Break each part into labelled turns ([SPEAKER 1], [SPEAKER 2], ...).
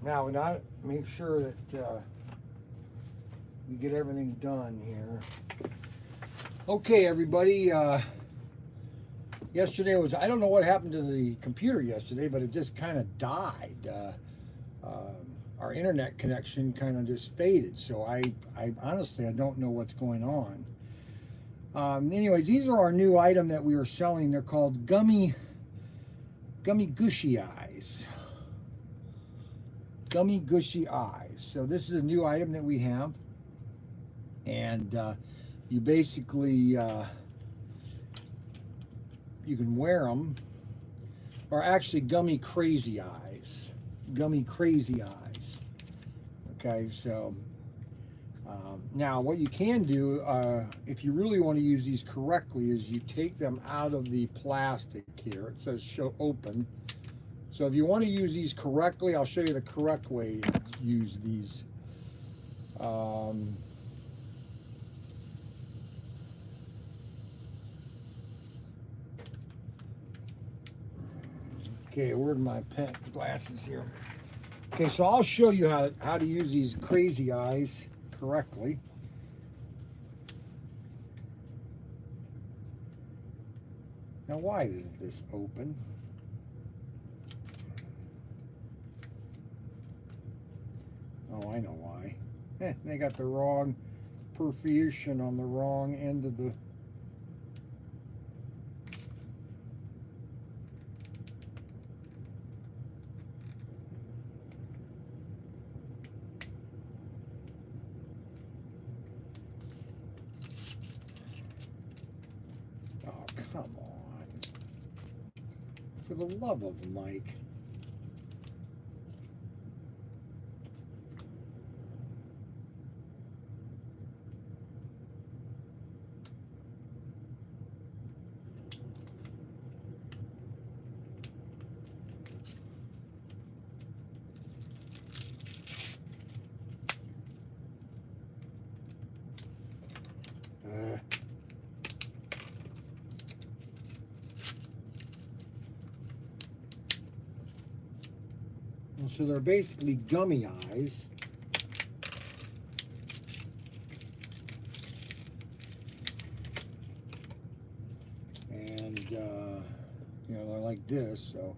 [SPEAKER 1] Now we gotta make sure that we get everything done here. Okay, everybody. Yesterday was, I don't know what happened to the computer yesterday, but it just kind of died. Our internet connection kind of just faded. So I honestly, I don't know what's going on. Anyways, these are our new item that we are selling. They're called gummy gushy eyes. Gummy gushy eyes. So this is a new item that we have. And you basically, you can wear them, or actually gummy crazy eyes. Gummy crazy eyes. Okay, so now what you can do, if you really want to use these correctly, is you take them out of the plastic here. It says show open. So if you want to use these correctly, I'll show you the correct way to use these. Okay, where's my pen glasses here? Okay, so I'll show you how to use these crazy eyes correctly. Now, why isn't this open? Oh, I know why. They got the wrong perforation on the wrong end of the... Oh, come on. For the love of Mike. So they're basically gummy eyes. And, you know, they're like this, so.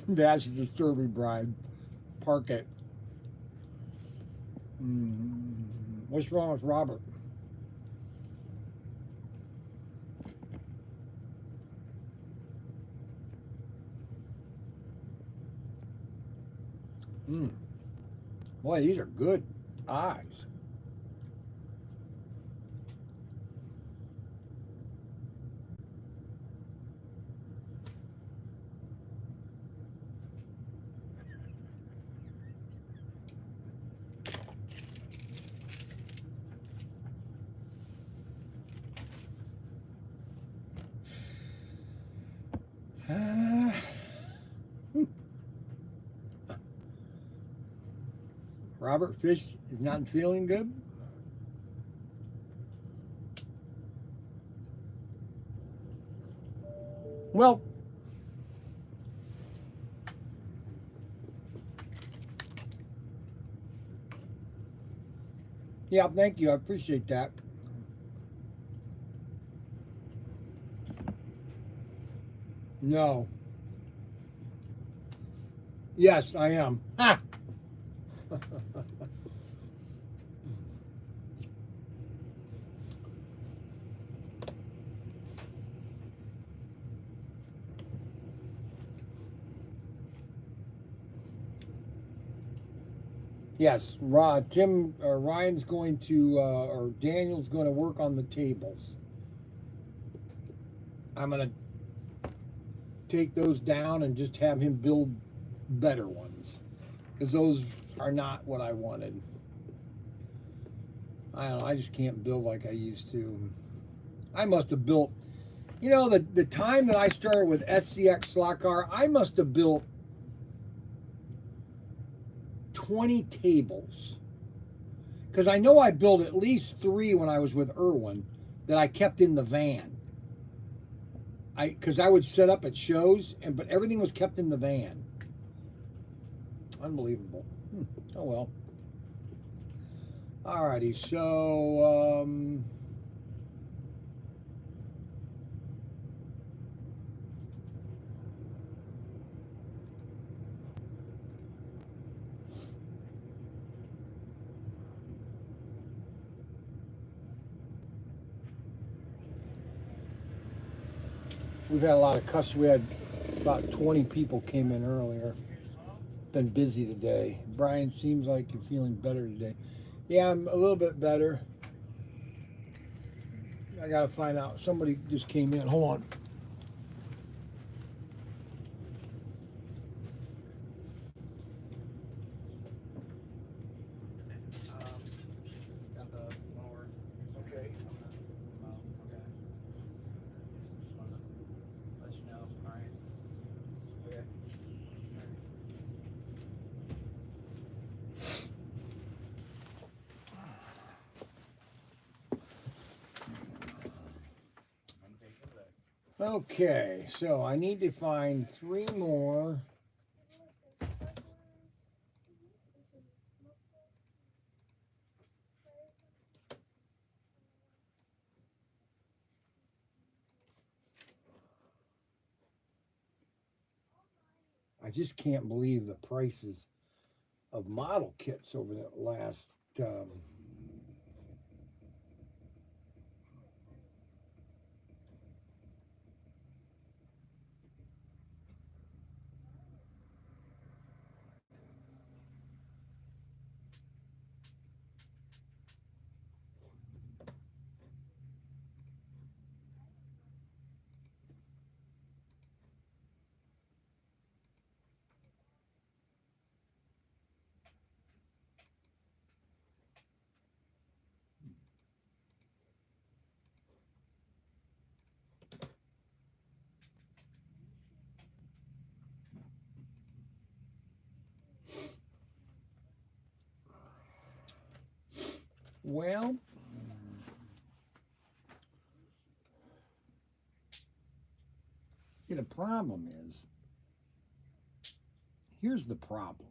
[SPEAKER 1] That's the Derby bride. Park it. What's wrong with Robert? Boy, these are good eyes. Robert Fish is not feeling good. Well, yeah, thank you. I appreciate that. No. Yes, I am. Ha! Yes, Ryan's going to, or Daniel's going to work on the tables. I'm going to take those down and just have him build better ones, because those are not what I wanted. I don't know, I just can't build like I used to. I must have built, you know, the time that I started with SCX slot car, I must have built 20 tables. because I know I built at least 3 when I was with Irwin that I kept in the van. Because I would set up at shows, but everything was kept in the van. Unbelievable. Oh well. Alrighty, so we've had a lot of customers. We had about 20 people came in earlier. Been busy today. Brian, seems like you're feeling better today. Yeah, I'm a little bit better. I gotta find out. Somebody just came in. Hold on. Okay, so I need to find 3 more. I just can't believe the prices of model kits over the last well, the problem is, here's the problem,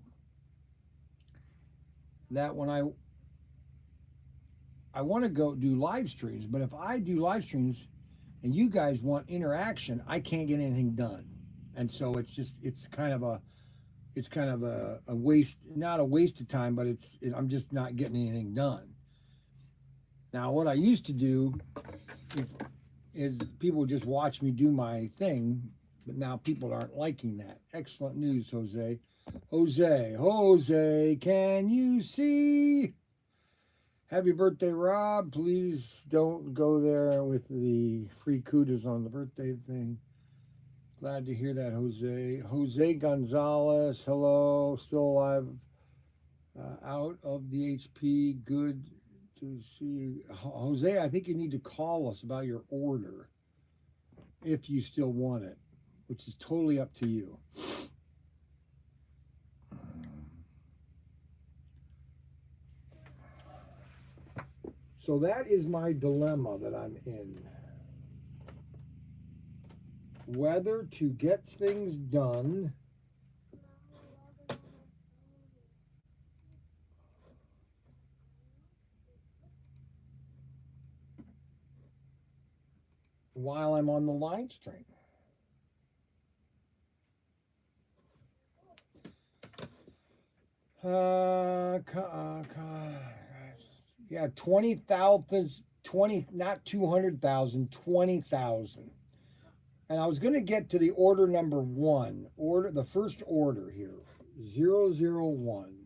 [SPEAKER 1] that when I want to go do live streams, but if I do live streams and you guys want interaction, I can't get anything done. And so it's kind of a waste, not a waste of time, but I'm just not getting anything done. Now, what I used to do is people just watch me do my thing, but now people aren't liking that. Excellent news, Jose. Jose, can you see? Happy birthday, Rob. Please don't go there with the free kudos on the birthday thing. Glad to hear that, Jose. Jose Gonzalez, hello. Still alive, out of the HP. Good to see you. Jose, I think you need to call us about your order if you still want it, which is totally up to you. So that is my dilemma that I'm in. Whether to get things done while I'm on the live stream. Yeah, 20,000, not 200,000, 20,000. And I was going to get to the order number 1, the first order here, 001.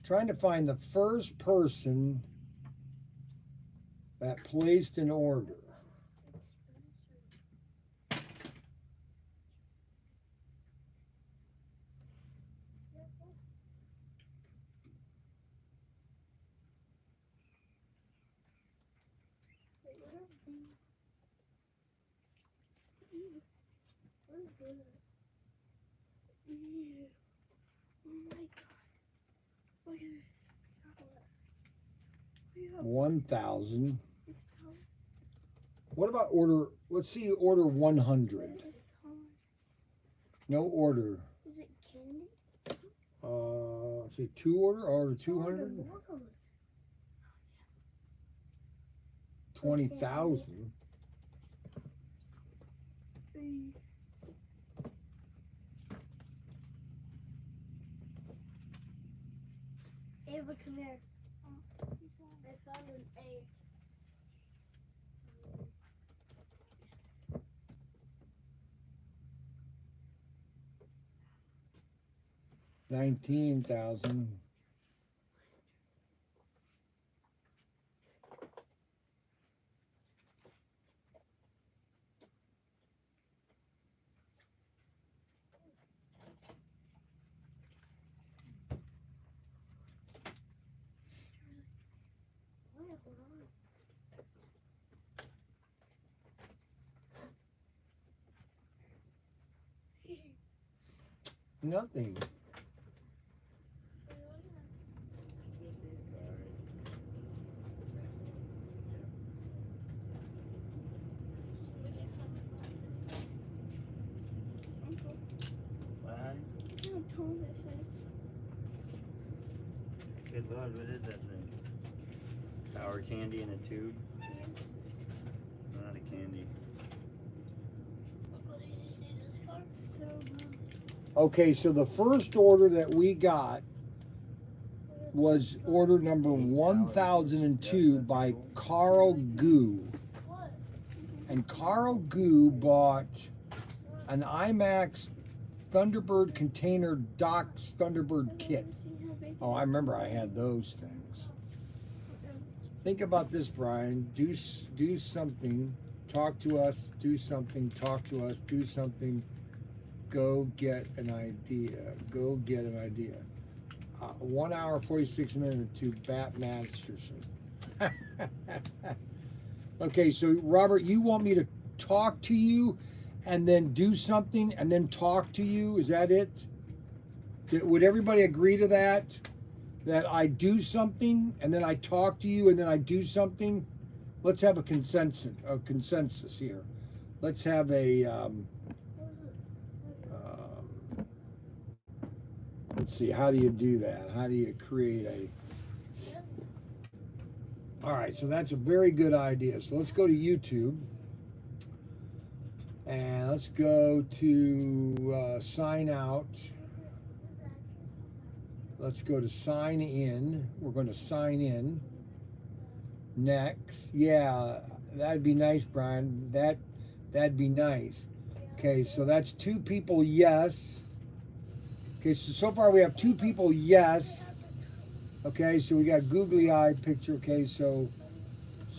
[SPEAKER 1] Trying to find the first person that placed an order. 1,000. What about order? Let's see, order 100. No order.
[SPEAKER 2] Is it candy?
[SPEAKER 1] Let's see, order 200. 20,000.
[SPEAKER 2] Ava, come here. I found an A.
[SPEAKER 1] 19,000. Nothing.
[SPEAKER 3] Good Lord, what is that thing? Sour candy in a tube? Not a candy.
[SPEAKER 1] Okay, so the first order that we got was order number 1002 by Carl Goo. And Carl Goo bought an IMAX Thunderbird container docks Thunderbird kit. Oh, I remember I had those things. Think about this, Brian. Do something. Talk to us. Do something. Talk to us. Do something. Go get an idea. Go get an idea. 1 hour, 46 minutes to Bat Masterson. Okay, so Robert, you want me to talk to you and then do something and then talk to you? Is that it? Would everybody agree to that? That I do something and then I talk to you and then I do something? Let's have a consensus here. Let's have a let's see, how do you do that? How do you create a... All right, so that's a very good idea. So let's go to YouTube. And let's go to sign out. Let's go to sign in. We're going to sign in. Next. Yeah, that'd be nice, Brian. That'd be nice. Okay, so that's 2 people, yes. Okay, so far we have 2 people, yes. Okay, so we got googly eye picture. Okay, so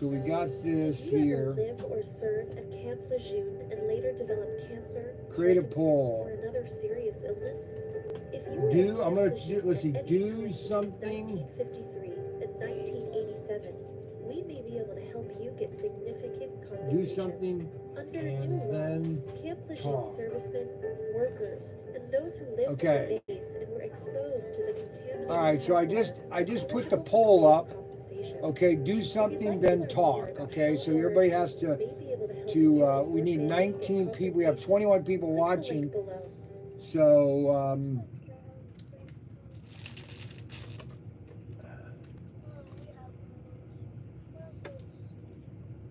[SPEAKER 1] we got this here.
[SPEAKER 4] Live or serve at Camp Lejeune and later develop cancer,
[SPEAKER 1] Create a
[SPEAKER 4] Parkinson's,
[SPEAKER 1] poll.
[SPEAKER 4] or another serious illness? If you
[SPEAKER 1] Do I'm gonna do, let's see. Do something.
[SPEAKER 4] 1953 and 1987, we may be able to help you get significant compensation.
[SPEAKER 1] Do something.
[SPEAKER 4] Under
[SPEAKER 1] and
[SPEAKER 4] new law,
[SPEAKER 1] then
[SPEAKER 4] Camp Lejeune
[SPEAKER 1] talk.
[SPEAKER 4] servicemen, workers, and those who lived
[SPEAKER 1] Okay.
[SPEAKER 4] on the base and were exposed to the contaminated.
[SPEAKER 1] All right, so I just put the poll up. Okay, do something, then talk. Okay, so everybody has to we need 19 people. We have 21 people watching. So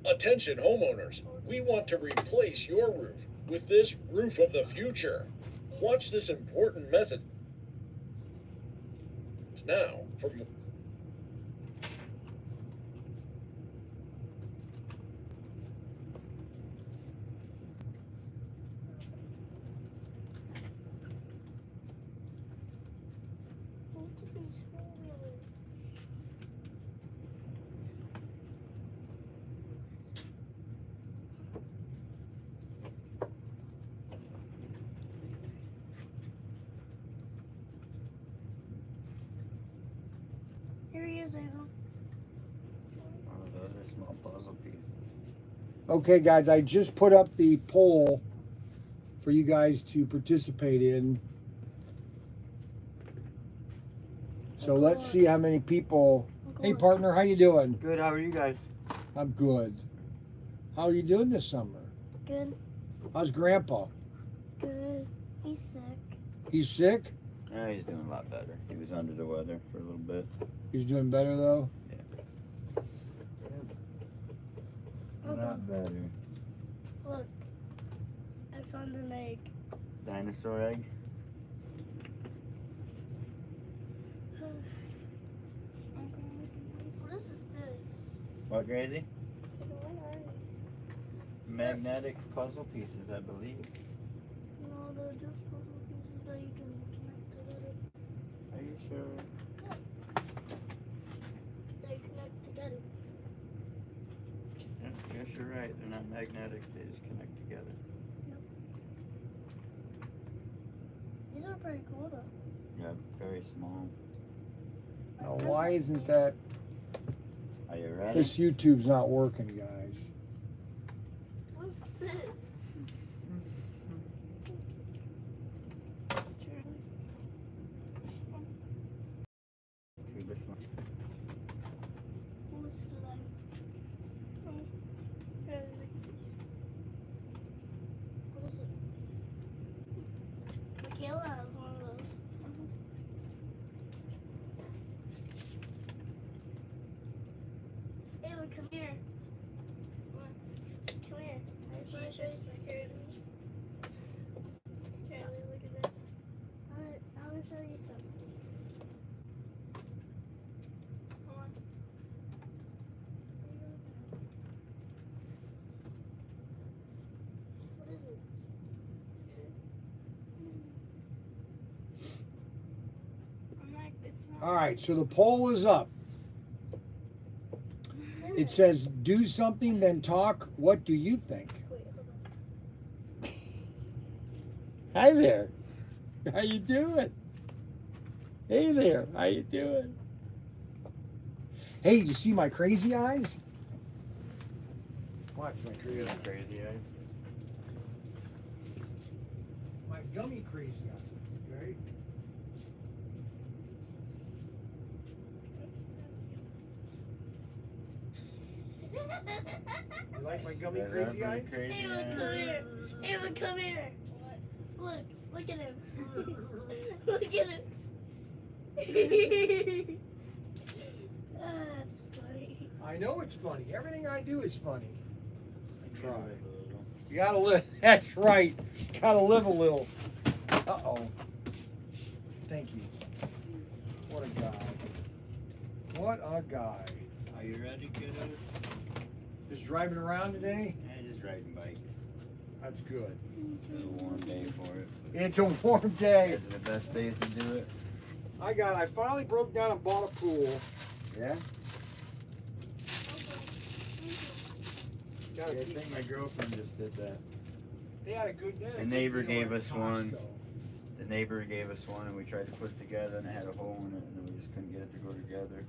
[SPEAKER 5] Attention homeowners, we want to replace your roof with this roof of the future. Watch this important message now from
[SPEAKER 2] Here he is, Ava.
[SPEAKER 3] Oh, those are small puzzle pieces.
[SPEAKER 1] okay, guys, I just put up the poll for you guys to participate in. So let's see how many people. Hey partner, how you doing?
[SPEAKER 3] Good, how are you guys?
[SPEAKER 1] I'm good. How are you doing this summer?
[SPEAKER 2] Good.
[SPEAKER 1] How's Grandpa?
[SPEAKER 2] Good. He's sick.
[SPEAKER 1] He's sick?
[SPEAKER 3] Yeah, he's doing a lot better. He was under the weather for a little bit.
[SPEAKER 1] He's doing better though?
[SPEAKER 3] A lot better.
[SPEAKER 2] Look. I found an egg.
[SPEAKER 3] Dinosaur egg?
[SPEAKER 2] What is this?
[SPEAKER 3] What, Gracie?
[SPEAKER 2] What are these?
[SPEAKER 3] Magnetic puzzle pieces, I believe.
[SPEAKER 2] No, they're just puzzle pieces that you can connect together.
[SPEAKER 3] Are you sure?
[SPEAKER 2] They connect together.
[SPEAKER 3] Yeah, yes, you're right. They're not magnetic. They just connect together.
[SPEAKER 2] These are pretty cool though.
[SPEAKER 3] Yeah, very small.
[SPEAKER 1] Now why isn't that?
[SPEAKER 3] Are you ready?
[SPEAKER 1] This YouTube's not working, guys.
[SPEAKER 2] What's this?
[SPEAKER 3] Do this one.
[SPEAKER 2] What's that? What is it? Michaela has one of those. Ava, come here. Come here. I just want to show you something. Charlie, look at this. I want to show you something. Hold on. What is it? I'm like, it's not.
[SPEAKER 1] All right, so the poll is up. It says, do something, then talk. What do you think?
[SPEAKER 2] Wait, hold on.
[SPEAKER 1] Hi there. How you doing? Hey there. How you doing? Hey, you see my crazy eyes? Watch my crazy eyes.
[SPEAKER 3] Crazy eyes.
[SPEAKER 1] My gummy crazy eyes, right? You like my gummy crazy eyes?
[SPEAKER 3] Crazy
[SPEAKER 2] Ava, come
[SPEAKER 3] eyes.
[SPEAKER 2] here. Ava, come here. Look at him. Look at him. That's funny.
[SPEAKER 1] I know it's funny. Everything I do is funny. I try. You gotta live. That's right. Gotta live a little. Uh-oh. Thank you. What a guy. What a guy.
[SPEAKER 3] Are you ready, kiddos?
[SPEAKER 1] Just driving around today?
[SPEAKER 3] Yeah, just riding bikes.
[SPEAKER 1] That's good.
[SPEAKER 3] It's a warm day for it.
[SPEAKER 1] It's a warm day.
[SPEAKER 3] These are the best days to do it.
[SPEAKER 1] I finally broke down and bought a pool.
[SPEAKER 3] Yeah?
[SPEAKER 1] Gotta
[SPEAKER 3] I
[SPEAKER 1] keep-
[SPEAKER 3] think my girlfriend just did that.
[SPEAKER 1] They had a good day.
[SPEAKER 3] The neighbor
[SPEAKER 1] You know,
[SPEAKER 3] gave
[SPEAKER 1] at
[SPEAKER 3] us one.
[SPEAKER 1] Costco.
[SPEAKER 3] The neighbor gave us one and we tried to put it together and it had a hole in it and then we just couldn't get it to go together.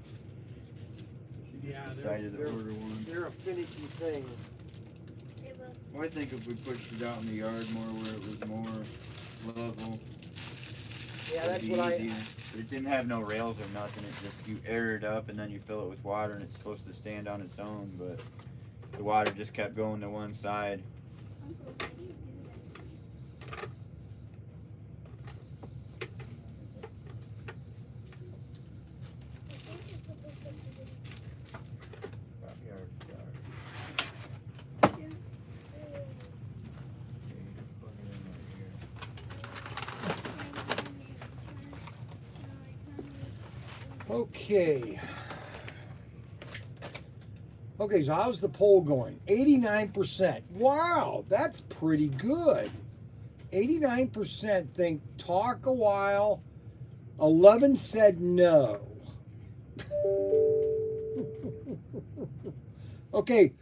[SPEAKER 3] She
[SPEAKER 1] Yeah,
[SPEAKER 3] just
[SPEAKER 1] they're-
[SPEAKER 3] decided to
[SPEAKER 1] they're-
[SPEAKER 3] order one.
[SPEAKER 1] They're a finicky thing.
[SPEAKER 2] Ava,
[SPEAKER 3] Well, I think if we pushed it out in the yard more where it was more level,
[SPEAKER 1] Yeah,
[SPEAKER 3] it'd
[SPEAKER 1] that's
[SPEAKER 3] be
[SPEAKER 1] what I.
[SPEAKER 3] easier. But it didn't have no rails or nothing. It just, you air it up and then you fill it with water and it's supposed to stand on its own, but the water just kept going to one side.
[SPEAKER 2] Uncle, what do you do?
[SPEAKER 1] Okay. Okay, so how's the poll going? 89%. Wow, that's pretty good. 89% think talk a while. 11 said no. Okay,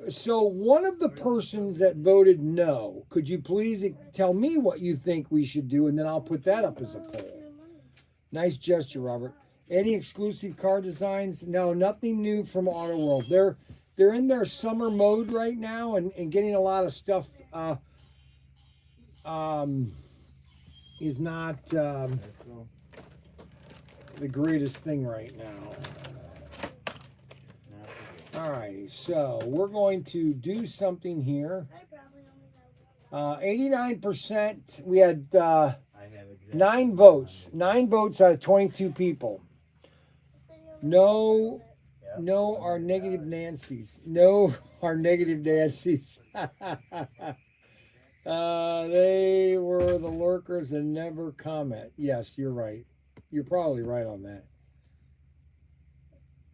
[SPEAKER 1] so one of the persons that voted no, could you please tell me what you think we should do, and then I'll put that up as a poll. Nice gesture, Robert. Any exclusive car designs? No, nothing new from Auto World. They're in their summer mode right now and getting a lot of stuff is not the greatest thing right now. All right, so we're going to do something here.
[SPEAKER 2] I probably only have one.
[SPEAKER 1] 89%. We had 9 votes. 9 votes out of 22 people. No, are negative Nancy's. No, are negative Nancy's. They were the lurkers and never comment. Yes, you're right. You're probably right on that.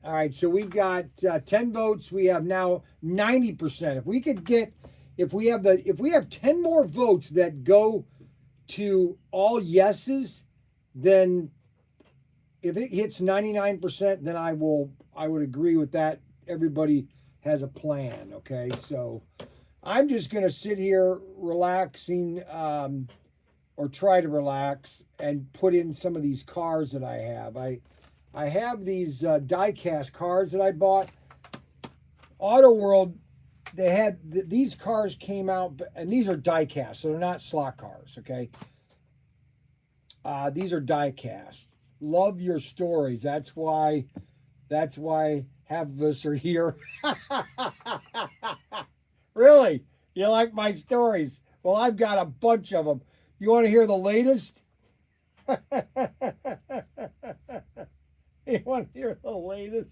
[SPEAKER 1] All right, so we've got 10 votes. We have now 90%. If we have 10 more votes that go to all yeses, then if it hits 99%, then I would agree with that. Everybody has a plan, okay? So I'm just going to sit here relaxing, or try to relax, and put in some of these cars that I have. I have these die-cast cars that I bought. Auto World, they had these cars came out, and these are die-cast, so they're not slot cars, okay? These are die-cast. Love your stories. That's why half of us are here. Really? You like my stories? Well, I've got a bunch of them. You want to hear the latest? You want to hear the latest?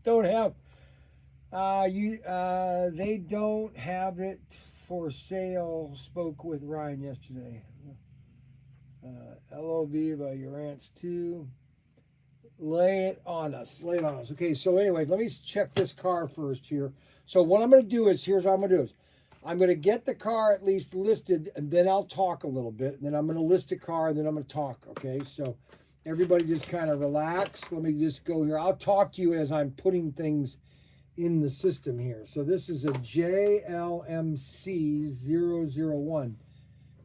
[SPEAKER 1] Don't have they don't have it for sale. Spoke with Ryan yesterday. Hello, Viva, your aunts too. Lay it on us. Lay it on us. Okay, so anyways, let me check this car first here. So what I'm going to do is, here's what I'm going to do is, I'm going to get the car at least listed, and then I'll talk a little bit. And then I'm going to list a car, and then I'm going to talk, okay? So everybody just kind of relax. Let me just go here. I'll talk to you as I'm putting things in the system here. So this is a JLMC001.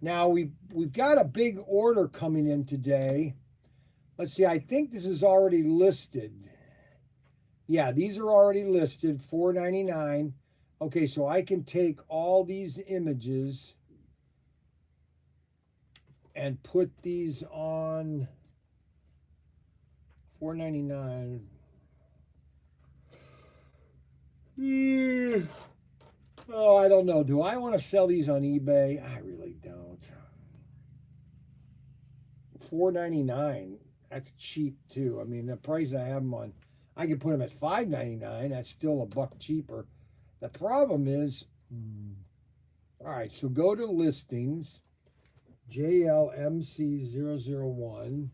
[SPEAKER 1] Now, we've got a big order coming in today. Let's see, I think this is already listed. Yeah, these are already listed, $4.99. Okay, so I can take all these images and put these on $4.99. Oh, I don't know. Do I want to sell these on eBay? I really don't. $4.99. That's cheap too. I mean, the price I have them on, I could put them at $5.99. That's still $1 cheaper. The problem is, all right, so go to listings, JLMC001.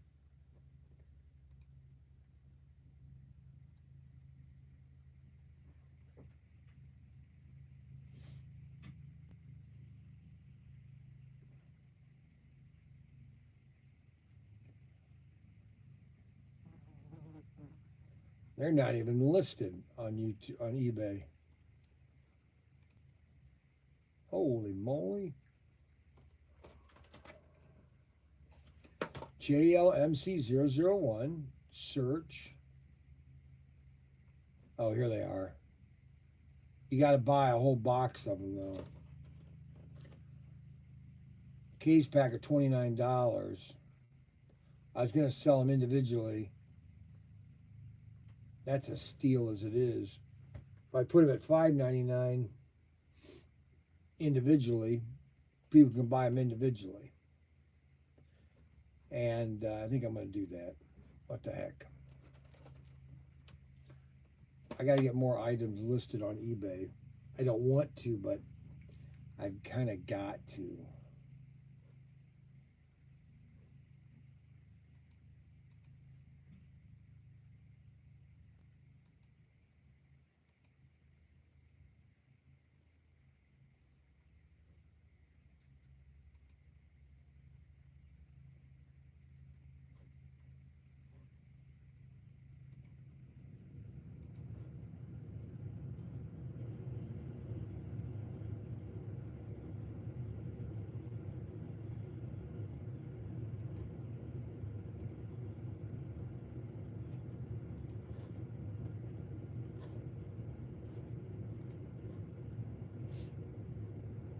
[SPEAKER 1] They're not even listed on YouTube, on eBay. Holy moly. JLMC001, search. Oh, here they are. You got to buy a whole box of them, though. Case pack of $29. I was going to sell them individually. That's a steal as it is. If I put them at $5.99 individually, people can buy them individually. And I think I'm going to do that. What the heck? I got to get more items listed on eBay. I don't want to, but I've kind of got to.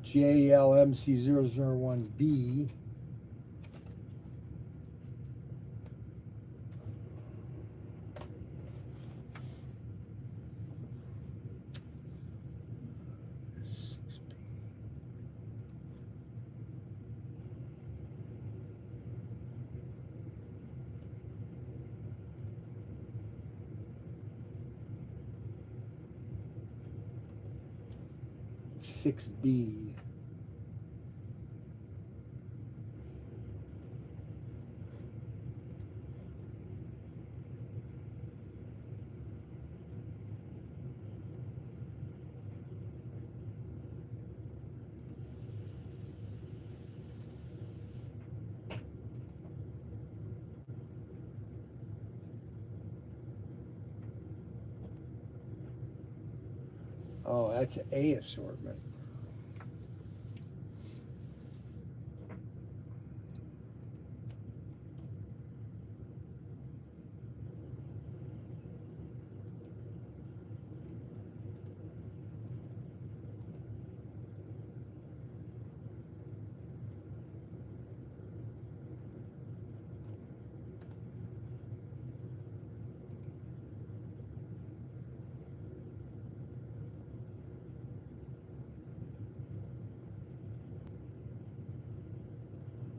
[SPEAKER 1] JLMC001B. Six B. Oh, that's an A assortment.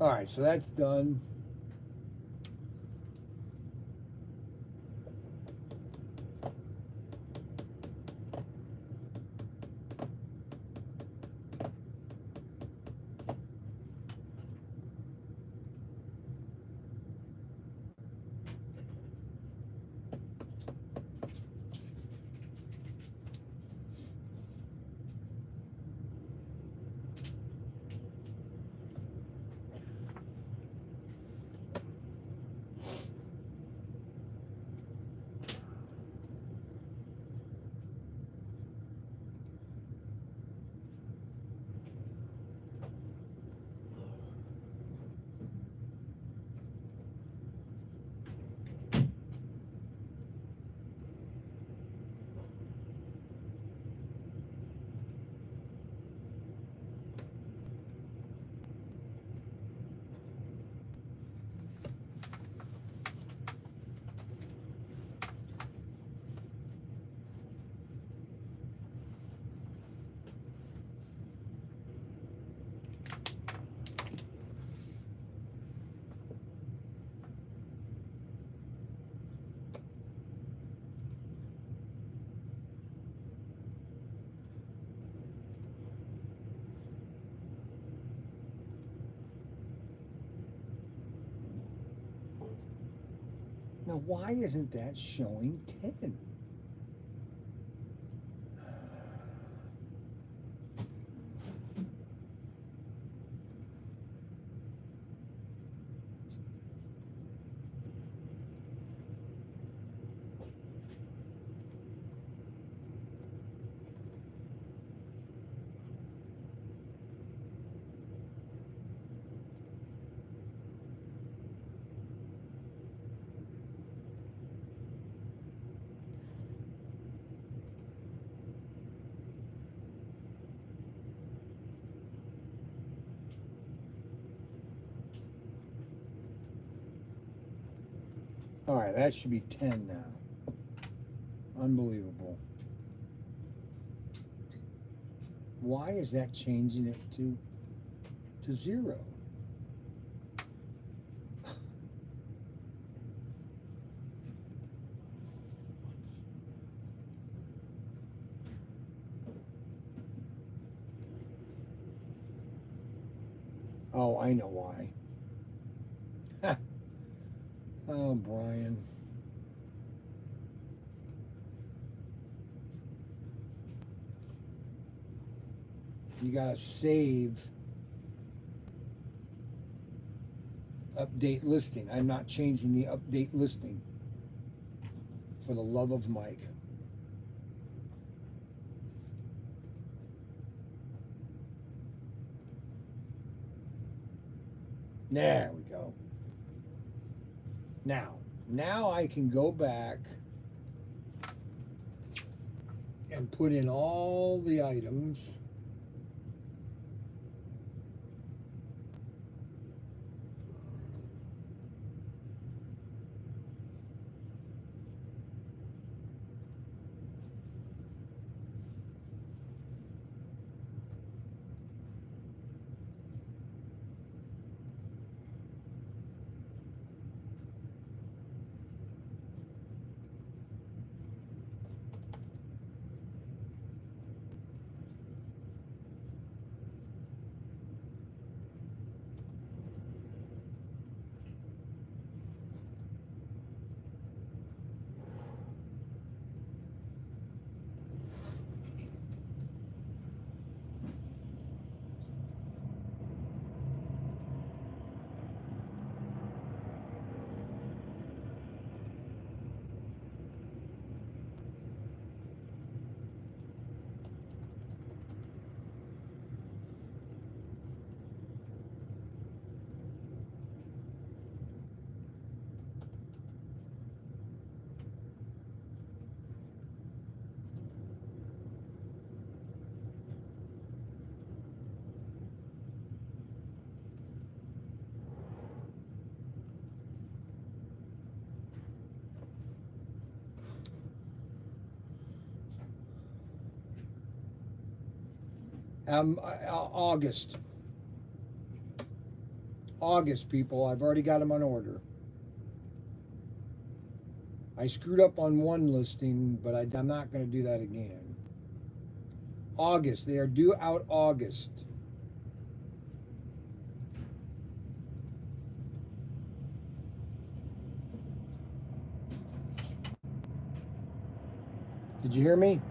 [SPEAKER 1] All right, so that's done. Now, why isn't that showing 10? All right, that should be 10 now. Unbelievable. Why is that changing it to 0? Oh, I know why. Oh, Brian. You gotta save update listing. I'm not changing the update listing. For the love of Mike. There we go. Now I can go back and put in all the items August. August, people. I've already got them on order. I screwed up on one listing, but I'm not going to do that again. August. They are due out August. Did you hear me?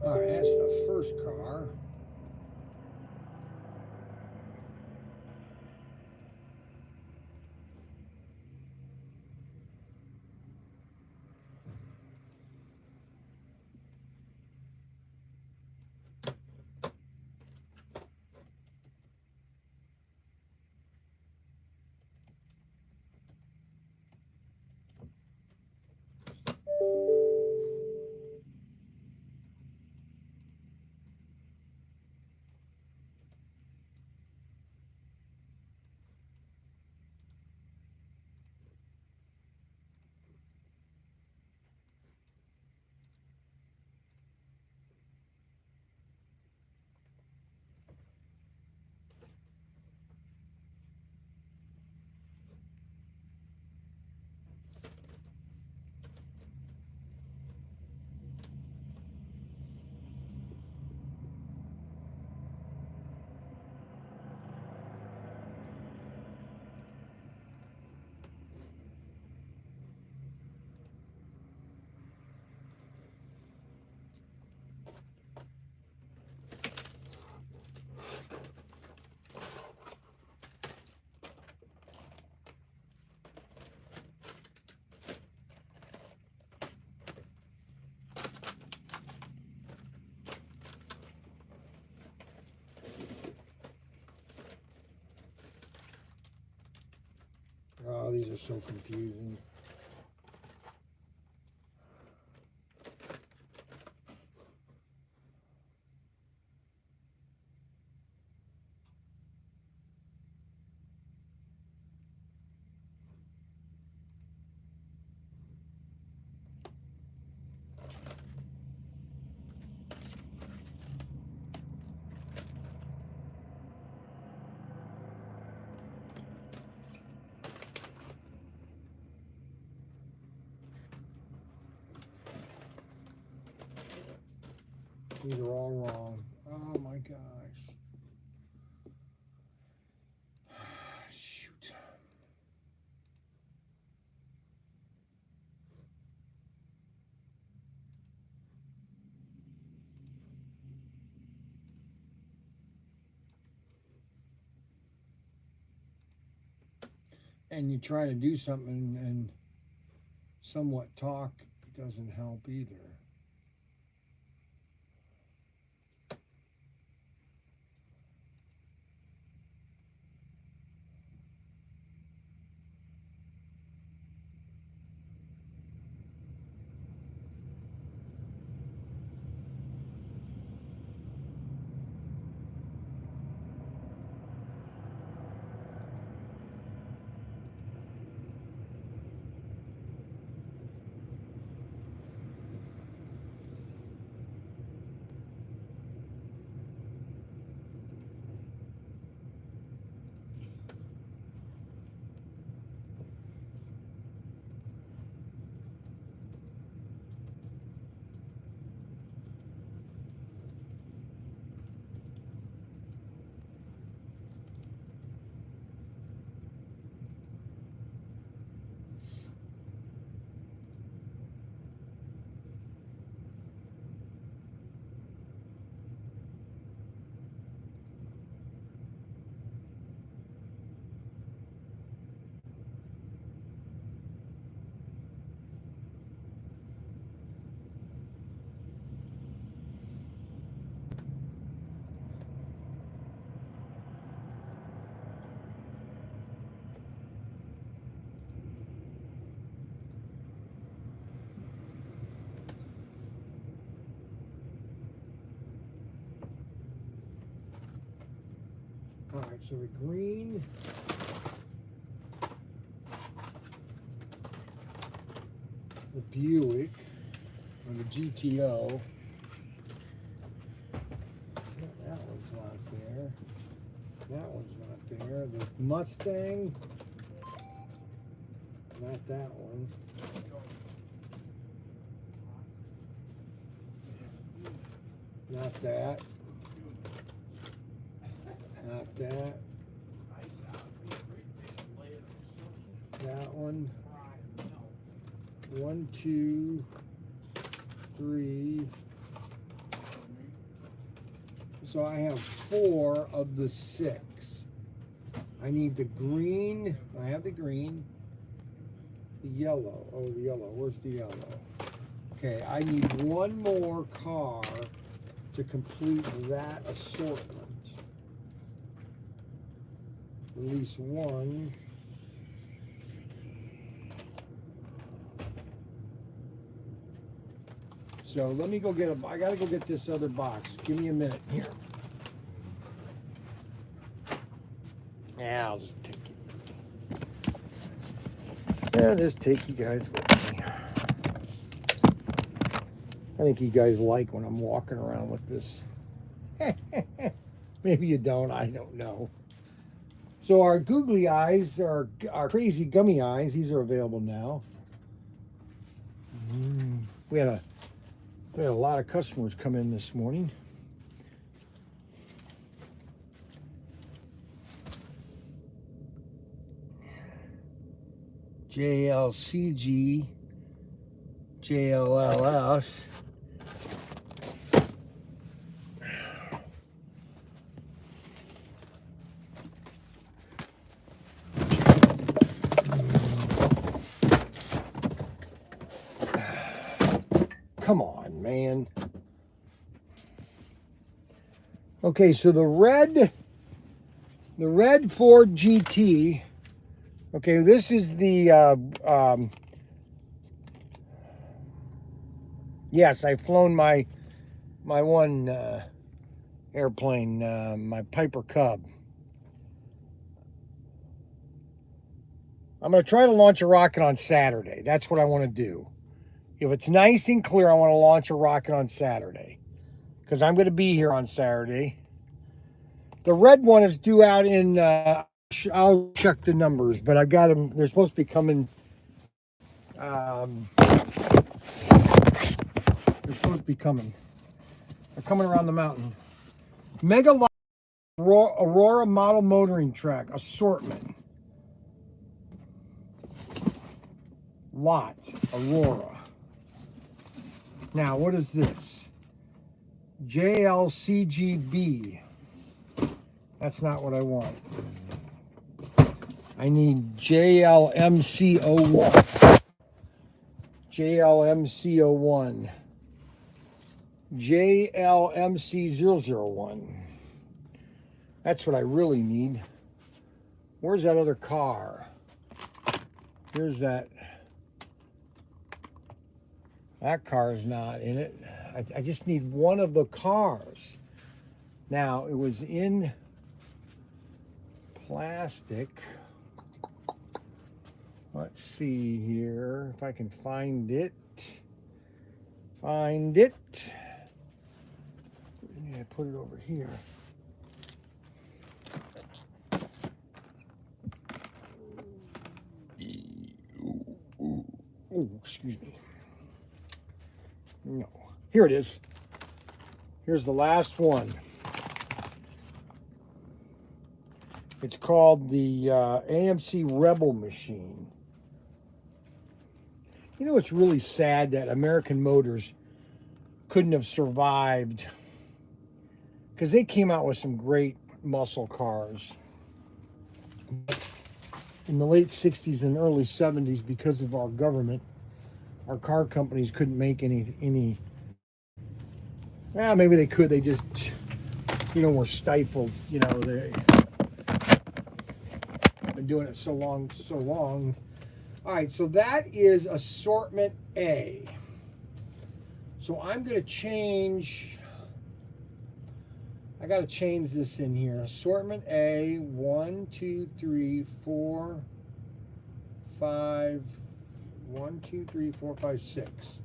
[SPEAKER 1] All right, that's the first car. Oh, these are so confusing. These are all wrong. Oh my gosh. Shoot. And you try to do something and somewhat talk, it doesn't help either. All right, so the green, the Buick, or the GTO, that one's not there. That one's not there. The Mustang, not that one. Not that. Not that. That one. 1, 2, 3. So I have 4 of the 6. I need the green. I have the green. The yellow. Oh, the yellow. Where's the yellow? Okay, I need one more car to complete that assortment. At least one. So let me go get I gotta go get this other box. Give me a minute here. Yeah, I'll just take it. Yeah, just take you guys with me. I think you guys like when I'm walking around with this. Maybe you don't, I don't know. So our googly eyes, our crazy gummy eyes, these are available now. We had a lot of customers come in this morning. JLCG, JLLS. Come on, man. Okay, so the red Ford GT Okay, this is the, yes, I've flown my one airplane, my Piper Cub. I'm going to try to launch a rocket on Saturday. That's what I want to do. If it's nice and clear, I want to launch a rocket on Saturday because I'm going to be here on Saturday. The red one is due out in, I'll check the numbers, but I've got them. They're supposed to be coming. They're supposed to be coming. They're coming around the mountain. Mega Lot Aurora model motoring track assortment. Lot Aurora. Now, what is this? JLCGB. That's not what I want. I need JLMC01. JLMC01. JLMC001. That's what I really need. Where's that other car? Here's that. That car is not in it. I just need one of the cars. Now, it was in plastic. Let's see here if I can find it. Find it. I put it over here. Oh, excuse me. No. Here it is. Here's the last one. It's called the Amc Rebel Machine. You know, it's really sad that American Motors couldn't have survived because they came out with some great muscle cars. In the late 60s and early 70s, because of our government, our car companies couldn't make any. Well, maybe they could. They just, were stifled. They've been doing it so long. All right, so that is assortment A. So I'm going to change. I got to change this in here. Assortment A, 1, 2, 3, 4, 5. 1, 2, 3, 4, 5, 6.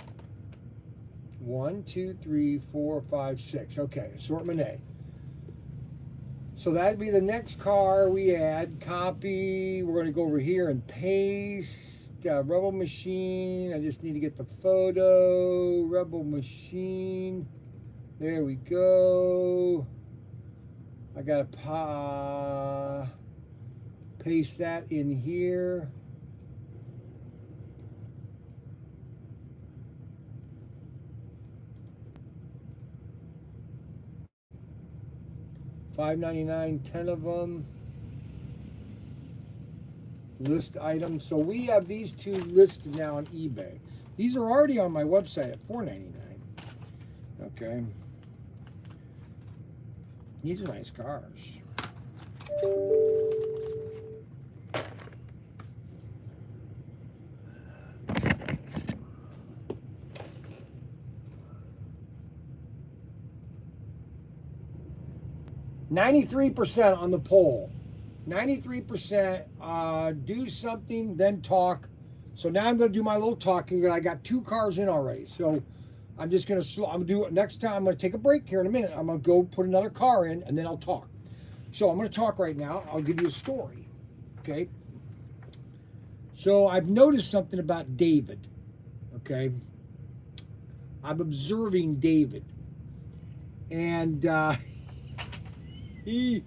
[SPEAKER 1] 1, 2, 3, 4, 5, 6. Okay, assortment A. So that'd be the next car we add. Copy. We're going to go over here and paste. Rebel Machine. I just need to get the photo. Rebel Machine. There we go. I got to paste that in here. $5.99, 10 of them. List items. So we have these two listed now on eBay. These are already on my website at $4.99. Okay. These are nice cars. %, on the poll. 93% do something, then talk. So now I'm going to do my little talking. I got 2 cars in already. So I'm just going to I'm going to do it next time. I'm going to take a break here in a minute. I'm going to go put another car in and then I'll talk. So I'm going to talk right now. I'll give you a story. Okay. So I've noticed something about David. Okay. I'm observing David. And he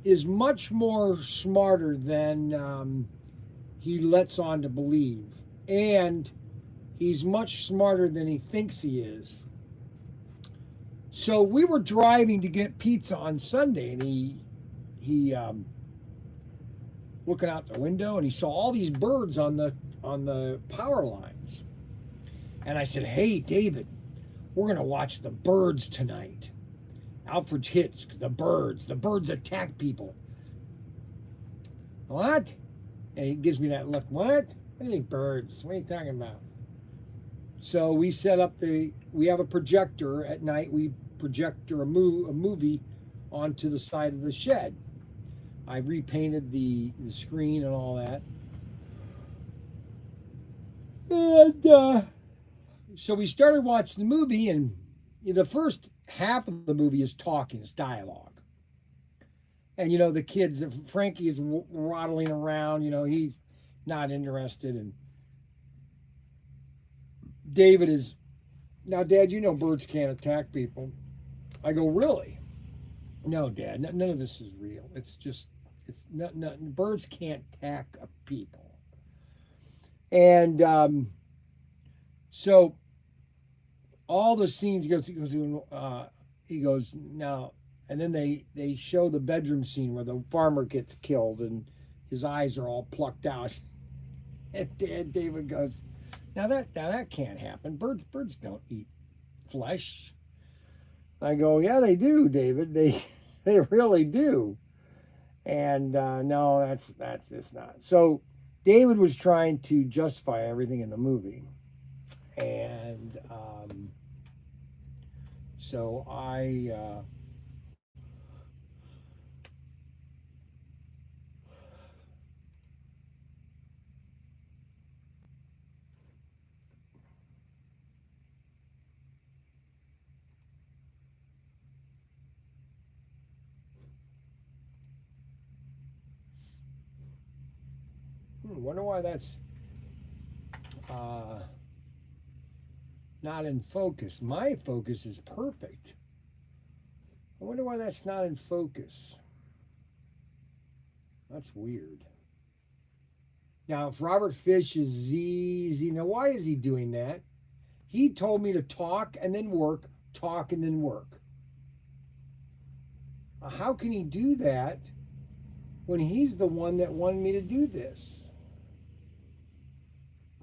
[SPEAKER 1] is much more smarter than he lets on to believe. And he's much smarter than he thinks he is. So we were driving to get pizza on Sunday, and he looking out the window, and he saw all these birds on the power lines. And I said, "Hey, David, we're going to watch the birds tonight. Alfred's hits, the birds. The birds attack people." What? And he gives me that look. What? What do you think, birds? What are you talking about? So we set up we have a projector at night. We projector a movie onto the side of the shed. I repainted the screen and all that. And so we started watching the movie, and the first half of the movie is talking, it's dialogue. And the kids, Frankie is waddling around, he's not interested. And David is, now, Dad, birds can't attack people. I go, really? No, Dad, none of this is real. It's not, birds can't attack people. And so all the scenes he goes, now, and then they show the bedroom scene where the farmer gets killed and his eyes are all plucked out. And David goes, now that can't happen. Birds don't eat flesh. I go, yeah, they do, David. They really do. And no, that's just not. So David was trying to justify everything in the movie. And so I wonder why that's not in focus. My focus is perfect. I wonder why that's not in focus. That's weird. Now, if Robert Fish is Z, now why is he doing that? He told me to talk and then work, talk and then work. How can he do that when he's the one that wanted me to do this?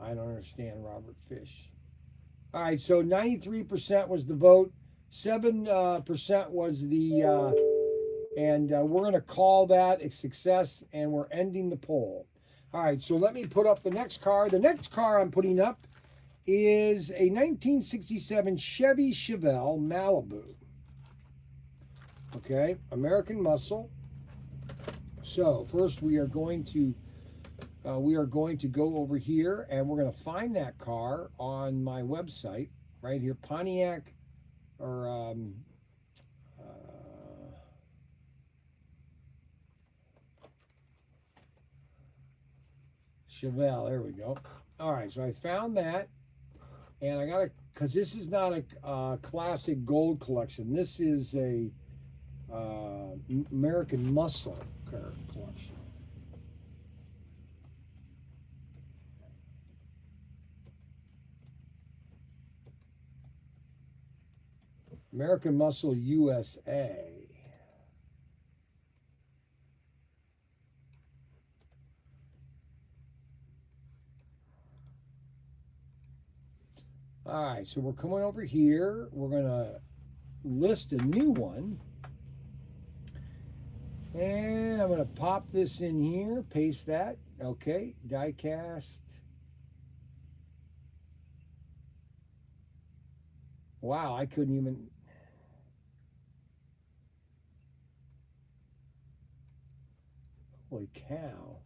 [SPEAKER 1] I don't understand Robert Fish. All right, so 93% was the vote, 7% was the, and we're going to call that a success, and we're ending the poll. All right, so let me put up the next car. The next car I'm putting up is a 1967 Chevy Chevelle Malibu. Okay, American Muscle. So first we are going to go over here and we're going to find that car on my website right here, Pontiac or Chevelle. There we go. All right, so I found that, and I got to, because this is not a classic gold collection. This is a American Muscle car collection. American Muscle USA. All right, so we're coming over here. We're going to list a new one. And I'm going to pop this in here, paste that. Okay, die cast. Wow, I couldn't even. Holy cow.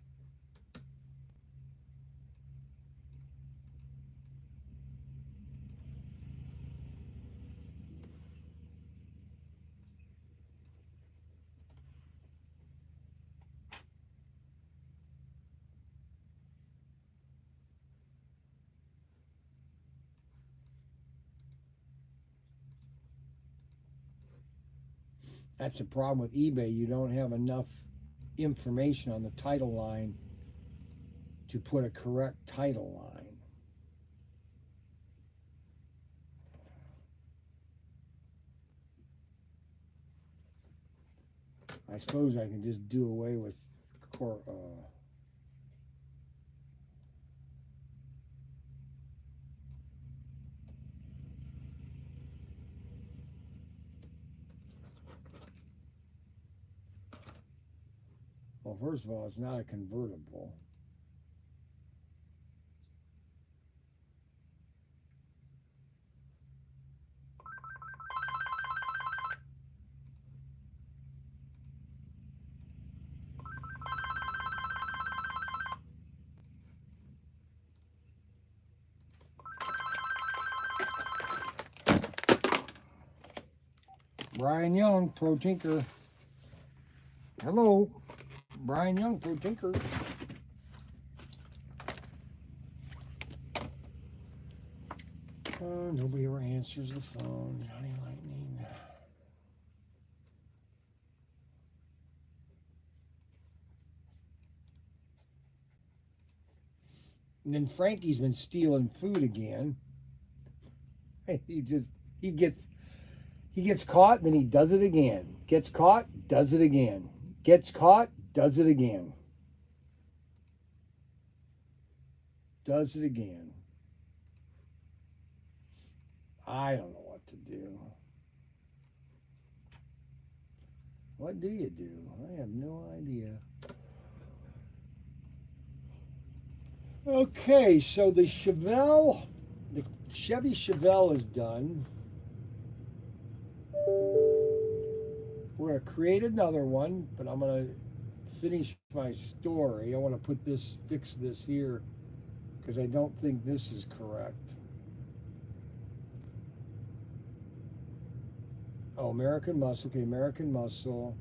[SPEAKER 1] That's the problem with eBay. You don't have enough information on the title line to put a correct title line. I suppose I can just do away with Well, first of all, it's not a convertible. Brian Young, Pro Tinker. Hello, Brian Young, Pro Tinker. Nobody ever answers the phone. Johnny Lightning. And then Frankie's been stealing food again. He gets caught, then he does it again. Gets caught, does it again. Gets caught, does it again. Does it again. I don't know what to do. What do you do? I have no idea. Okay, so the Chevelle, the Chevy Chevelle is done. We're going to create another one, but I'm going to finish my story. I want to fix this here, because I don't think this is correct. Oh, American Muscle. Okay, American Muscle.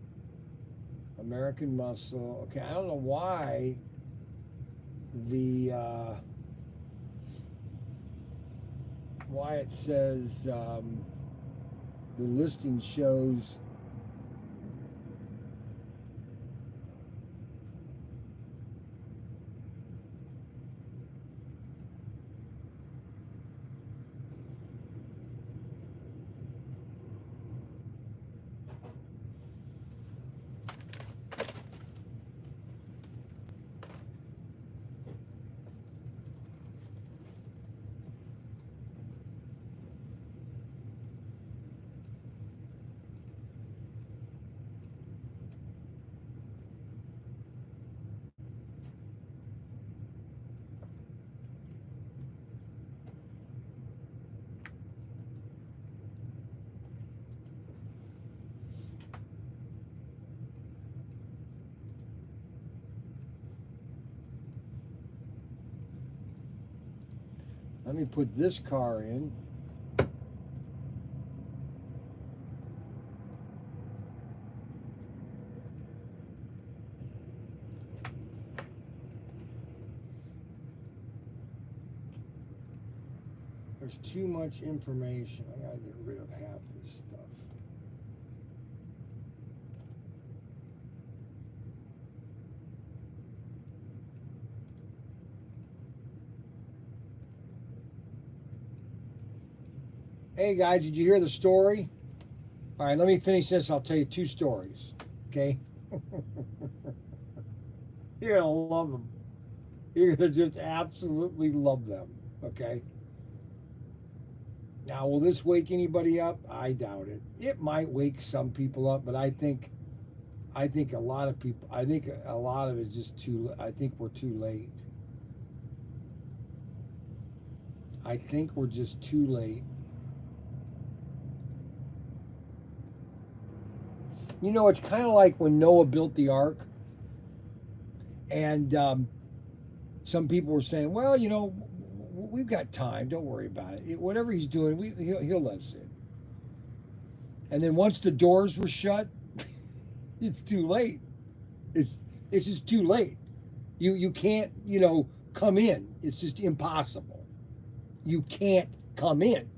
[SPEAKER 1] American Muscle. Okay, I don't know why why it says the listing shows let me put this car in. There's too much information. I gotta get rid of half this stuff. Hey guys, did you hear the story? All right, let me finish this. I'll tell you two stories. Okay? You're gonna love them. You're gonna just absolutely love them. Okay? Now, will this wake anybody up? I doubt it. It might wake some people up, but I think a lot of people. I think a lot of it's just too. I think we're too late. I think we're just too late. You know, it's kind of like when Noah built the ark, and some people were saying, "Well, you know, we've got time. Don't worry about it. Whatever he's doing, he'll let us in." And then once the doors were shut, it's too late. It's just too late. You can't, you know, come in. It's just impossible. You can't come in.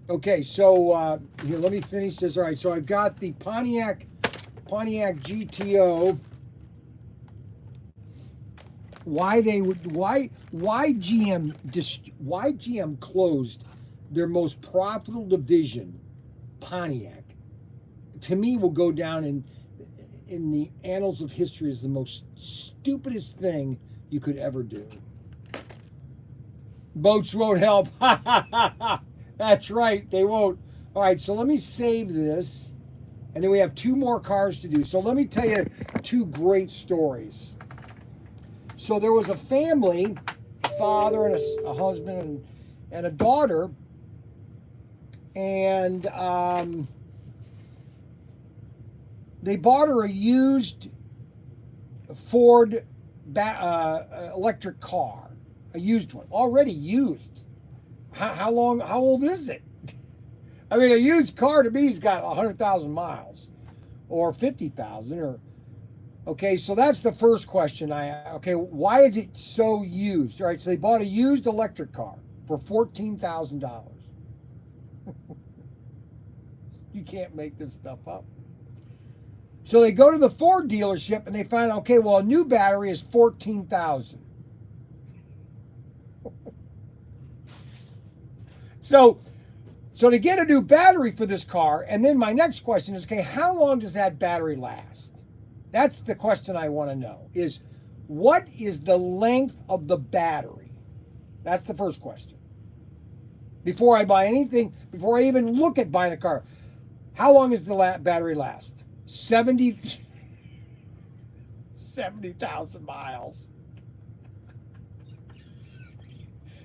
[SPEAKER 1] Okay, so here, let me finish this. All right, so I've got the Pontiac GTO. Why GM closed their most profitable division, Pontiac, to me will go down in the annals of history as the most stupidest thing you could ever do. Boats won't help. That's right, they won't. All right, so let me save this, And then we have 2 more cars to do. So let me tell you 2 great stories. So there was a family, father and a husband and a daughter, and they bought her a used Ford electric car, a used one, already used. How old is it? I mean, a used car to me has got 100,000 miles or 50,000 or, okay, so that's the first question okay, why is it so used? All right, so they bought a used electric car for $14,000. You can't make this stuff up. So they go to the Ford dealership and they find, okay, well, a new battery is $14,000. So to get a new battery for this car, and then my next question is, okay, how long does that battery last? That's the question I want to know, is what is the length of the battery? That's the first question. Before I buy anything, before I even look at buying a car, how long does the battery last? 70,000 miles.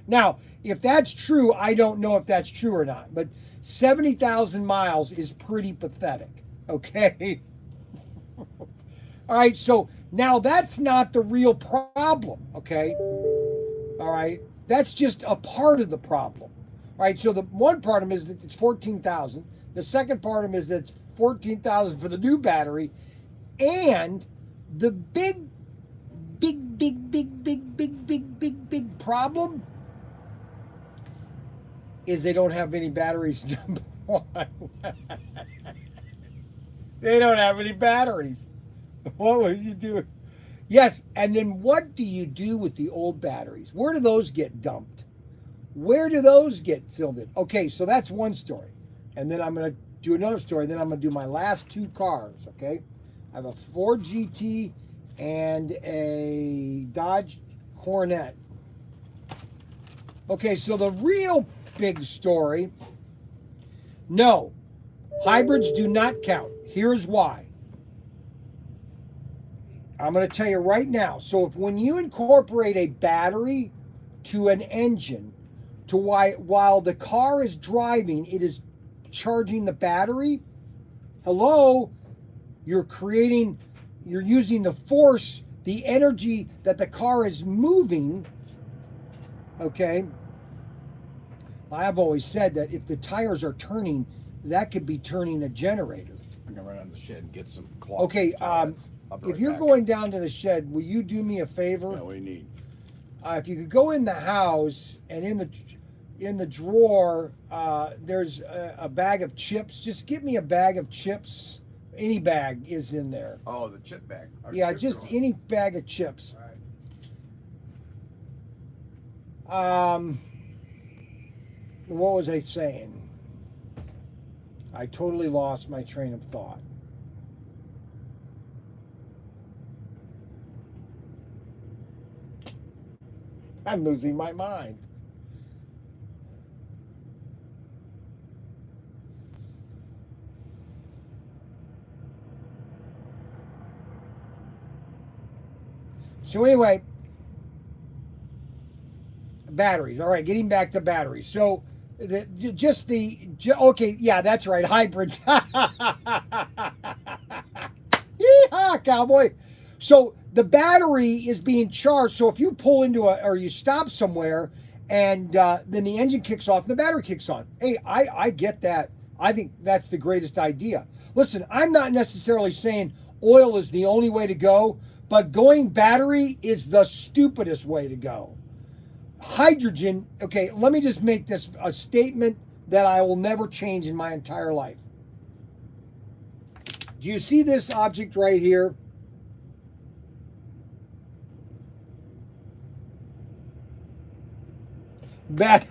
[SPEAKER 1] Now, if that's true, I don't know if that's true or not, but 70,000 miles is pretty pathetic, okay? All right, so now that's not the real problem, okay? All right, that's just a part of the problem. All right, so the one part of them is that it's 14,000. The second part of them is that it's 14,000 for the new battery, and the big problem is they don't have any batteries. Number one, they don't have any batteries. What would you do? Yes, and then what do you do with the old batteries? Where do those get dumped? Where do those get filled in? Okay, so that's one story. And then I'm going to do another story. Then I'm going to do my last 2 cars, okay? I have a Ford GT and a Dodge Coronet. Okay, so the real big story, no, hybrids do not count. Here's why. I'm going to tell you right now. So when you incorporate a battery to an engine, while the car is driving, it is charging the battery. Hello, you're using the force, the energy that the car is moving. Okay. I've always said that if the tires are turning, that could be turning a generator.
[SPEAKER 6] I'm gonna run out of the shed and get some cloth.
[SPEAKER 1] Okay, if you're going down to the shed, will you do me a favor?
[SPEAKER 6] Yeah, what do you need?
[SPEAKER 1] If you could go in the house and in the drawer, there's a bag of chips. Just get me a bag of chips. Any bag is in there.
[SPEAKER 6] Oh, the chip bag.
[SPEAKER 1] Yeah, just any bag of chips. All right. What was I saying? I totally lost my train of thought. I'm losing my mind. So anyway, batteries. All right, getting back to batteries. So okay, yeah, that's right, hybrids. Yeehaw, cowboy. So the battery is being charged. So if you pull into or you stop somewhere and then the engine kicks off and the battery kicks on. Hey, I get that. I think that's the greatest idea. Listen, I'm not necessarily saying oil is the only way to go, but going battery is the stupidest way to go. Hydrogen, okay, let me just make this a statement that I will never change in my entire life. Do you see this object right here? The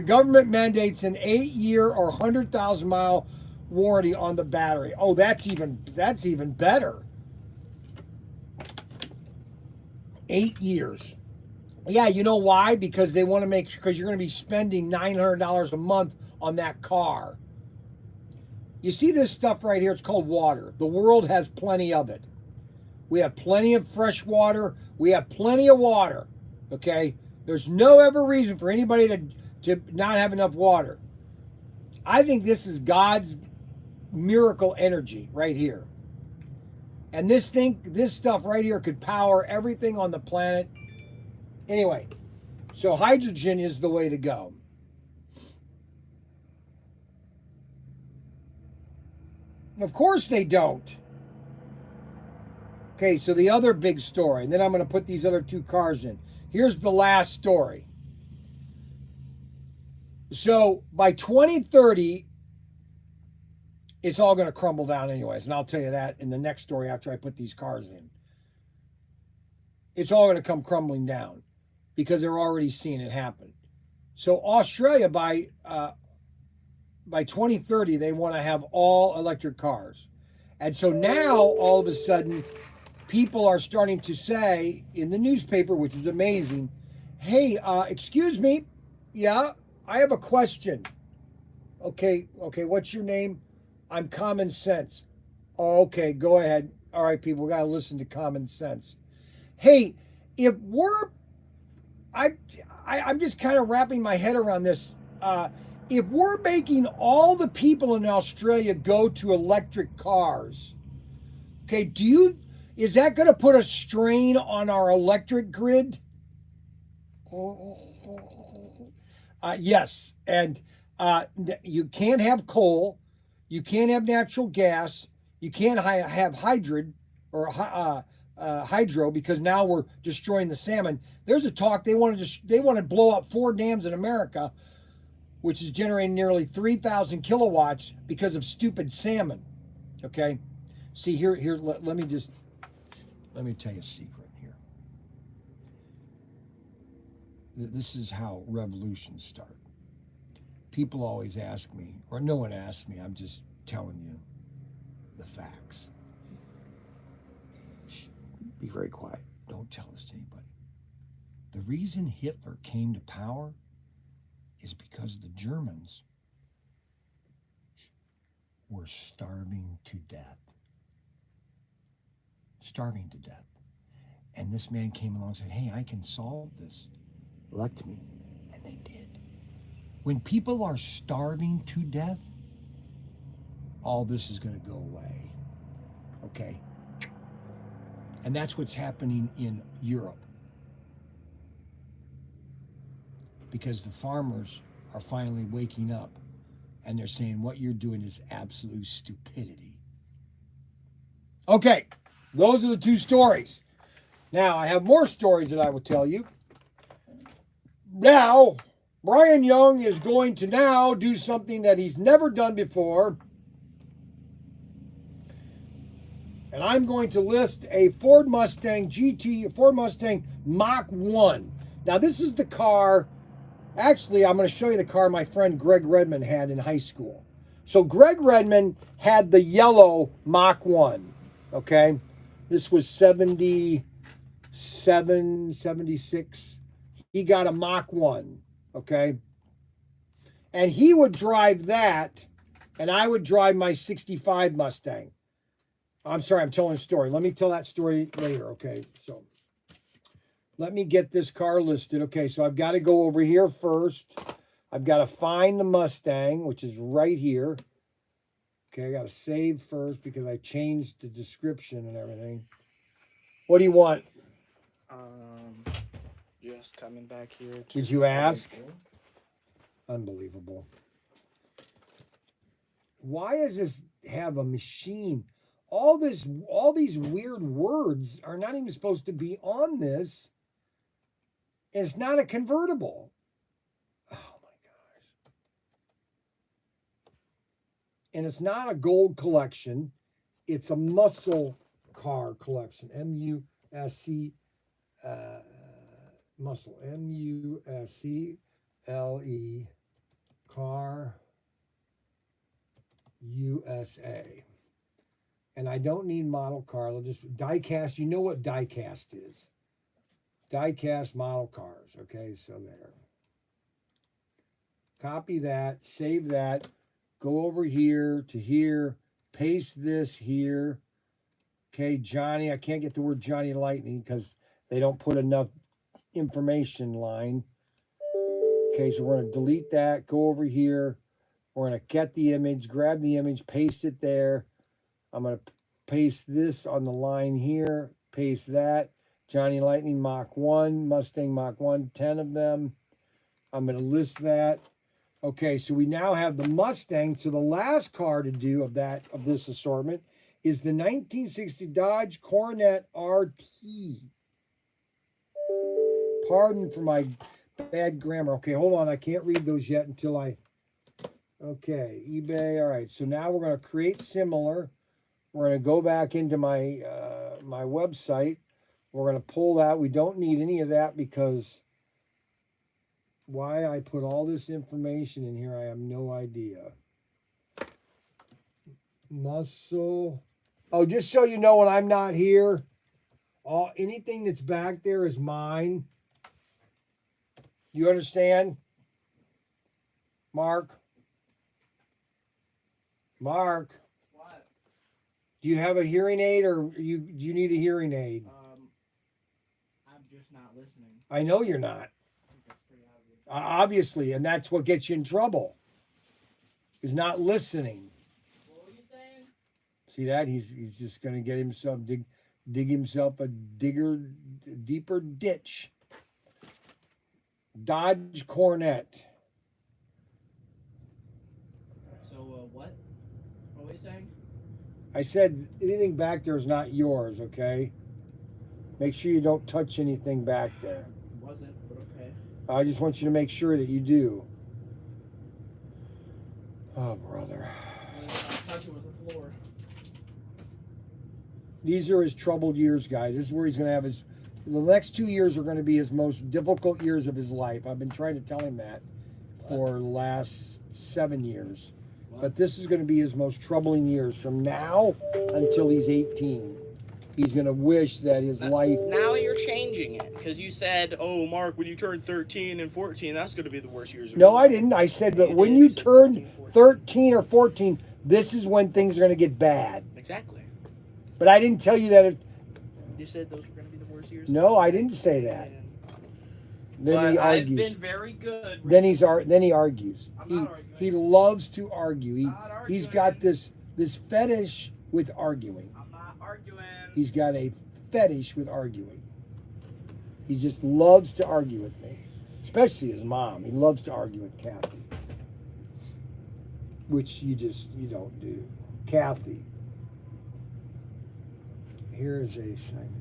[SPEAKER 1] government mandates an 8-year or 100,000-mile warranty on the battery. Oh, that's even better. 8 years. Yeah, you know why? Because they want to make sure, because you're going to be spending $900 a month on that car. You see this stuff right here? It's called water. The world has plenty of it. We have plenty of fresh water. We have plenty of water. Okay? There's no ever reason for anybody to not have enough water. I think this is God's miracle energy right here. And this stuff right here could power everything on the planet. Anyway, so hydrogen is the way to go. Of course they don't. Okay, so the other big story, and then I'm going to put these other two cars in. Here's the last story. So by 2030, it's all going to crumble down anyways, and I'll tell you that in the next story after I put these cars in. It's all going to come crumbling down because they're already seeing it happen. So Australia, by 2030, they want to have all electric cars. And so now, all of a sudden, people are starting to say in the newspaper, which is amazing, hey, excuse me, yeah, I have a question. Okay, what's your name? I'm Common Sense. Oh, okay, go ahead. All right, people, we got to listen to Common Sense. Hey, if we're, I'm just kind of wrapping my head around this. If we're making all the people in Australia go to electric cars, okay, is that going to put a strain on our electric grid? Yes, and you can't have coal, you can't have natural gas, you can't have hydro because now we're destroying the salmon. There's a talk they want to blow up 4 dams in America, which is generating nearly 3,000 kilowatts because of stupid salmon. Okay, see here. Let me tell you a secret here. This is how revolutions start. People always ask me, or no one asks me. I'm just telling you the facts. Shh, be very quiet. Don't tell this to anybody. The reason Hitler came to power is because the Germans were starving to death. Starving to death. And this man came along and said, hey, I can solve this. Elect me. And they did. When people are starving to death, all this is going to go away. Okay? And that's what's happening in Europe. Because the farmers are finally waking up and they're saying what you're doing is absolute stupidity. Okay, those are the 2 stories. Now, I have more stories that I will tell you. Now, Brian Young is going to now do something that he's never done before. And I'm going to list a Ford Mustang GT, a Ford Mustang Mach 1. Now, this is the car. Actually, I'm going to show you the car my friend Greg Redmond had in high school. So Greg Redmond had the yellow Mach 1, okay? This was 77, 76. He got a Mach 1, okay? And he would drive that, and I would drive my 65 Mustang. I'm sorry, I'm telling a story. Let me tell that story later, okay? So let me get this car listed. Okay, so I've got to go over here first. I've got to find the Mustang, which is right here. Okay, I got to save first because I changed the description and everything. What do you want?
[SPEAKER 7] Just coming back here.
[SPEAKER 1] Did you ask? Unbelievable. Why does this have a machine? All these weird words are not even supposed to be on this. It's not a convertible. Oh my gosh. And it's not a gold collection. It's a muscle car collection. M-U-S-C, muscle. M-U-S-C-L-E, car, USA. And I don't need model car. I'll just die-cast. You know what die-cast is. Die-cast model cars. Okay, so there. Copy that. Save that. go over here to here, paste this here. Okay, Johnny, I can't get the word Johnny Lightning because they don't put enough information line. Okay, so we're going to delete that, go over here. We're going to get the image, grab the image, paste it there. I'm going to paste this on the line here, paste that. Johnny Lightning Mach 1, Mustang Mach 1, 10 of them. I'm going to list that. Okay, so we now have the Mustang. So the last car to do of this assortment is the 1960 Dodge Coronet RT. Pardon for my bad grammar. Okay, hold on. I can't read those yet until okay, eBay. All right, so now we're going to create similar. We're going to go back into my my website. We're going to pull that. We don't need any of that because why I put all this information in here, I have no idea. Muscle. Oh, just so you know, when I'm not here, anything that's back there is mine. You understand? Mark? Mark?
[SPEAKER 7] What?
[SPEAKER 1] Do you have a hearing aid or do you need a hearing aid?
[SPEAKER 7] I'm just not listening.
[SPEAKER 1] I know you're not.
[SPEAKER 7] I think that's pretty obvious.
[SPEAKER 1] Obviously, and that's what gets you in trouble. Is not listening.
[SPEAKER 7] What were you saying?
[SPEAKER 1] See that? He's just gonna get himself dig himself a deeper ditch. Dodge Coronet.
[SPEAKER 7] So, what? What were you saying?
[SPEAKER 1] I said anything back there is not yours, okay? Make sure you don't touch anything back there.
[SPEAKER 7] Wasn't, but okay.
[SPEAKER 1] I just want you to make sure that you do. Oh, brother.
[SPEAKER 7] I thought it was the floor.
[SPEAKER 1] These are his troubled years, guys. This is where he's going to have his... The next 2 years are going to be his most difficult years of his life. I've been trying to tell him that for the last 7 years. But this is going to be his most troubling years from now until he's 18. He's going to wish that his life...
[SPEAKER 7] Now you're changing it. Because you said, oh, Mark, when you turn 13 and 14, that's going to be the worst years of your
[SPEAKER 1] No,
[SPEAKER 7] life.
[SPEAKER 1] I didn't. I said, but
[SPEAKER 7] You
[SPEAKER 1] when
[SPEAKER 7] did.
[SPEAKER 1] you
[SPEAKER 7] You said
[SPEAKER 1] turn
[SPEAKER 7] 13,
[SPEAKER 1] 13 or 14, this is when things are going to get bad.
[SPEAKER 7] Exactly.
[SPEAKER 1] But I didn't tell you that...
[SPEAKER 7] You said those were going to be the worst years?
[SPEAKER 1] No, I didn't say that. Then
[SPEAKER 7] But
[SPEAKER 1] he
[SPEAKER 7] I've
[SPEAKER 1] argues.
[SPEAKER 7] been very good.
[SPEAKER 1] Then he argues.
[SPEAKER 7] I'm not arguing.
[SPEAKER 1] He loves to argue.
[SPEAKER 7] Not
[SPEAKER 1] He's
[SPEAKER 7] arguing.
[SPEAKER 1] got this fetish with arguing.
[SPEAKER 7] I'm not arguing.
[SPEAKER 1] He's got a fetish with arguing. He just loves to argue with me, especially his mom. He loves to argue with Kathy, which you don't do. Kathy. Here is a second.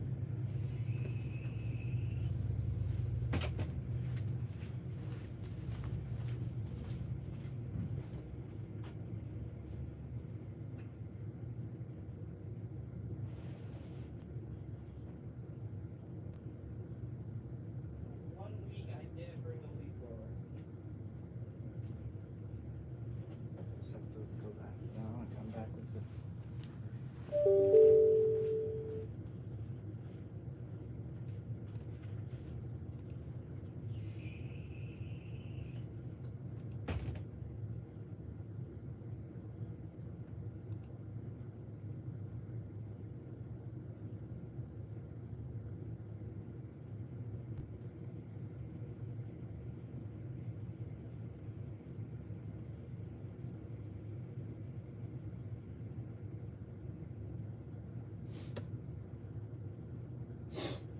[SPEAKER 7] One week I didn't bring a leaf blower. Just have to go back down and come back with the...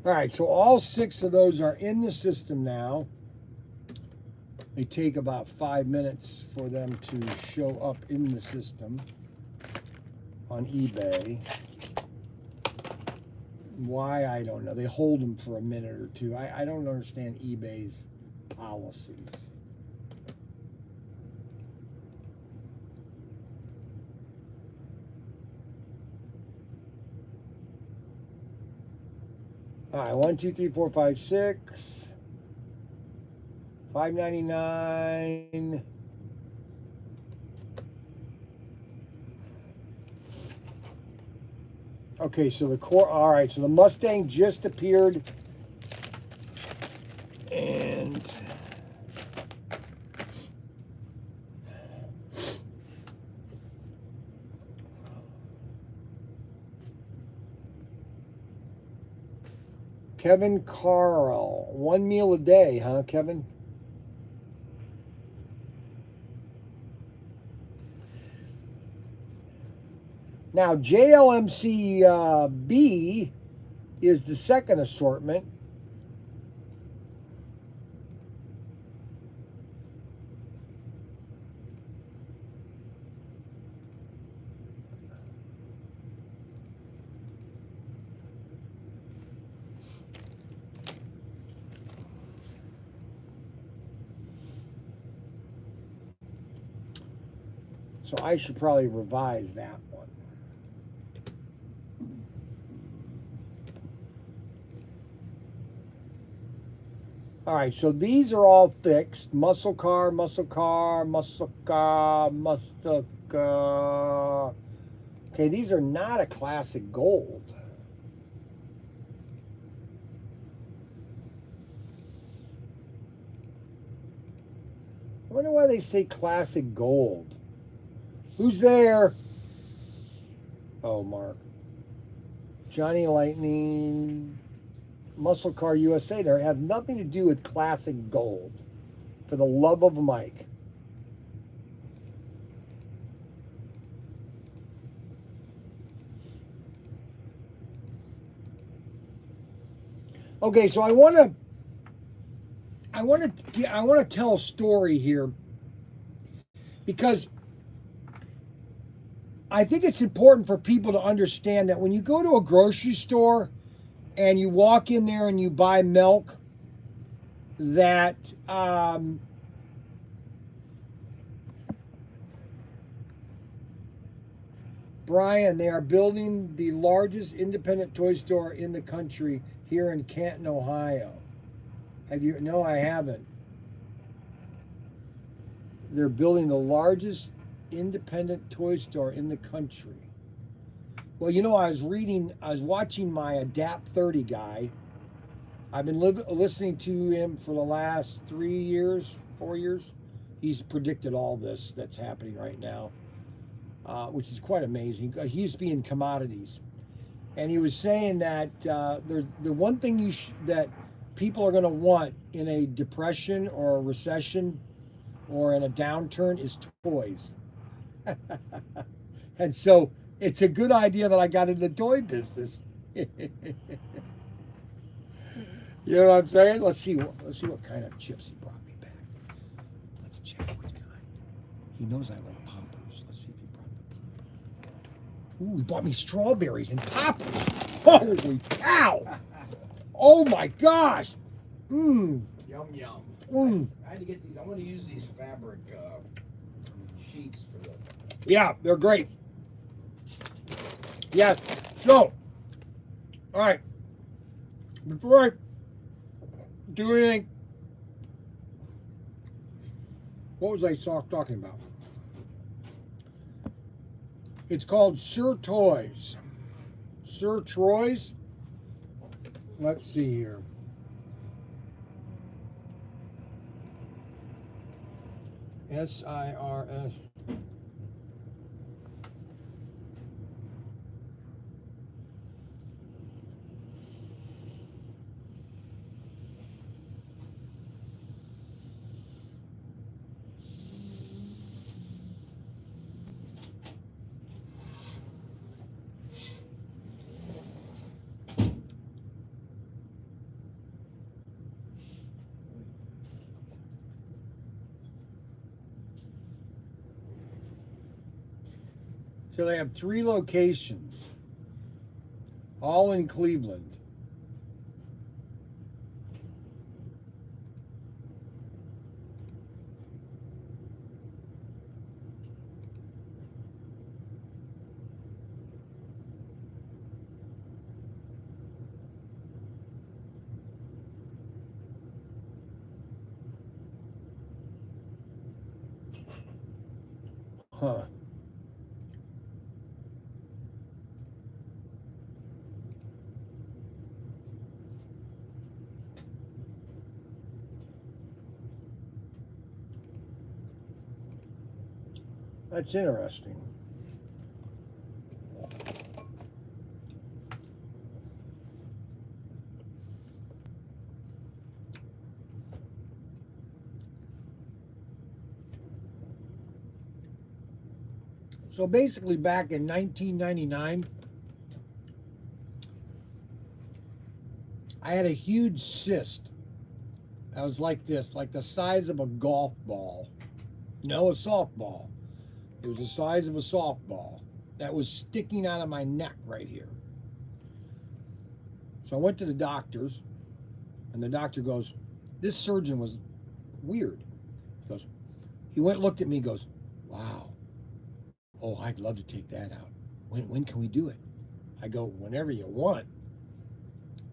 [SPEAKER 1] All right, so all 6 of those are in the system now. They take about 5 minutes for them to show up in the system on eBay. Why, I don't know. They hold them for a minute or two. I don't understand eBay's policies. All right, 1, 2, 3, 4, 5, 6. $5.99. Okay, so all right, so the Mustang just appeared. And Kevin Carl. 1 meal a day, huh, Kevin? Now, JLMC B is the second assortment. So I should probably revise that one. All right, so these are all fixed. Muscle car, muscle car, muscle car, muscle car. Okay, these are not a classic gold. I wonder why they say classic gold. Who's there? Oh, Mark. Johnny Lightning, Muscle Car USA. They have nothing to do with classic gold. For the love of Mike. Okay, so I want to tell a story here because I think it's important for people to understand that when you go to a grocery store and you walk in there and you buy milk, that Brian, they are building the largest independent toy store in the country here in Canton, Ohio. Have you? No, I haven't. They're building the largest independent toy store in the country. Well, you know, I was watching my Adapt 30 guy. I've been listening to him for the last 4 years. He's predicted all this that's happening right now, which is quite amazing. He used to be in commodities. And he was saying that the one thing that people are going to want in a depression or a recession or in a downturn is toys. And so it's a good idea that I got into the toy business. You know what I'm saying? Let's see what kind of chips he brought me back. Let's check what's got. He knows I like poppers. Let's see if he brought the poppers. Ooh, he bought me strawberries and poppers. Holy cow! Oh my gosh! Mmm.
[SPEAKER 6] Yum yum.
[SPEAKER 1] Mm.
[SPEAKER 6] I had to get these. I want to use these fabric sheets for the.
[SPEAKER 1] Yeah, they're great. Yes. So, all right. Before I do anything, what was I talking about? It's called Sir Toys. Sir Troy's. Let's see here. SIRS. So they have 3 locations, all in Cleveland. Huh. That's interesting. So basically, back in 1999, I had a huge cyst. I was like this, like the size of a golf ball. No, a softball. It was the size of a softball that was sticking out of my neck right here. So I went to the doctors, and the doctor goes, this surgeon was weird. He went and looked at me and goes, wow. Oh, I'd love to take that out. When can we do it? I go, whenever you want.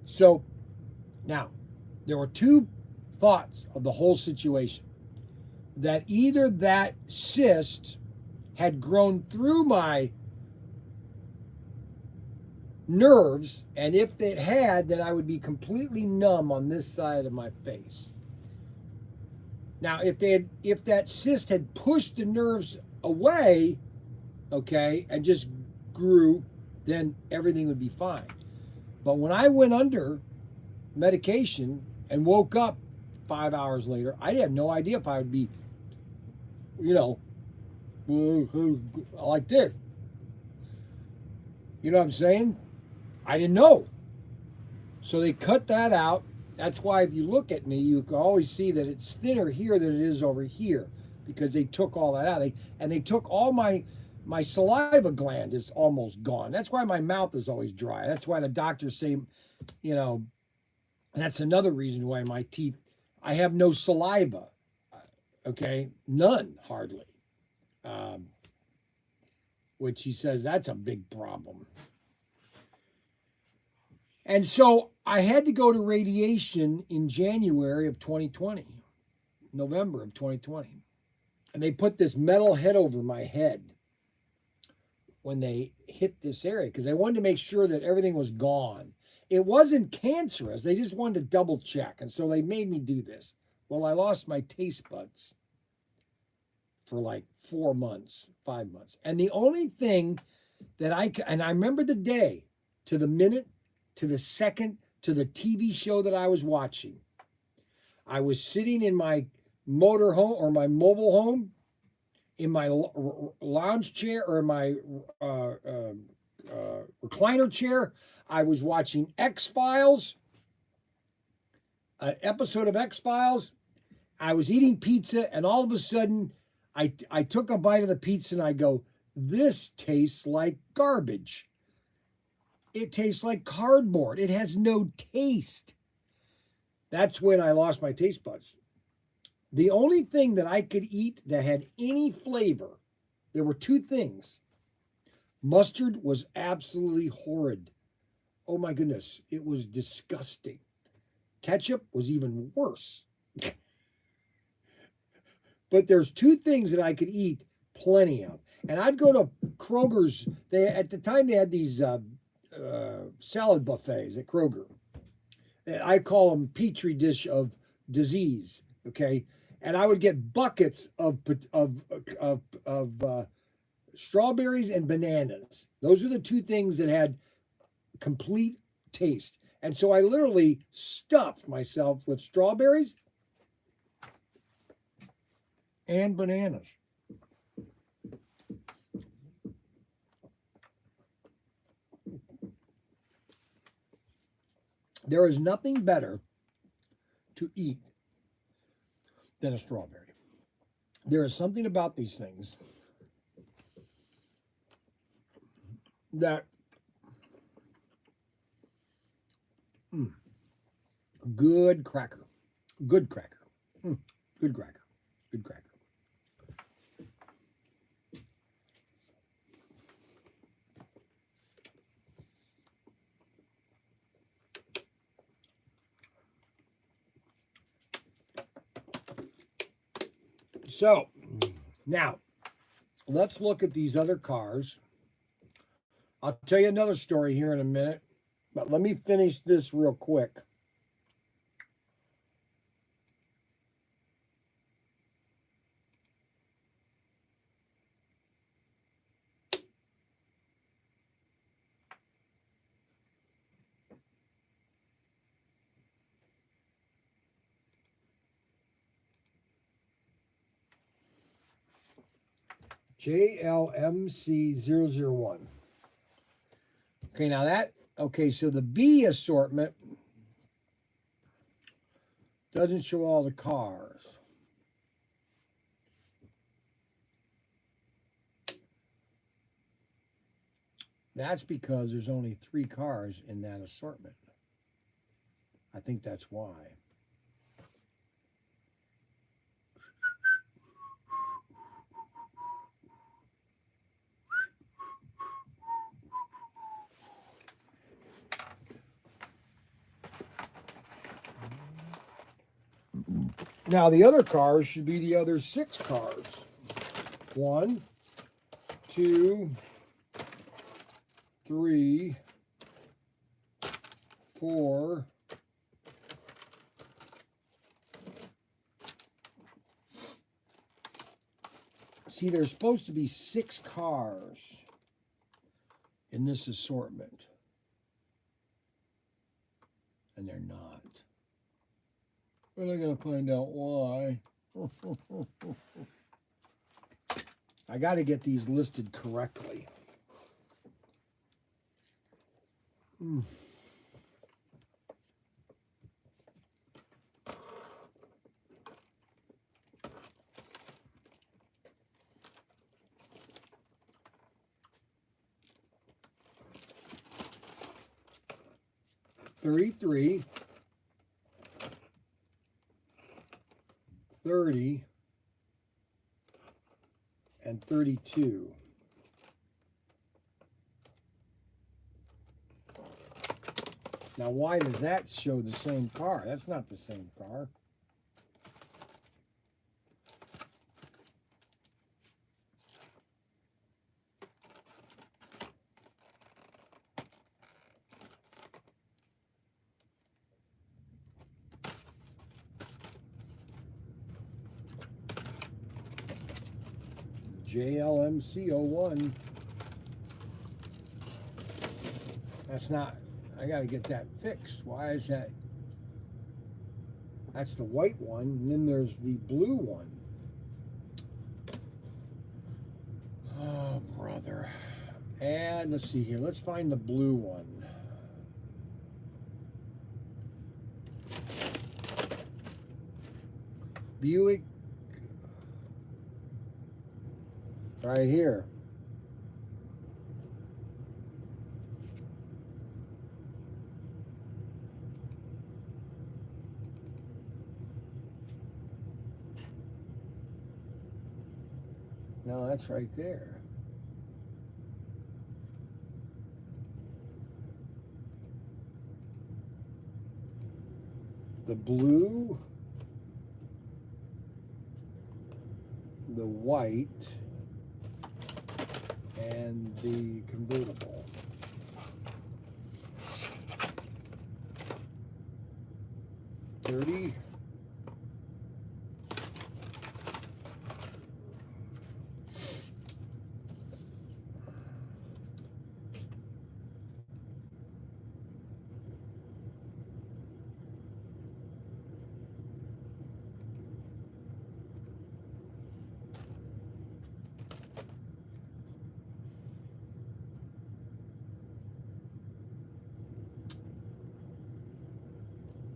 [SPEAKER 1] So now, there were two thoughts of the whole situation. That either that cyst had grown through my nerves, and if it had, then I would be completely numb on this side of my face. Now, if that cyst had pushed the nerves away, okay, and just grew, then everything would be fine. But when I went under medication and woke up 5 hours later, I had no idea if I would be, like this. You know what I'm saying? I didn't know. So they cut that out. That's why if you look at me, you can always see that it's thinner here than it is over here, because they took all that out. They took all my saliva gland is almost gone. That's why my mouth is always dry. That's why the doctors say, that's another reason why my teeth, I have no saliva. Okay, none hardly. Which he says that's a big problem. And so I had to go to radiation in January of 2020, November of 2020. And they put this metal head over my head when they hit this area, because they wanted to make sure that everything was gone. It wasn't cancerous. They just wanted to double check. And so they made me do this. Well, I lost my taste buds for like 4 months, 5 months. And the only thing that I remember the day to the minute, to the second, to the TV show that I was watching. I was sitting in my motor home or my mobile home, in my lounge chair or my recliner chair. I was watching X-Files, an episode of X-Files. I was eating pizza, and all of a sudden, I took a bite of the pizza and I go, this tastes like garbage. It tastes like cardboard. It has no taste. That's when I lost my taste buds. The only thing that I could eat that had any flavor, there were two things. Mustard was absolutely horrid. Oh my goodness, it was disgusting. Ketchup was even worse. But there's two things that I could eat plenty of. And I'd go to Kroger's. At the time, they had these salad buffets at Kroger. I call them petri dish of disease, okay? And I would get buckets of strawberries and bananas. Those are the two things that had complete taste. And so I literally stuffed myself with strawberries and bananas. There is nothing better to eat than a strawberry. There is something about these things that good cracker. Good cracker. Good cracker. Good cracker. So, now, let's look at these other cars. I'll tell you another story here in a minute, but let me finish this real quick. JLMC001. Okay, now that, okay, so the B assortment doesn't show all the cars. That's because there's only 3 cars in that assortment. I think that's why. Now the other cars should be the other 6 cars. 1, 2, 3, 4. See, there's supposed to be 6 cars in this assortment. And they're not. But I'm going to find out why. I got to get these listed correctly. Mm. $33, $30, and $32. Now, why does that show the same car? That's not the same car. JLMC01. That's not, I gotta get that fixed. Why is that? That's the white one, and then there's the blue one. Oh, brother. And let's see here, let's find the blue one. Buick. Right here. No, that's right there. The blue, the white, and the convertible. $30.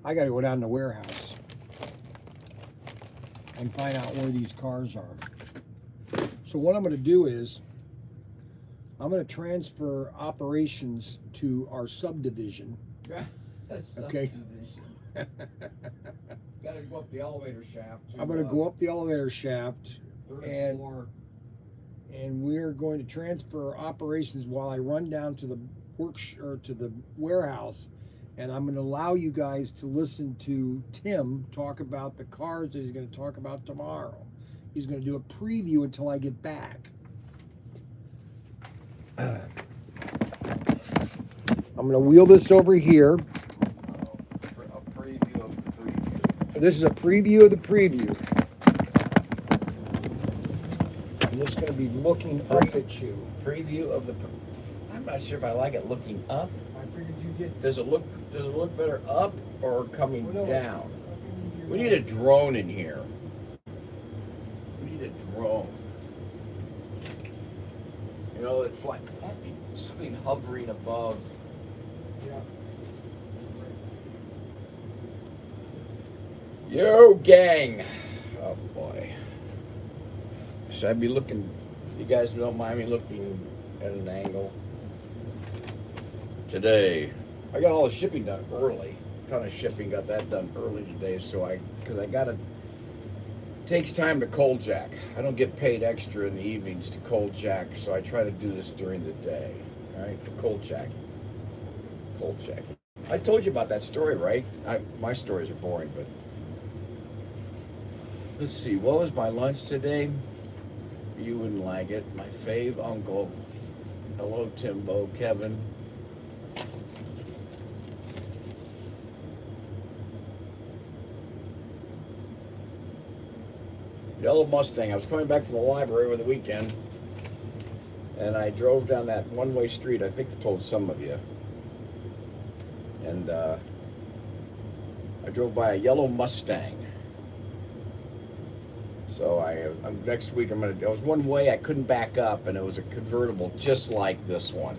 [SPEAKER 1] I got to go down to the warehouse and find out where these cars are. So what I'm going to do is I'm going to transfer operations to our subdivision. Okay.
[SPEAKER 6] Gotta go up the elevator shaft.
[SPEAKER 1] I'm going to go up the elevator shaft
[SPEAKER 6] third floor.
[SPEAKER 1] and we're going to transfer operations while I run down to the to the warehouse. And I'm going to allow you guys to listen to Tim talk about the cars that he's going to talk about tomorrow. He's going to do a preview until I get back. I'm going to wheel this over here.
[SPEAKER 6] A preview of the preview.
[SPEAKER 1] This is a preview of the preview. I'm just going to be looking up at you.
[SPEAKER 6] Preview of the. I'm not sure if I like it looking up.
[SPEAKER 1] I figured you get.
[SPEAKER 6] Does it look better up or coming down? We need a drone in here. We need a drone. You know, it fly. That'd be something hovering above.
[SPEAKER 1] Yeah.
[SPEAKER 6] Yo, gang. Oh boy. Should I be looking? You guys don't mind me looking at an angle today? I got all the shipping done early. Ton of shipping, got that done early today. So because I gotta. Takes time to cold jack. I don't get paid extra in the evenings to cold jack, so I try to do this during the day. All right, the cold jack. Cold jack. I told you about that story, right? My stories are boring, but let's see. What was my lunch today? You wouldn't like it. My fave uncle. Hello, Timbo, Kevin. Yellow Mustang. I was coming back from the library over the weekend, and I drove down that one-way street. I think I told some of you. And I drove by a yellow Mustang. So next week I'm gonna. It was one way. I couldn't back up, and it was a convertible just like this one.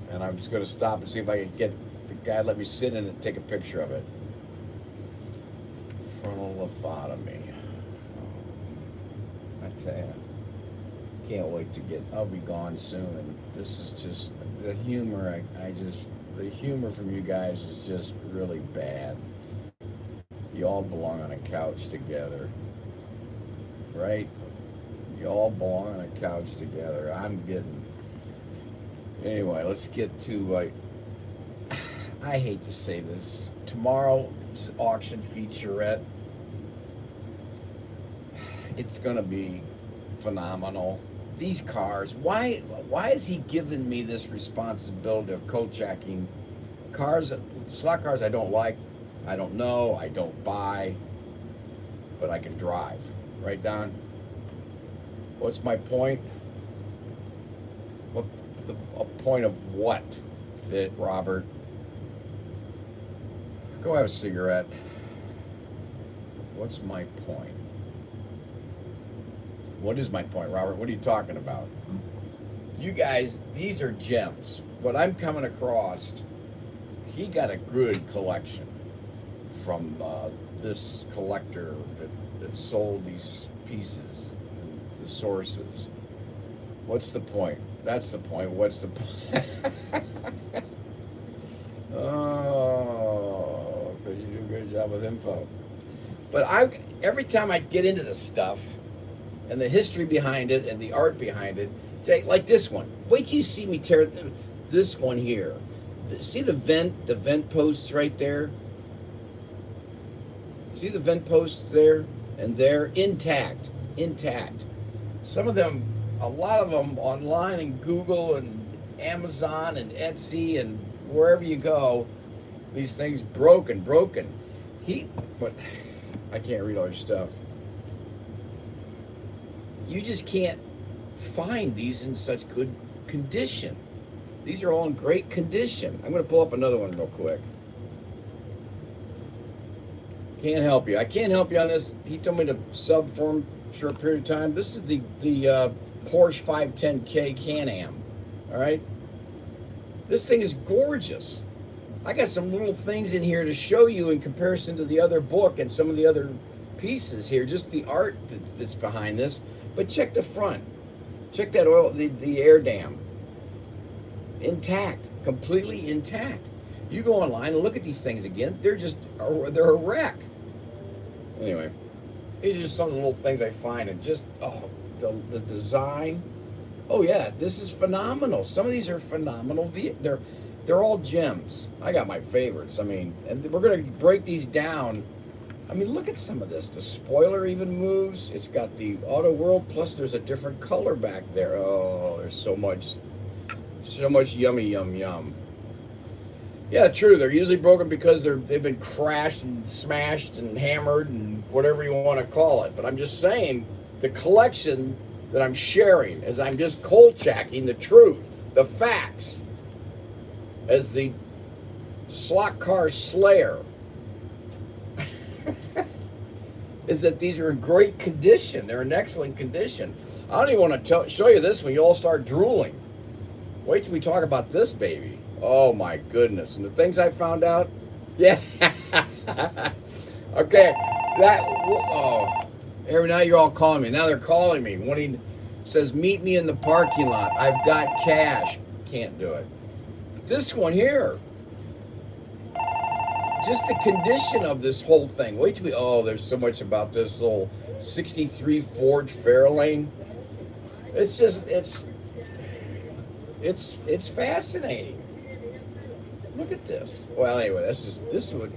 [SPEAKER 6] And I'm just gonna stop and see if I could get the guy to let me sit in it and take a picture of it. Frontal lobotomy. I tell you, can't wait to I'll be gone soon, and this is just, the humor, the humor from you guys is just really bad. You all belong on a couch together, right? You all belong on a couch together. Anyway, let's get to, I hate to say this, tomorrow's auction featurette. It's gonna be phenomenal. These cars, why is he giving me this responsibility of cold jacking cars, slot cars I don't like, I don't know, I don't buy, but I can drive. Right, Don? What's my point? A point of what, Robert? Go have a cigarette. What's my point? What is my point, Robert? What are you talking about? You guys, these are gems. What I'm coming across, he got a good collection from this collector that sold these pieces, the sources. What's the point? That's the point. What's the point? Oh, because you do a good job with info. But every time I get into this stuff, and the history behind it, and the art behind it, like this one. Wait till you see me tear this one here. See the vent posts right there? See the vent posts there? And they're intact. Some of them, a lot of them online in Google and Amazon and Etsy and wherever you go, these things broken. But I can't read all your stuff. You just can't find these in such good condition. These are all in great condition. I'm going to pull up another one real quick. Can't help you. I can't help you on this. He told me to sub for him a short period of time. This is the Porsche 510K Can-Am. All right? This thing is gorgeous. I got some little things in here to show you in comparison to the other book and some of the other pieces here, just the art that's behind this. But check the front. Check that the air dam. Intact, completely intact. You go online and look at these things again. They're a wreck. Anyway, these are just some of the little things I find, and just the design. Oh yeah, this is phenomenal. Some of these are phenomenal. They're all gems. I got my favorites. I mean, and we're gonna break these down. I mean, look at some of this. The spoiler even moves. It's got the auto world, plus there's a different color back there. Oh, there's so much yummy yum. Yeah, true. They're usually broken because they've been crashed and smashed and hammered and whatever you want to call it. But I'm just saying, the collection that I'm sharing is I'm just cold jacking the truth, the facts, as the slot car slayer. Is that these are in great condition. They're in excellent condition. I don't even want to show you this when you all start drooling. Wait till we talk about this baby. Oh my goodness. And the things I found out. Yeah. Okay. Every night you're all calling me. Now they're calling me. One he says, meet me in the parking lot. I've got cash. Can't do it. This one here. Just the condition of this whole thing. Wait till we, there's so much about this little 63 Ford Fairlane. It's just, it's fascinating. Look at this. Well, anyway, this would,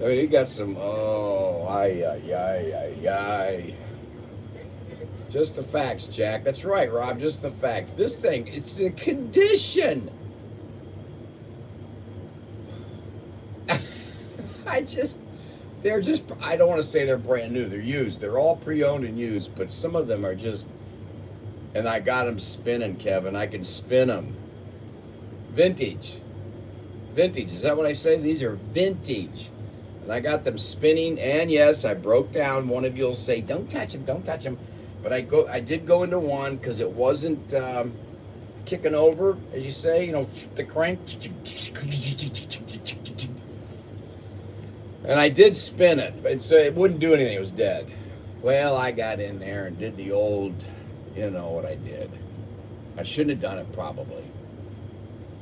[SPEAKER 6] I mean, you got some, just the facts, Jack. That's right, Rob, just the facts. This thing, it's the condition. I don't want to say they're brand new. They're used. They're all pre-owned and used, but some of them are just, and I got them spinning, Kevin. I can spin them. Vintage. Is that what I say? These are vintage. And I got them spinning, and yes, I broke down. One of you will say, don't touch them. But I did go into one because it wasn't kicking over, as you say, the crank. And I did spin it, but so it wouldn't do anything. It was dead. Well, I got in there and did the old, you know what I did. I shouldn't have done it, probably.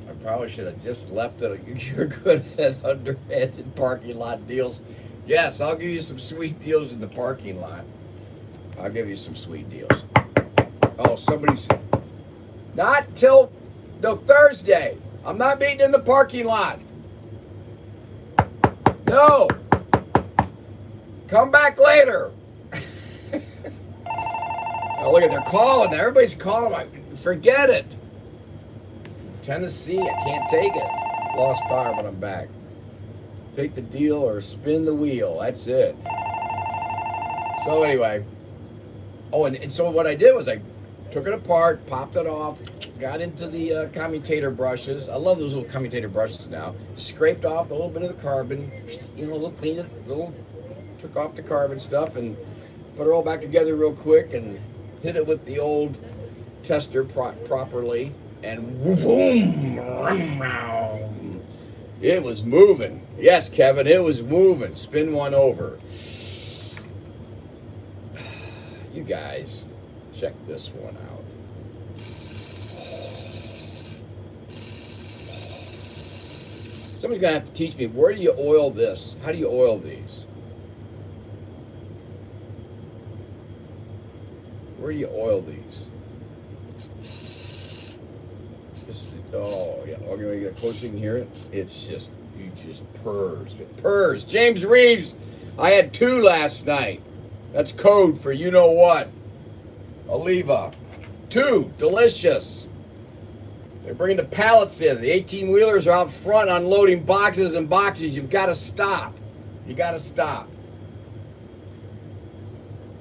[SPEAKER 6] I probably should have just left it. You're good at underhanded parking lot deals. Yes, I'll give you some sweet deals in the parking lot. I'll give you some sweet deals. Oh, somebody's... Not till Thursday. I'm not meeting in the parking lot. No. Come back later. Oh, look at, they're calling. Everybody's calling. Forget it. Tennessee, I can't take it. Lost power, but I'm back. Take the deal or spin the wheel. That's it. So anyway. Oh, and so what I did was I took it apart, popped it off, got into the commutator brushes. I love those little commutator brushes now. Scraped off a little bit of the carbon, a little cleaned it, took off the carbon stuff and put it all back together real quick and hit it with the old tester properly, and boom! It was moving. Yes, Kevin, it was moving. Spin one over. You guys, check this one out. Somebody's gonna have to teach me, where do you oil this? How do you oil these? Where do you oil these? Oh yeah, okay, we get closer, you can hear it. It's just, you just purrs. It purrs. James Reeves, I had 2 last night. That's code for you know what. Oliva. 2, delicious. They're bringing the pallets in. The 18-wheelers are out front unloading boxes and boxes. You've got to stop. You got to stop.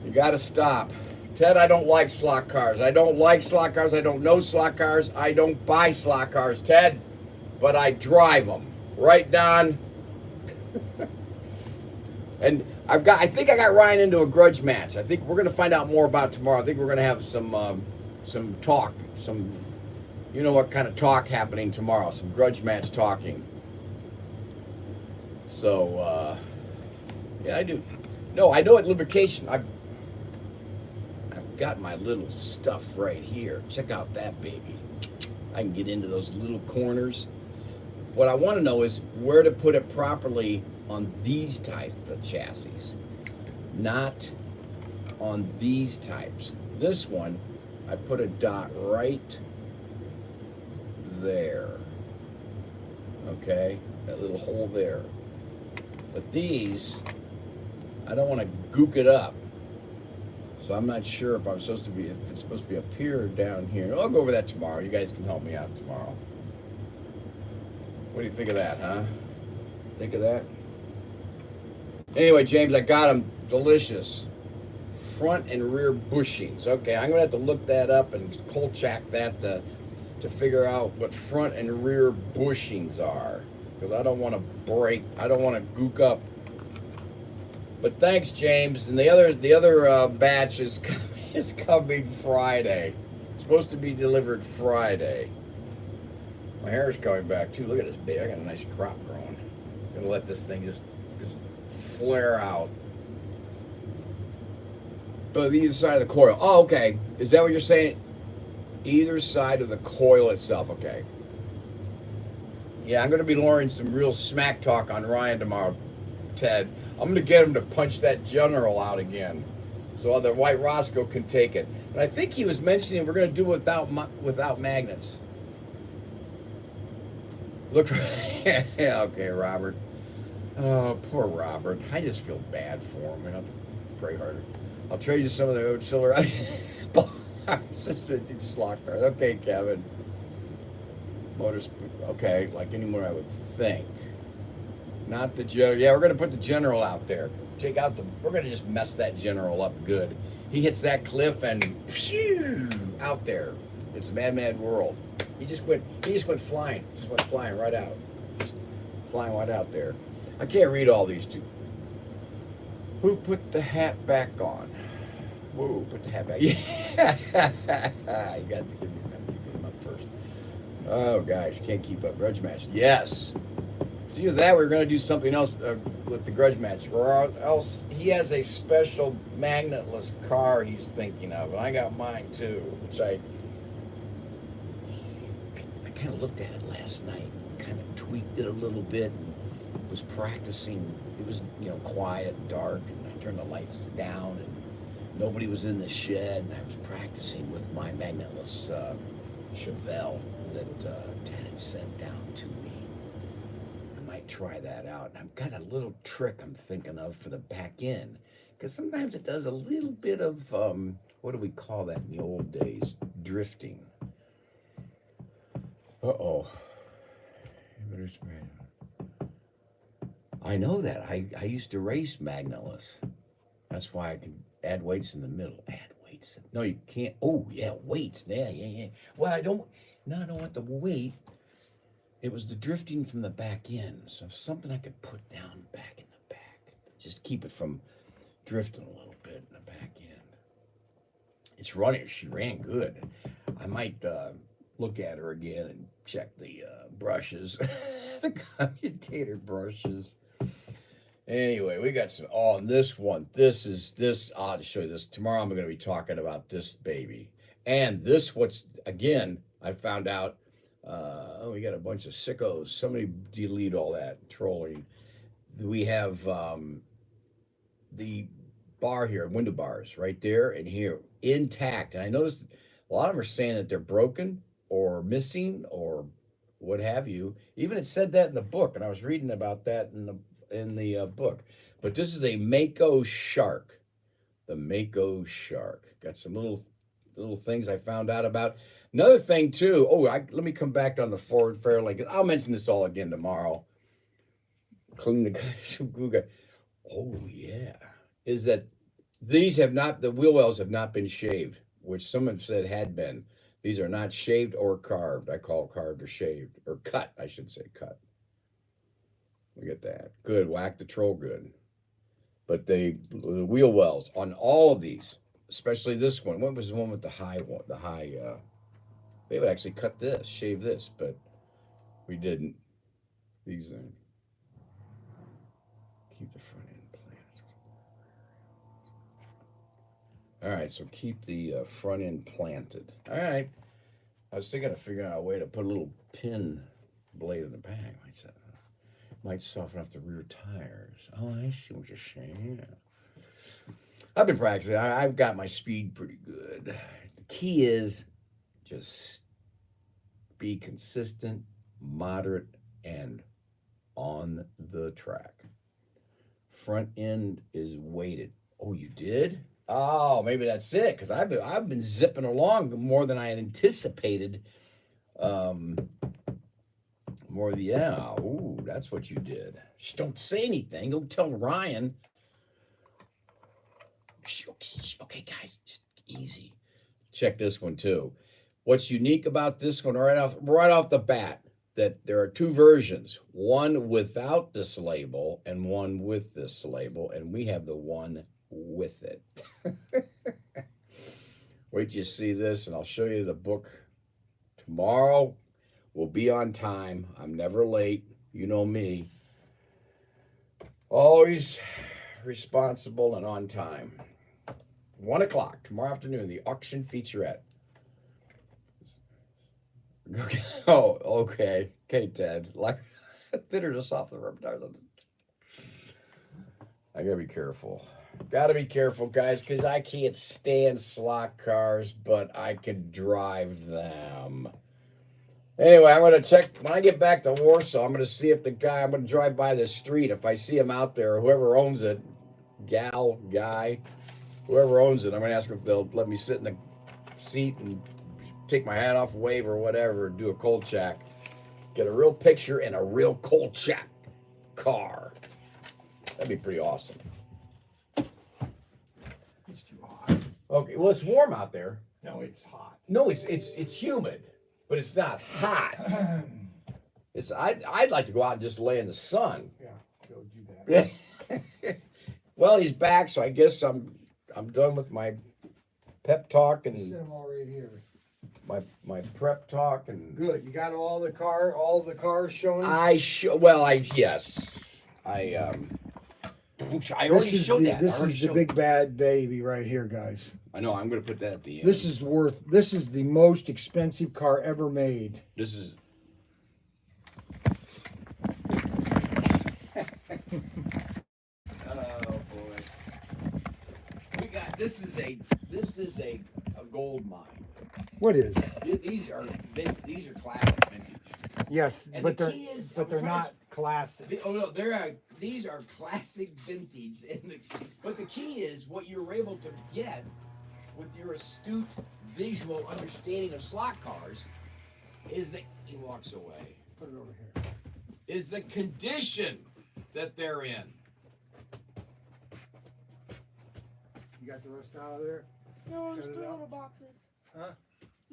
[SPEAKER 6] You got to stop. Ted, I don't like slot cars. I don't like slot cars. I don't know slot cars. I don't buy slot cars, Ted. But I drive them. Right, Don? And I think I got Ryan into a grudge match. I think we're going to find out more about tomorrow. I think we're going to have some talk, some, you know what kind of talk happening tomorrow. Some grudge match talking. So, yeah, I do. No, I know at lubrication. I've got my little stuff right here. Check out that baby. I can get into those little corners. What I want to know is where to put it properly on these types of chassis, not on these types. This one, I put a dot right there. Okay, that little hole there. But these, I don't want to gook it up. So I'm not sure if I'm supposed to be, if it's supposed to be up here or down here. I'll go over that tomorrow. You guys can help me out tomorrow. What do you think of that, huh? Think of that? Anyway, James, I got them. Delicious. Front and rear bushings. Okay, I'm going to have to look that up and Kolchak that to figure out what front and rear bushings are. Because I don't want to break, I don't want to gook up But thanks, James. And the other batch is coming Friday. It's supposed to be delivered Friday. My hair's coming back too. Look at this baby. I got a nice crop growing. I'm gonna let this thing just flare out. But either side of the coil. Oh, okay. Is that what you're saying? Either side of the coil itself. Okay. Yeah, I'm gonna be learning some real smack talk on Ryan tomorrow, Ted. I'm gonna get him to punch that general out again, so other White Roscoe can take it. And I think he was mentioning we're gonna do it without magnets. Look, yeah, okay, Robert. Oh, poor Robert. I just feel bad for him. I have to pray harder. I'll trade you some of the silver. Okay, Kevin. Motors. Okay, like anymore, I would think. Not the general. Yeah, we're gonna put the general out there. Take out the. We're gonna just mess that general up good. He hits that cliff and phew, out there. It's a mad world. He just went flying. Just went flying right out. Just flying right out there. I can't read all these two. Who put the hat back on? Whoa, put the hat back. Yeah. You got to give him up first. Oh gosh, can't keep up. Grudge match. Yes. It's either that or we're going to do something else with the grudge match, or else he has a special magnetless car he's thinking of, and I got mine too, which I kind of looked at it last night, kind of tweaked it a little bit, and was practicing. It was, quiet, dark, and I turned the lights down, and nobody was in the shed, and I was practicing with my magnetless Chevelle that Ted had sent down to me. I might try that out. And I've got a little trick I'm thinking of for the back end, because sometimes it does a little bit of, what do we call that in the old days? Drifting. Uh-oh. I know that. I used to race magnetless. That's why I can add weights in the middle. Add weights. No, you can't. Oh, yeah, weights. Yeah. Well, I don't want the weight. It was the drifting from the back end. So something I could put down back in the back. Just keep it from drifting a little bit in the back end. It's running. She ran good. I might look at her again and check the brushes. The commutator brushes. Anyway, we got some. Oh, and this one. I'll show you this. Tomorrow I'm going to be talking about this baby. And this, again, I found out, we got a bunch of sickos. Somebody delete all that trolling. We have the bar here, window bars right there and here, intact. And I noticed a lot of them are saying that they're broken or missing or what have you. Even it said that in the book, and I was reading about that in the book. But this is a Mako Shark. The Mako Shark. Got some little things I found out about. Another thing too. Let me come back on the Ford Fairlane. I'll mention this all again tomorrow. Clean the. Oh yeah, is that the wheel wells have not been shaved, which some have said had been. These are not shaved or carved. I call carved or shaved or cut. I should say cut. Look at that. Good. Whack the troll good. But the wheel wells on all of these, especially this one. What was the one with the high one? They would actually cut this, shave this, but we didn't. These keep the front end planted. All right, so keep the front end planted. All right. I was thinking of figuring out a way to put a little pin blade in the back. Might soften off the rear tires. Oh, I see what you're saying. Yeah. I've been practicing. I've got my speed pretty good. The key is just be consistent, moderate, and on the track. Front end is weighted. Oh, you did? Oh, maybe that's it. Because I've been zipping along more than I had anticipated. Ooh, that's what you did. Just don't say anything. Don't tell Ryan. Okay, guys, just easy. Check this one too. What's unique about this one right off the bat? that there are two versions, one without this label and one with this label, and we have the one with it. Wait till you see this, and I'll show you the book tomorrow. We'll be on time. I'm never late. You know me. Always responsible and on time. 1 o'clock tomorrow afternoon, the auction featurette. Okay. Oh, okay. Okay, Ted. Like, thinner to soft the reptile. I gotta be careful. Gotta be careful, guys, because I can't stand slot cars, but I can drive them. Anyway, I'm gonna check when I get back to Warsaw. I'm gonna see if I'm gonna drive by the street. If I see him out there, whoever owns it, gal, guy, whoever owns it, I'm gonna ask them if they'll let me sit in the seat and take my hat off, wave or whatever, do a cold check. Get a real picture and a real cold check car. That'd be pretty awesome.
[SPEAKER 1] It's too hot.
[SPEAKER 6] Okay, well, it's warm out there.
[SPEAKER 1] No, it's hot.
[SPEAKER 6] No, it's humid, but it's not hot. I'd like to go out and just lay in the sun.
[SPEAKER 1] Yeah, go do that.
[SPEAKER 6] Well, he's back, so I guess I'm done with my pep talk
[SPEAKER 1] Sit
[SPEAKER 6] and
[SPEAKER 1] them all right here.
[SPEAKER 6] my prep talk and
[SPEAKER 1] Good. You got all the cars showing.
[SPEAKER 6] yes. I already showed that.
[SPEAKER 1] This is the big bad baby right here, guys.
[SPEAKER 6] I know. I'm going to put that at the end.
[SPEAKER 1] This is the most expensive car ever made.
[SPEAKER 6] This is. Oh boy. This is a gold mine.
[SPEAKER 1] What is?
[SPEAKER 6] These are classic vintage.
[SPEAKER 1] Yes,
[SPEAKER 6] And
[SPEAKER 1] but
[SPEAKER 6] the
[SPEAKER 1] they're
[SPEAKER 6] key is-
[SPEAKER 1] but they're
[SPEAKER 6] I'm trying
[SPEAKER 1] not classic.
[SPEAKER 6] These are classic vintage, but the key is what you're able to get with your astute visual understanding of slot cars is that he walks away.
[SPEAKER 1] Put it over here.
[SPEAKER 6] Is the condition that they're in.
[SPEAKER 1] You got the rest out of there?
[SPEAKER 2] No,
[SPEAKER 1] Cut
[SPEAKER 2] there's
[SPEAKER 1] it
[SPEAKER 2] two
[SPEAKER 1] out.
[SPEAKER 2] little boxes.
[SPEAKER 1] Huh?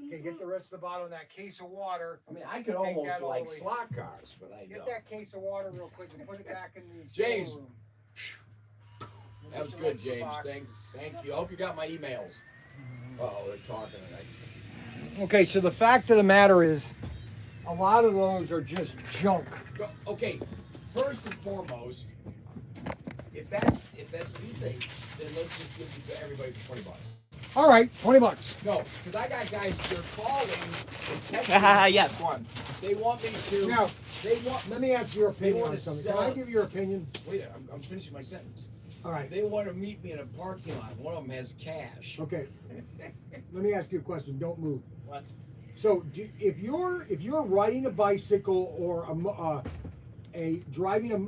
[SPEAKER 1] Okay, get the rest of the bottle in that case of water.
[SPEAKER 6] I mean, I could
[SPEAKER 1] Take
[SPEAKER 6] almost
[SPEAKER 1] that all
[SPEAKER 6] like
[SPEAKER 1] the way.
[SPEAKER 6] slot cars, but I
[SPEAKER 1] Get
[SPEAKER 6] don't.
[SPEAKER 1] that case of water real quick and put it back in the
[SPEAKER 6] James.
[SPEAKER 1] storeroom.
[SPEAKER 6] That was
[SPEAKER 1] Get the
[SPEAKER 6] good,
[SPEAKER 1] rest of the
[SPEAKER 6] James.
[SPEAKER 1] boxes.
[SPEAKER 6] Thank you. I hope you got my emails. Oh, they're talking tonight.
[SPEAKER 1] Okay, so the fact of the matter is, a lot of those are just junk.
[SPEAKER 6] Okay, first and foremost, if that's what you think, then let's just give it to everybody for $20.
[SPEAKER 1] All right, $20.
[SPEAKER 6] No, because I got guys they're calling and texting.
[SPEAKER 7] Yes, one.
[SPEAKER 6] They want me to.
[SPEAKER 1] Now,
[SPEAKER 6] They want.
[SPEAKER 1] let me ask your opinion
[SPEAKER 6] wanna
[SPEAKER 1] on something.
[SPEAKER 6] sell
[SPEAKER 1] Can I
[SPEAKER 6] it.
[SPEAKER 1] give your opinion?
[SPEAKER 6] Wait, I'm finishing my sentence.
[SPEAKER 1] All right.
[SPEAKER 6] They want to meet me in a parking lot. One of them has cash.
[SPEAKER 1] Okay. Let me ask you a question. Don't move.
[SPEAKER 7] What?
[SPEAKER 1] So, if you're riding a bicycle or driving a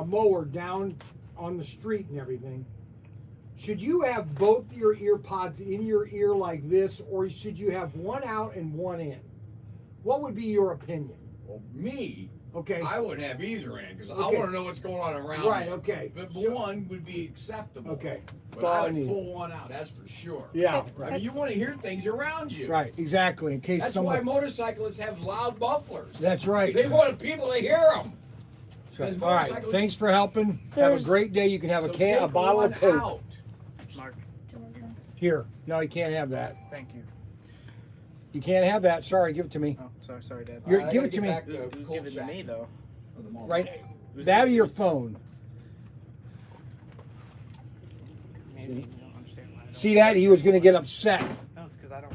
[SPEAKER 1] mower down on the street and everything, should you have both your ear pods in your ear like this, or should you have one out and one in? What would be your opinion?
[SPEAKER 6] Well, me,
[SPEAKER 1] Okay.
[SPEAKER 6] I wouldn't have either in because I
[SPEAKER 1] Okay.
[SPEAKER 6] want to know what's going on around.
[SPEAKER 1] Right.
[SPEAKER 6] me.
[SPEAKER 1] Okay.
[SPEAKER 6] But
[SPEAKER 1] So-
[SPEAKER 6] one would be acceptable.
[SPEAKER 1] Okay.
[SPEAKER 6] But
[SPEAKER 1] That's all
[SPEAKER 6] I
[SPEAKER 1] I
[SPEAKER 6] would
[SPEAKER 1] need.
[SPEAKER 6] pull one out. That's for sure.
[SPEAKER 1] Yeah.
[SPEAKER 6] I
[SPEAKER 1] Right.
[SPEAKER 6] mean, you want to hear things around you.
[SPEAKER 1] Right. Exactly. In case
[SPEAKER 6] That's
[SPEAKER 1] someone.
[SPEAKER 6] why motorcyclists have loud mufflers.
[SPEAKER 1] That's right.
[SPEAKER 6] They want people to hear them.
[SPEAKER 1] All right. Thanks for helping. Have a
[SPEAKER 2] There's-
[SPEAKER 1] great day. You can have
[SPEAKER 6] So
[SPEAKER 1] a
[SPEAKER 6] take
[SPEAKER 1] bottle
[SPEAKER 6] one
[SPEAKER 1] of Coke.
[SPEAKER 6] out.
[SPEAKER 7] Mark,
[SPEAKER 1] Here. No, you can't have that.
[SPEAKER 7] thank you.
[SPEAKER 1] You can't have that. Sorry. Give it to me.
[SPEAKER 7] Oh, sorry, Dad.
[SPEAKER 1] You're-
[SPEAKER 6] All right, I
[SPEAKER 1] give
[SPEAKER 6] gotta
[SPEAKER 1] it to
[SPEAKER 6] get
[SPEAKER 1] me.
[SPEAKER 6] back
[SPEAKER 7] It was
[SPEAKER 6] to
[SPEAKER 7] given
[SPEAKER 6] Cold
[SPEAKER 7] to
[SPEAKER 6] Shack
[SPEAKER 7] me though.
[SPEAKER 6] for the moment.
[SPEAKER 1] Right.
[SPEAKER 7] It was
[SPEAKER 1] That or
[SPEAKER 7] given-
[SPEAKER 1] your
[SPEAKER 7] it was-
[SPEAKER 1] phone.
[SPEAKER 7] Maybe you don't understand why I don't.
[SPEAKER 1] See that? He was going to get upset.
[SPEAKER 7] No, it's because I don't.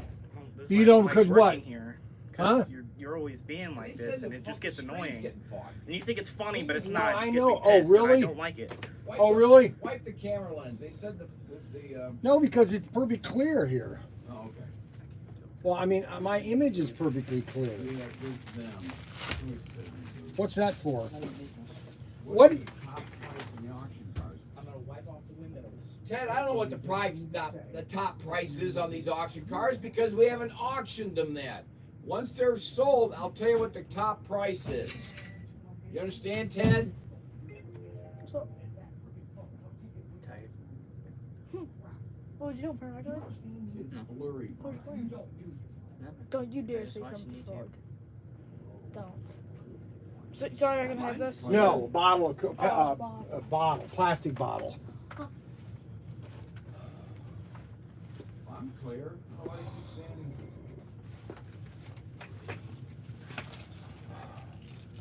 [SPEAKER 7] this
[SPEAKER 1] You
[SPEAKER 7] is
[SPEAKER 1] don't-
[SPEAKER 7] why I
[SPEAKER 1] 'cause
[SPEAKER 7] like
[SPEAKER 1] what?
[SPEAKER 7] working Here.
[SPEAKER 1] Huh?
[SPEAKER 7] You're always being like
[SPEAKER 6] They
[SPEAKER 7] this,
[SPEAKER 6] said
[SPEAKER 7] and
[SPEAKER 6] the
[SPEAKER 7] it just
[SPEAKER 6] fucking
[SPEAKER 7] gets
[SPEAKER 6] street's
[SPEAKER 7] annoying.
[SPEAKER 6] getting fought.
[SPEAKER 7] And you think it's funny, but it's
[SPEAKER 1] No,
[SPEAKER 7] not. It
[SPEAKER 1] I
[SPEAKER 7] just
[SPEAKER 1] know.
[SPEAKER 7] gets me
[SPEAKER 1] Oh,
[SPEAKER 7] pissed, and
[SPEAKER 1] really?
[SPEAKER 7] I don't like it.
[SPEAKER 6] Wipe
[SPEAKER 1] Oh,
[SPEAKER 6] the-
[SPEAKER 1] really?
[SPEAKER 6] Wipe the camera lens. They said the
[SPEAKER 1] No, because it's perfectly clear here.
[SPEAKER 6] Oh, okay.
[SPEAKER 1] Well, I mean, my image is perfectly clear.
[SPEAKER 6] Yeah, it's them.
[SPEAKER 1] What's that for?
[SPEAKER 6] What?
[SPEAKER 1] What?
[SPEAKER 6] are the top price in the auction cars?
[SPEAKER 7] I'm gonna wipe off the windows.
[SPEAKER 6] Ted, I don't know what the top price is on these auction cars because we haven't auctioned them yet. Once they're sold, I'll tell you what the top price is. You understand, Ted?
[SPEAKER 2] So,
[SPEAKER 7] Tight.
[SPEAKER 2] what would you do, paraglide?
[SPEAKER 6] It's blurry.
[SPEAKER 2] Don't you dare
[SPEAKER 7] Just
[SPEAKER 2] say
[SPEAKER 7] watching
[SPEAKER 2] something
[SPEAKER 7] YouTube.
[SPEAKER 2] forward. Don't.
[SPEAKER 8] So, sorry, I can have this.
[SPEAKER 1] No, bottle,
[SPEAKER 8] bottle.
[SPEAKER 1] a bottle, plastic bottle.
[SPEAKER 6] I'm clear. Why do you keep saying-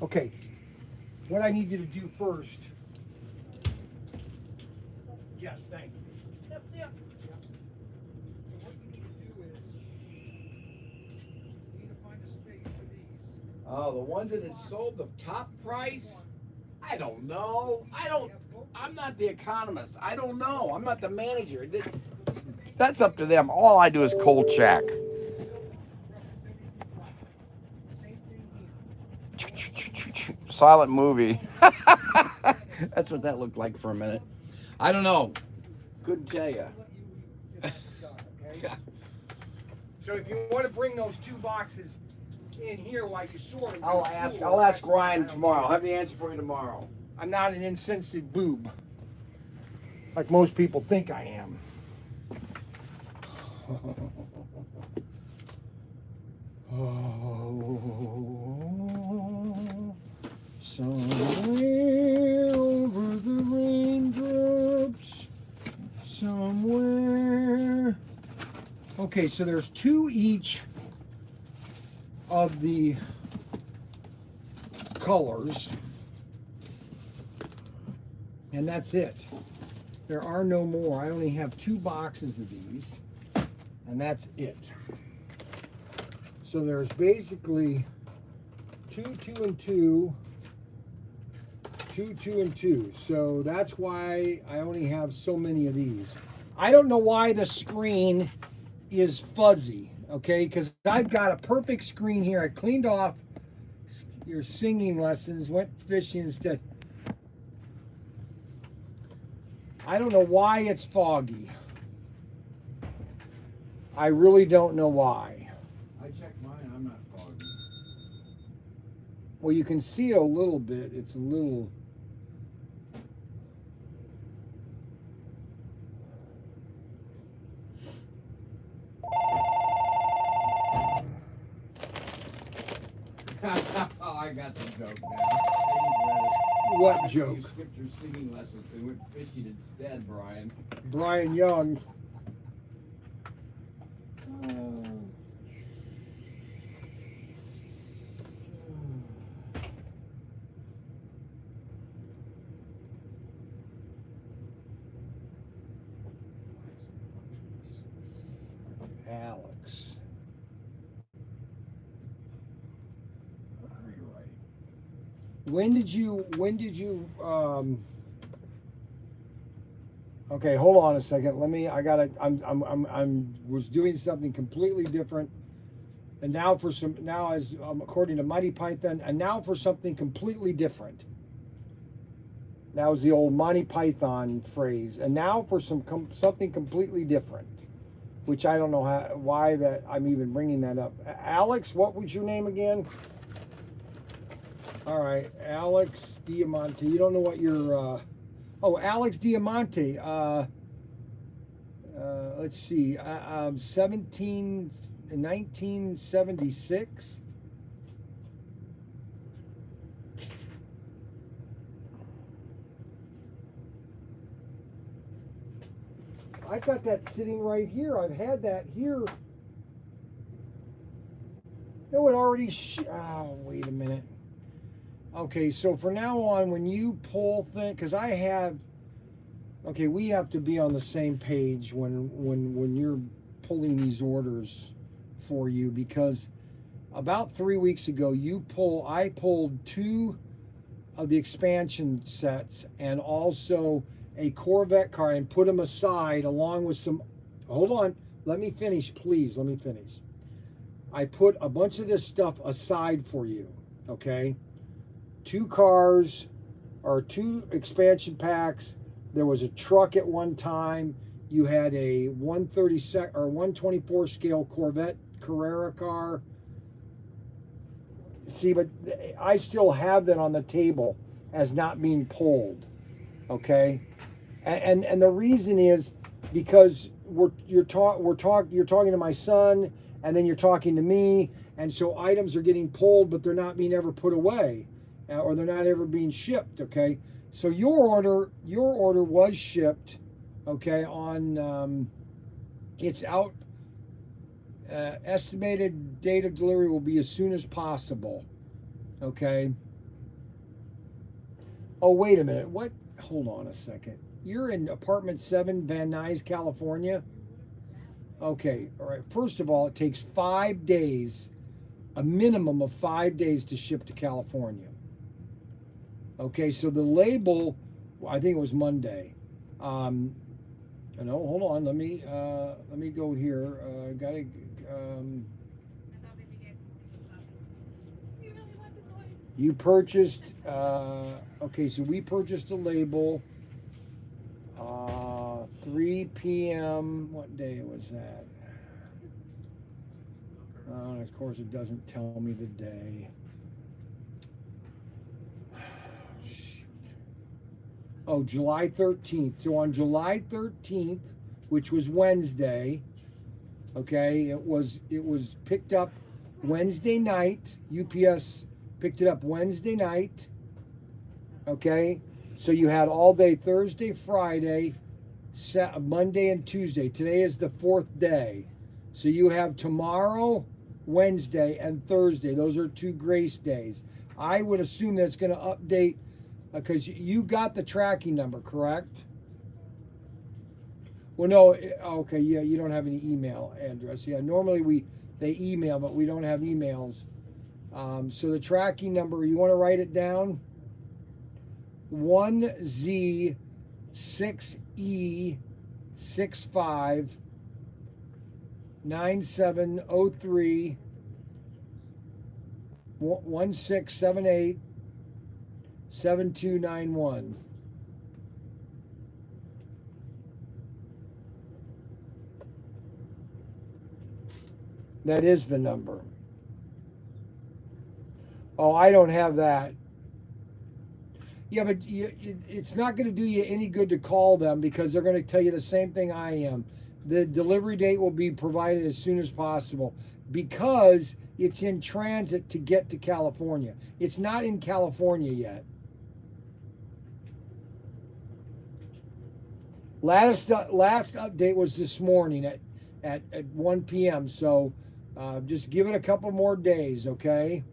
[SPEAKER 1] Okay, what I need you to do first. Yes, thank you.
[SPEAKER 8] Yep, yeah.
[SPEAKER 1] What you need to do is, you need to find a space for these.
[SPEAKER 6] Oh, the ones that had sold the top price? I don't know. I'm not the economist. I don't know. I'm not the manager. That's up to them. All I do is cold check. Silent movie. That's what that looked like for a minute. I don't know. Couldn't tell you.
[SPEAKER 1] So if you want to bring those two boxes in here while you sort them,
[SPEAKER 6] I'll ask Ryan tomorrow. I'll have the answer for you tomorrow.
[SPEAKER 1] I'm not an insensitive boob, like most people think I am. Oh, somewhere over the raindrops, somewhere. Okay, so there's two each of the colors, and that's it. There are no more. I only have two boxes of these, and that's it. So there's basically 2, 2, and 2, 2, 2, and 2. So that's why I only have so many of these. I don't know why the screen is fuzzy, okay? Because I've got a perfect screen here. I cleaned off your singing lessons, went fishing instead. I don't know why it's foggy. I really don't know why.
[SPEAKER 6] I checked mine. I'm not foggy.
[SPEAKER 1] Well, you can see a little bit. It's a little...
[SPEAKER 6] Oh, I got the joke now.
[SPEAKER 1] What joke?
[SPEAKER 6] You skipped your singing lessons and went fishing instead, Brian.
[SPEAKER 1] Brian Young. Alex. When did you okay, hold on a second. I'm was doing something completely different. And now as according to Mighty Python, and now for something completely different. That was the old Monty Python phrase. And now for something completely different, which I don't know why that I'm even bringing that up. Alex, what was your name again? All right, Alex Diamante. You don't know what your Alex Diamante. Let's see. 1976. I've got that sitting right here. I've had that here. No, it already. Wait a minute. Okay, so for now on, when you pull things, because I have. Okay, we have to be on the same page when you're pulling these orders for you, because about 3 weeks ago I pulled 2 of the expansion sets and also a Corvette car and put them aside along with some. Hold on, let me finish, please. Let me finish. I put a bunch of this stuff aside for you, okay? 2 cars or 2 expansion packs. There was a truck at one time. You had a 124 scale Corvette Carrera car. See, but I still have that on the table as not being pulled. Okay, and the reason is because you're talking to my son, and then you're talking to me, and so items are getting pulled, but they're not being ever put away. or they're not ever being shipped. Okay, so your order was shipped. Okay, on it's out. Estimated date of delivery will be as soon as possible. Okay. Oh, wait a minute. What? Hold on a second. You're in apartment 7, Van Nuys, California? Okay. All right. First of all, it takes 5 days, a minimum of 5 days to ship to California. Okay. So the label, I think it was Monday. No, hold on. Let me go here. Gotta. You purchased. Okay, so we purchased a label. 3 p.m. What day was that? Of course, it doesn't tell me the day. Shoot. Oh, July 13th. So on July 13th, which was Wednesday, okay, it was picked up Wednesday night. UPS picked it up Wednesday night. Okay, so you had all day Thursday, Friday, Monday, and Tuesday. Today is the 4th day. So you have tomorrow, Wednesday, and Thursday. Those are 2 grace days. I would assume that it's going to update because you got the tracking number, correct? Well, no, okay, yeah, you don't have any email address. Yeah, normally they email, but we don't have emails. So the tracking number, you want to write it down? 1Z6E65 9703 1678 7291. That is the number. Oh, I don't have that. Yeah, but it's not going to do you any good to call them because they're going to tell you the same thing I am. The delivery date will be provided as soon as possible because it's in transit to get to California. It's not in California yet. Last update was this morning at 1 p.m. So just give it a couple more days, okay?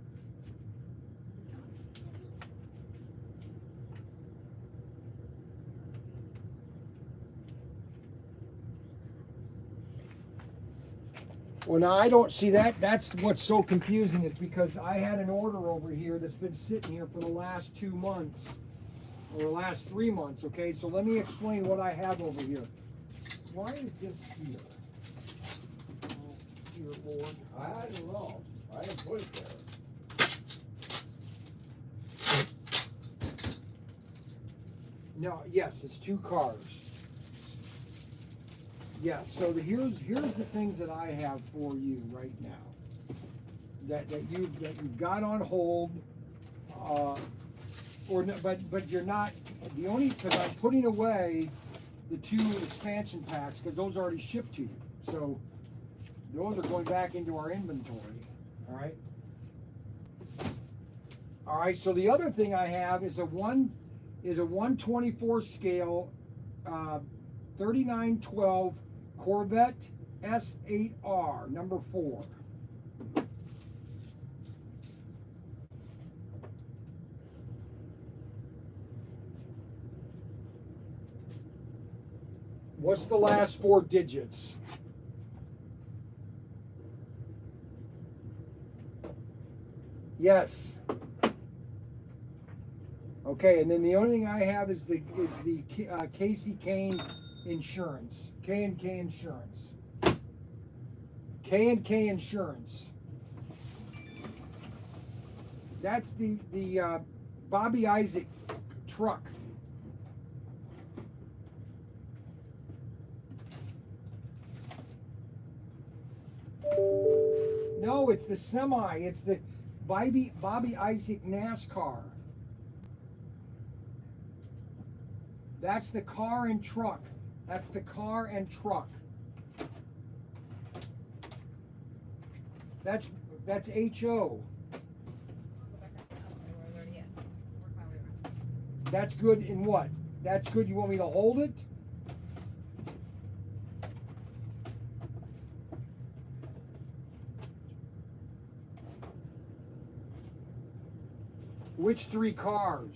[SPEAKER 1] Well, now I don't see that. That's what's so confusing is because I had an order over here that's been sitting here for the last 2 months or the last 3 months. Okay, so let me explain what I have over here. Why is this here? Oh, dear Lord.
[SPEAKER 6] I don't know. I didn't put it there.
[SPEAKER 1] No, yes, it's 2 cars. Yes, so here's the things that I have for you right now. That you've got on hold, but you're not the only because I'm putting away the 2 expansion packs because those are already shipped to you. So those are going back into our inventory. All right. All right. So the other thing I have is a 124 scale, 3912 Corvette S8R number 4. What's the last 4 digits? Yes. Okay, and then the only thing I have is the Casey Kane Insurance. K&K Insurance. K&K Insurance. That's the Bobby Isaac truck. No, it's the semi. It's the Bobby Isaac NASCAR. That's the car and truck. That's the car and truck. That's HO. That's good in what? That's good. You want me to hold it? Which 3 cars?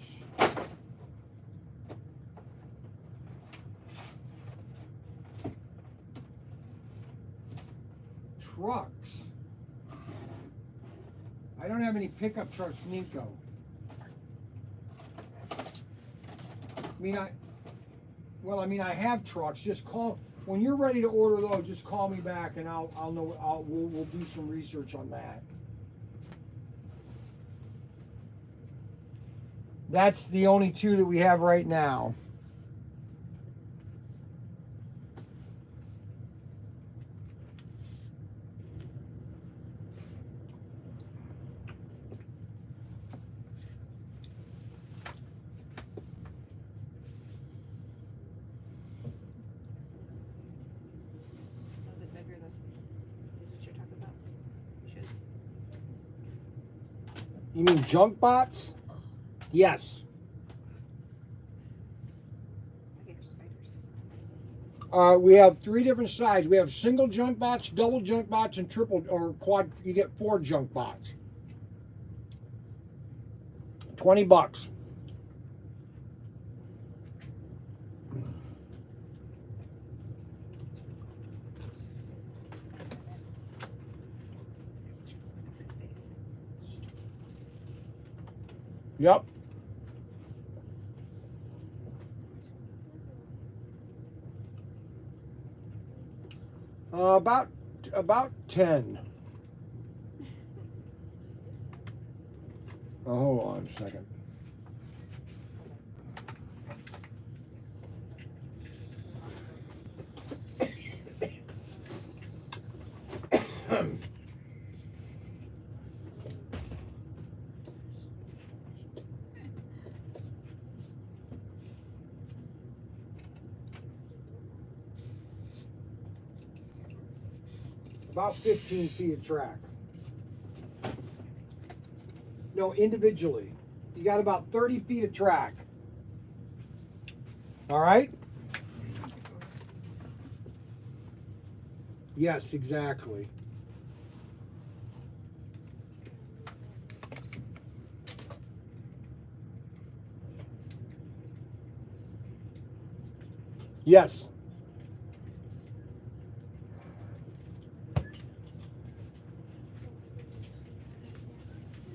[SPEAKER 1] Trucks. I don't have any pickup trucks, Nico. I have trucks. Just call when you're ready to order those. Just call me back, and I'll know. We'll do some research on that. That's the only 2 that we have right now.
[SPEAKER 8] A bit bigger. That's what you're talking about. Should.
[SPEAKER 1] You mean junk bots? Yes.
[SPEAKER 8] I hate spiders.
[SPEAKER 1] We have 3 different sizes. We have single junk bots, double junk bots, and triple or quad. You get 4 junk bots. $20. Yep. About 10. Oh, hold on a second. About 15 feet of track. No, individually. You got about 30 feet of track. All right? Yes, exactly. Yes.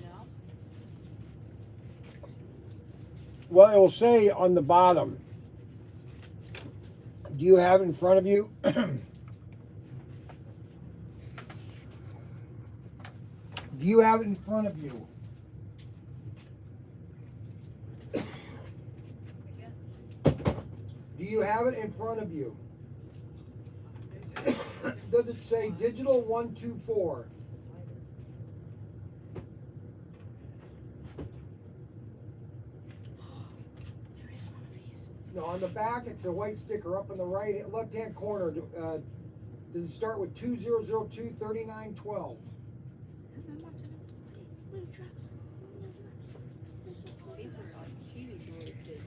[SPEAKER 8] No.
[SPEAKER 1] Well, it will say on the bottom. Do you have it in front of you? Do you have it in front of you? Do you have it in front of you? Does it say digital 124?
[SPEAKER 2] There is one of these.
[SPEAKER 1] No, on the back it's a white sticker. Up in the right left-hand corner, does it start with 2002 3912?
[SPEAKER 2] Blue trucks.
[SPEAKER 8] These are like huge little kids.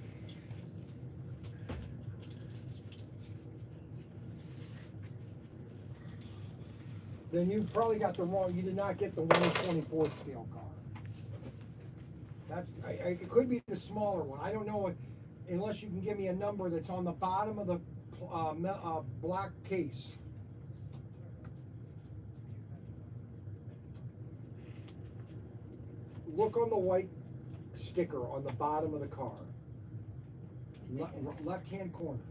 [SPEAKER 1] Then you probably got the wrong. You did not get the 124 scale car. That's. It could be the smaller one. I don't know what, unless you can give me a number that's on the bottom of the black case. Look on the white sticker on the bottom of the car. Left-hand corner.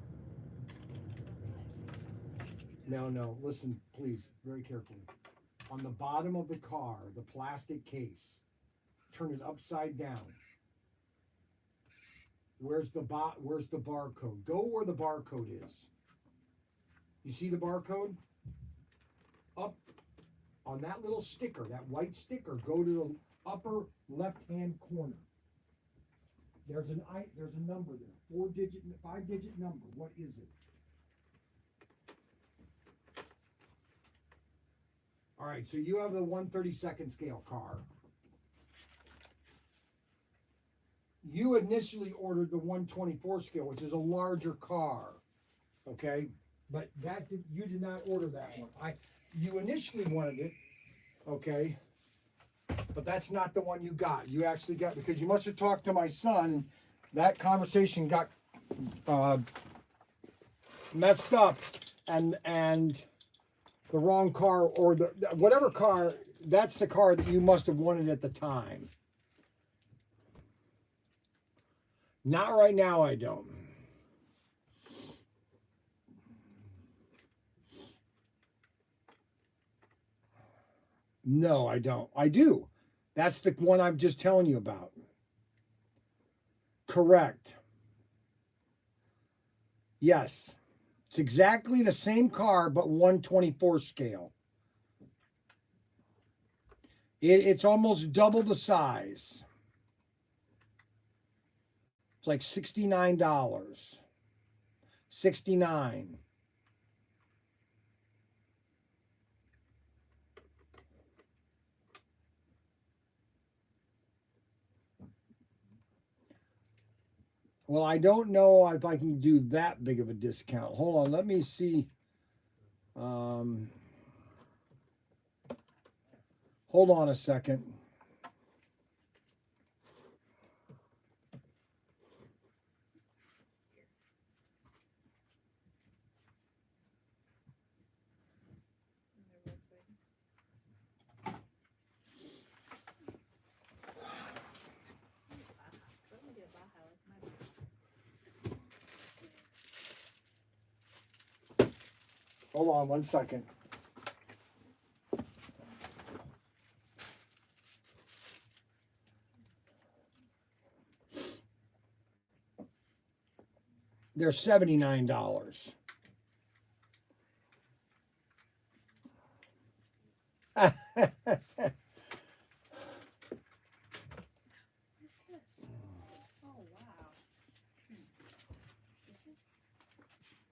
[SPEAKER 1] No, listen, please, very carefully. On the bottom of the car, the plastic case, turn it upside down. Where's the barcode? Go where the barcode is. You see the barcode? Up on that little sticker, that white sticker, go to the upper left-hand corner. There's a number there, 5-digit number. What is it? All right, so you have the 1/32 scale car. you initially ordered the 124 scale, which is a larger car, okay? But you did not order that one. You initially wanted it, okay? But that's not the one you got. You actually got, because you must have talked to my son, and that conversation got messed up, and the wrong car, or whatever car, that's the car that you must have wanted at the time. Not right now, I don't. No, I don't. I do. That's the one I'm just telling you about. Correct. Yes. It's exactly the same car, but 124 scale. It's almost double the size. It's like $69. $69. Well, I don't know if I can do that big of a discount. Hold on, let me see. Hold on a second. Hold on one second. They're $79.
[SPEAKER 8] Oh wow.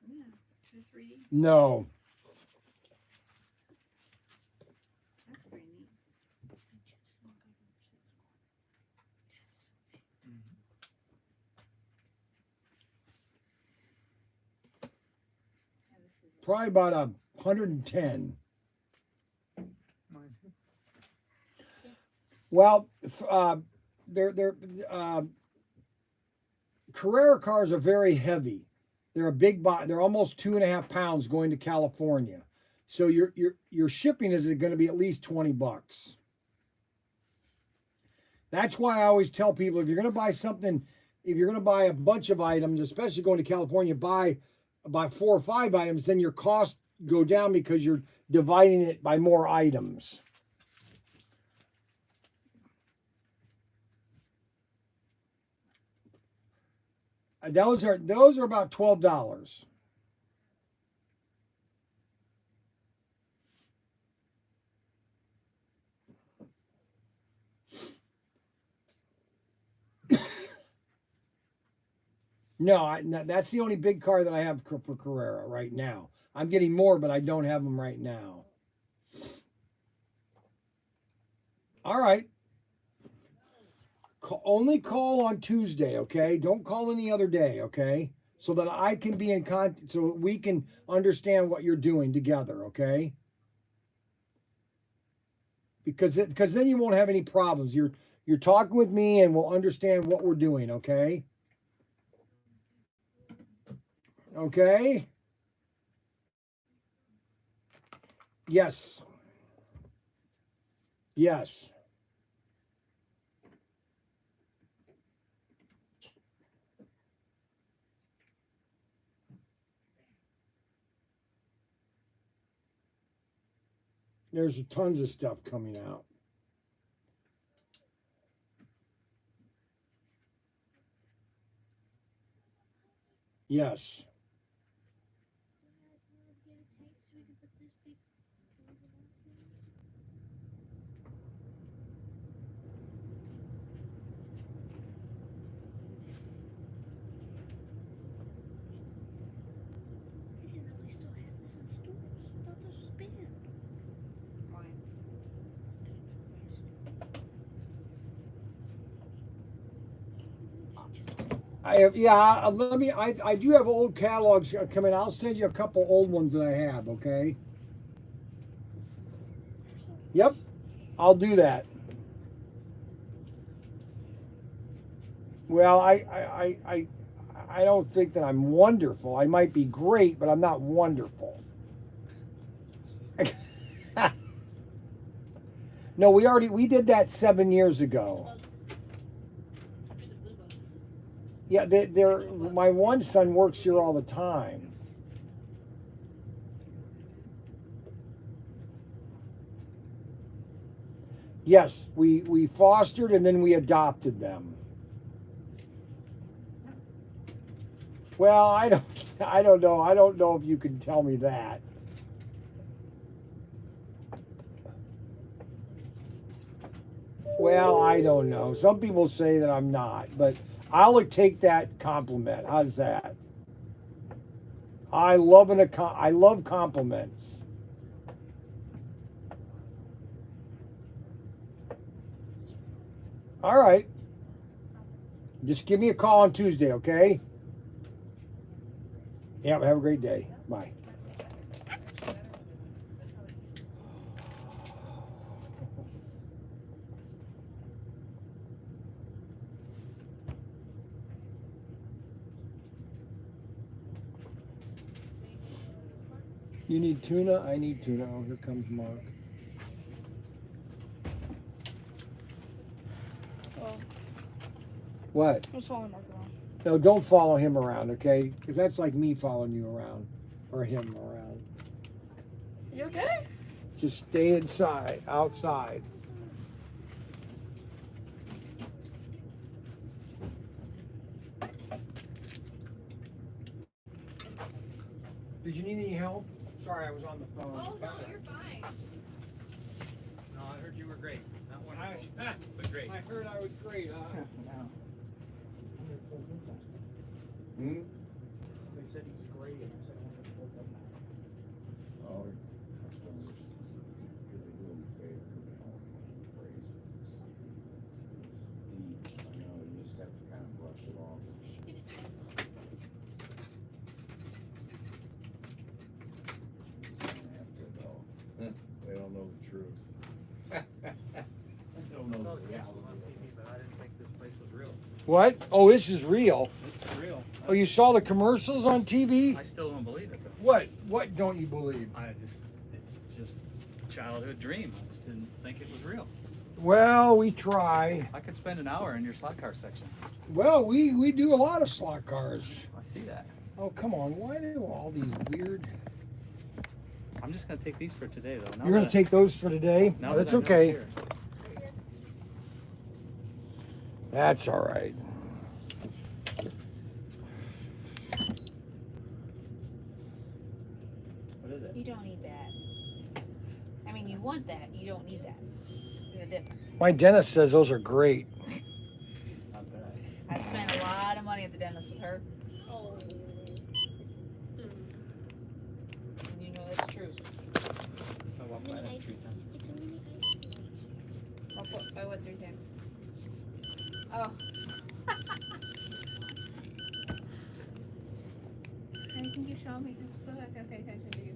[SPEAKER 8] Yeah, 2, 3.
[SPEAKER 1] No.
[SPEAKER 8] That's pretty neat. Yeah, this is
[SPEAKER 1] Probably about 110. Well, they're Carrera cars are very heavy. They're a big body. They're almost 2.5 pounds going to California. So your shipping is going to be at least $20. That's why I always tell people, if you're going to buy something, if you're going to buy a bunch of items, especially going to California, buy 4 or 5 items, then your costs go down because you're dividing it by more items. Those are about $12. No, that's the only big car that I have for Carrera right now. I'm getting more, but I don't have them right now. All right. Only call on Tuesday, okay? Don't call any other day, okay? So that I can be in contact, so we can understand what you're doing together, okay? Because then you won't have any problems. You're talking with me, and we'll understand what we're doing, okay? Okay? Yes. Yes. There's tons of stuff coming out. Yes.
[SPEAKER 2] I didn't know we still had this in stores. I thought this was banned.
[SPEAKER 8] Why?
[SPEAKER 1] Yeah, let me. I do have old catalogs coming. I'll send you a couple old ones that I have. Okay. Yep, I'll do that. Well, I don't think that I'm wonderful. I might be great, but I'm not wonderful. No, we did that 7 years ago. Yeah, my one son works here all the time. Yes, we fostered and then we adopted them. Well, I don't know. I don't know if you can tell me that. Well, I don't know. Some people say that I'm not, but I'll take that compliment. How's that? I love compliments. All right. Just give me a call on Tuesday, okay? Yeah, have a great day. Bye. You need tuna? I need tuna. Oh, here comes Mark.
[SPEAKER 2] Oh,
[SPEAKER 1] What?
[SPEAKER 2] I'm following Mark around.
[SPEAKER 1] No, don't follow him around, okay? Because that's like me following you around. Or him around.
[SPEAKER 2] You okay?
[SPEAKER 1] Just stay outside. Did you need any help? Sorry, I was on the phone.
[SPEAKER 8] Oh, no, you're fine.
[SPEAKER 3] No, I heard you were great. Not one,
[SPEAKER 1] I
[SPEAKER 3] but great.
[SPEAKER 1] heard I was great, huh?
[SPEAKER 6] Hmm?
[SPEAKER 7] They said he's great, and I said,
[SPEAKER 6] Oh, they don't know the truth. They don't know the reality.
[SPEAKER 3] But I didn't think this place was real.
[SPEAKER 1] What? Oh, this is real.
[SPEAKER 3] This is real.
[SPEAKER 1] Oh, you saw the commercials on TV?
[SPEAKER 3] I still don't believe it though.
[SPEAKER 1] What? What don't you believe?
[SPEAKER 3] It's just a childhood dream. I just didn't think it was real.
[SPEAKER 1] Well, we try.
[SPEAKER 3] I could spend an hour in your slot car section.
[SPEAKER 1] Well, we do a lot of slot cars.
[SPEAKER 3] I see that.
[SPEAKER 1] Oh, come on. Why do all these weird...
[SPEAKER 3] I'm just gonna take these for today though.
[SPEAKER 1] You're going to take those for today?
[SPEAKER 3] Now
[SPEAKER 1] Oh, that's
[SPEAKER 3] that I know it's
[SPEAKER 1] okay.
[SPEAKER 3] here.
[SPEAKER 1] That's all right.
[SPEAKER 3] What is it?
[SPEAKER 8] You don't need that. I mean, you want that. You don't need that. There's a difference.
[SPEAKER 1] My dentist says those are great.
[SPEAKER 3] Not bad.
[SPEAKER 8] I spent a lot of money at the dentist with her,
[SPEAKER 2] Oh.
[SPEAKER 8] and you know that's true.
[SPEAKER 3] I walked by that 3 times.
[SPEAKER 2] It's a mini ice cream.
[SPEAKER 8] I went 3 times. Oh. Anything you show me, I'm still not gonna pay attention to you.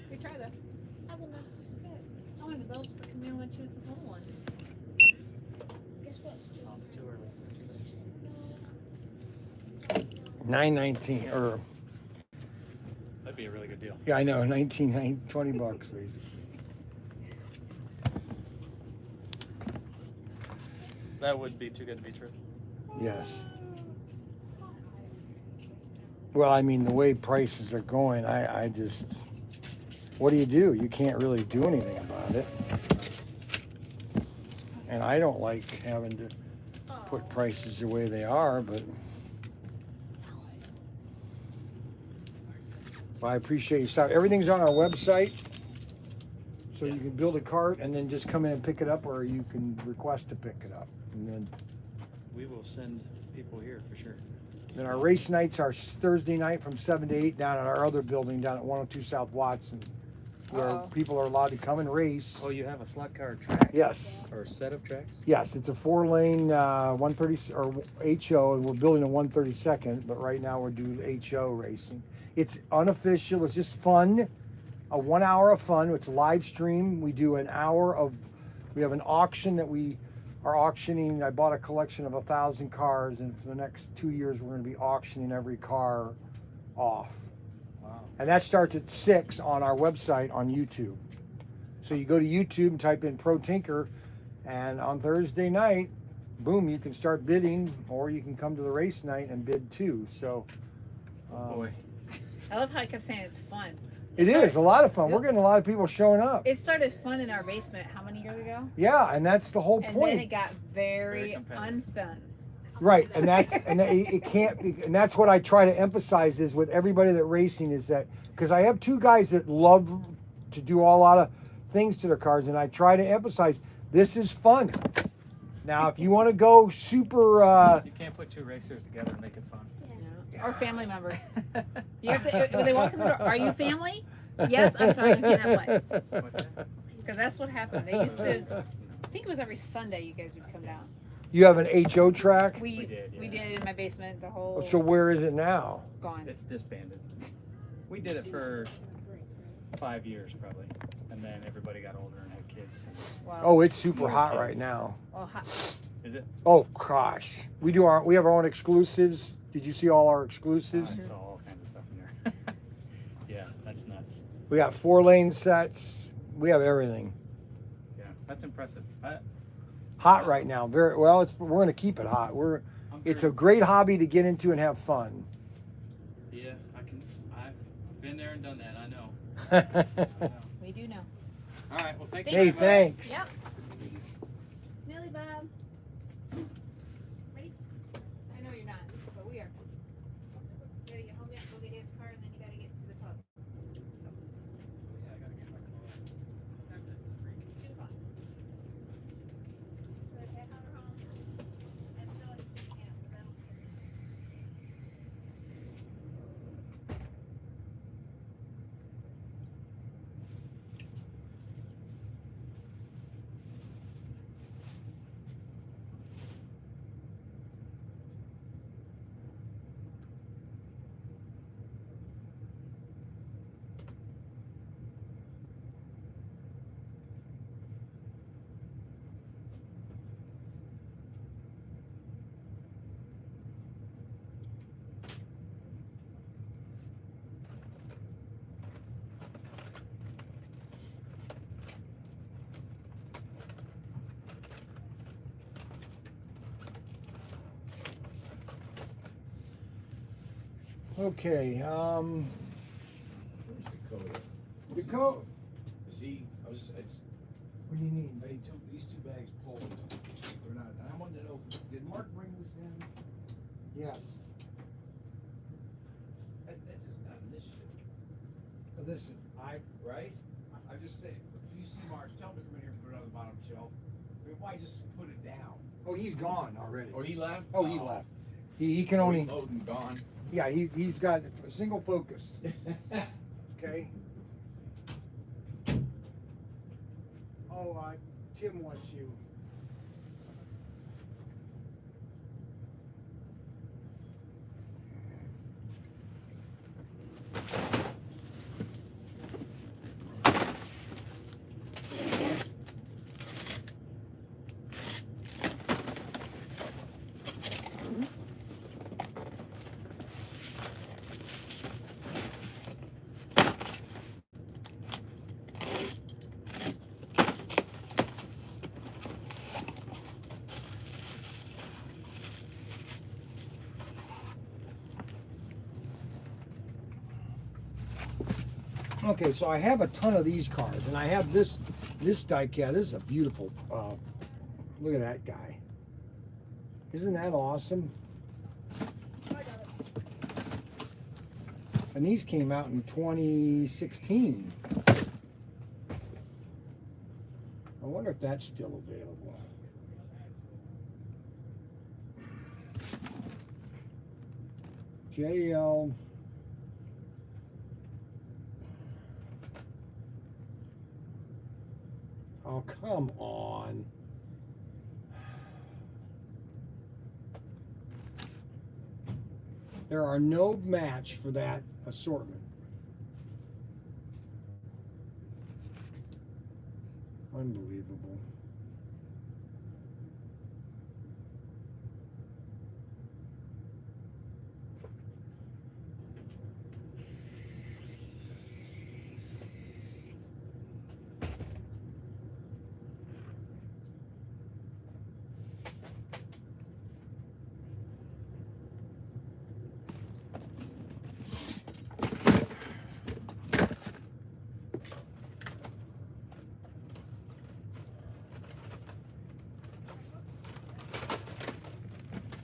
[SPEAKER 8] Good try though.
[SPEAKER 2] I will not.
[SPEAKER 8] I wanted the bells for Camille when she was the whole one.
[SPEAKER 2] Guess what?
[SPEAKER 3] Oh, too early.
[SPEAKER 1] 9.19 or
[SPEAKER 3] That'd be a really good deal.
[SPEAKER 1] yeah, I know, 20 bucks basically.
[SPEAKER 7] that would be too good to be true.
[SPEAKER 1] Yes. Well, I mean, the way prices are going, I just, what do? You can't really do anything about it. And I don't like having to put prices the way they are, but I appreciate you stopping. Everything's on our website, so you can build a cart and then just come in and pick it up, or you can request to pick it up. And
[SPEAKER 3] We will send people here for sure.
[SPEAKER 1] then our race nights are Thursday night from 7 to 8 down at our other building down at 102 South Watson. where
[SPEAKER 9] Uh-oh.
[SPEAKER 1] people are allowed to come and race.
[SPEAKER 10] Oh, you have a slot car track?
[SPEAKER 1] Yes.
[SPEAKER 10] Or a set of tracks?
[SPEAKER 1] Yes, it's a 4-lane 130 or HO, and we're building a 132nd. But right now we're doing HO racing. It's unofficial. It's just fun. A 1 hour of fun. It's live stream. We do an hour of. We have an auction that we are auctioning. I bought a collection of 1,000 cars, and for the next 2 years we're going to be auctioning every car off.
[SPEAKER 10] Wow.
[SPEAKER 1] And that starts at 6 on our website on YouTube. So you go to YouTube and type in Pro Tinker, and on Thursday night, boom, you can start bidding, or you can come to the race night and bid too. So,
[SPEAKER 10] Boy.
[SPEAKER 9] I love how I kept saying it's fun.
[SPEAKER 1] it is a lot of fun. We're getting a lot of people showing up.
[SPEAKER 9] It started fun in our basement how many years ago?
[SPEAKER 1] Yeah, and that's the whole
[SPEAKER 9] And
[SPEAKER 1] point.
[SPEAKER 9] then it got very
[SPEAKER 10] competitive.
[SPEAKER 9] unfun.
[SPEAKER 1] Right, and that's it can't be, and that's what I try to emphasize is with everybody that racing is that because I have 2 guys that love to do a lot of things to their cars, and I try to emphasize this is fun. Now, if you want to go super,
[SPEAKER 10] You can't put 2 racers together and make it fun.
[SPEAKER 9] Or family members. You have to, when they walk in the door, are you family? Yes, I'm sorry, you cannot play.
[SPEAKER 10] What's that?
[SPEAKER 9] Because that's what happened. They used to, I think it was every Sunday you guys would come down.
[SPEAKER 1] you have an HO track.
[SPEAKER 9] We
[SPEAKER 10] did,
[SPEAKER 9] we
[SPEAKER 10] yeah.
[SPEAKER 9] did it in my basement, the whole
[SPEAKER 1] So where is it now?
[SPEAKER 9] gone.
[SPEAKER 10] It's disbanded. We did it for 5 years probably, and then everybody got older and had kids.
[SPEAKER 9] Wow.
[SPEAKER 1] Oh, it's super
[SPEAKER 10] More
[SPEAKER 1] hot
[SPEAKER 10] kids.
[SPEAKER 1] right now.
[SPEAKER 9] Well,
[SPEAKER 10] Is it?
[SPEAKER 1] Oh gosh, we have our own exclusives. Did you see all our exclusives?
[SPEAKER 10] I saw all kinds of stuff in there. Yeah, that's nuts.
[SPEAKER 1] We got 4-lane sets. We have everything.
[SPEAKER 10] Yeah, that's impressive.
[SPEAKER 1] Hot right now. Very well. We're going to keep it hot. It's a great hobby to get into and have fun.
[SPEAKER 10] Yeah, I've been there and done that. I know.
[SPEAKER 9] we do know.
[SPEAKER 10] All right, well, thank you.
[SPEAKER 1] Hey,
[SPEAKER 10] very much.
[SPEAKER 1] thanks.
[SPEAKER 9] Yep.
[SPEAKER 2] Millie Bob.
[SPEAKER 9] Ready? I know you're not, but we are. You gotta get home yet, go get Dad's car, and then you gotta get to the pub.
[SPEAKER 10] Yeah, I gotta get my car.
[SPEAKER 9] 2 o'clock.
[SPEAKER 2] So head on her home.
[SPEAKER 9] That's still at 6 a.m., but I don't care.
[SPEAKER 1] Okay. The code.
[SPEAKER 6] See, I just
[SPEAKER 1] What do you need?
[SPEAKER 6] these 2 bags pulled. They're not. I wanted to know, did Mark bring this in?
[SPEAKER 1] Yes.
[SPEAKER 6] That's just not an issue,
[SPEAKER 1] Listen,
[SPEAKER 6] right? I just say, if you see Mark, tell him to come in here and put it on the bottom shelf. I mean, why just put it down?
[SPEAKER 1] oh, he's gone already.
[SPEAKER 6] Or he left?
[SPEAKER 1] Oh, he left. He can only.
[SPEAKER 6] Loading gone.
[SPEAKER 1] Yeah, he's got a single focus. Okay. Oh, Tim wants you. Okay, so I have a ton of these cars, and I have this diecast. This is a beautiful. Look at that guy. Isn't that awesome? And these came out in 2016. I wonder if that's still available. JL Oh, come on. There are no match for that assortment. Unbelievable.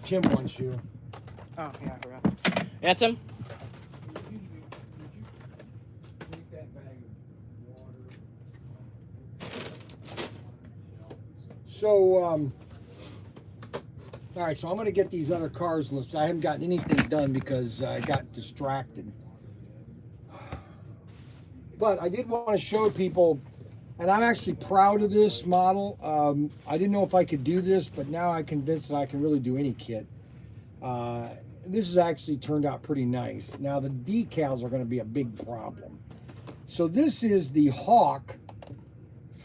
[SPEAKER 1] Tim wants you.
[SPEAKER 7] Oh, yeah, I forgot. Yeah, Tim?
[SPEAKER 1] So, all right, so I'm going to get these other cars listed. I haven't gotten anything done because I got distracted. But I did want to show people, and I'm actually proud of this model. I didn't know if I could do this, but now I'm convinced that I can really do any kit. This has actually turned out pretty nice. Now, the decals are going to be a big problem. So this is the Hawk